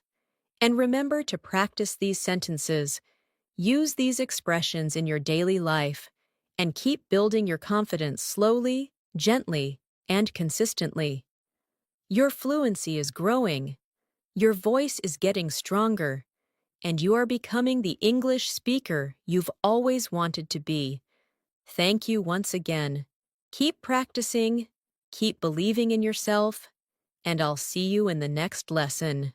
S1: And remember to practice these sentences, use these expressions in your daily life, and keep building your confidence slowly, gently, and consistently. Your fluency is growing, your voice is getting stronger, and you are becoming the English speaker you've always wanted to be. Thank you once again. Keep practicing, keep believing in yourself, and I'll see you in the next lesson.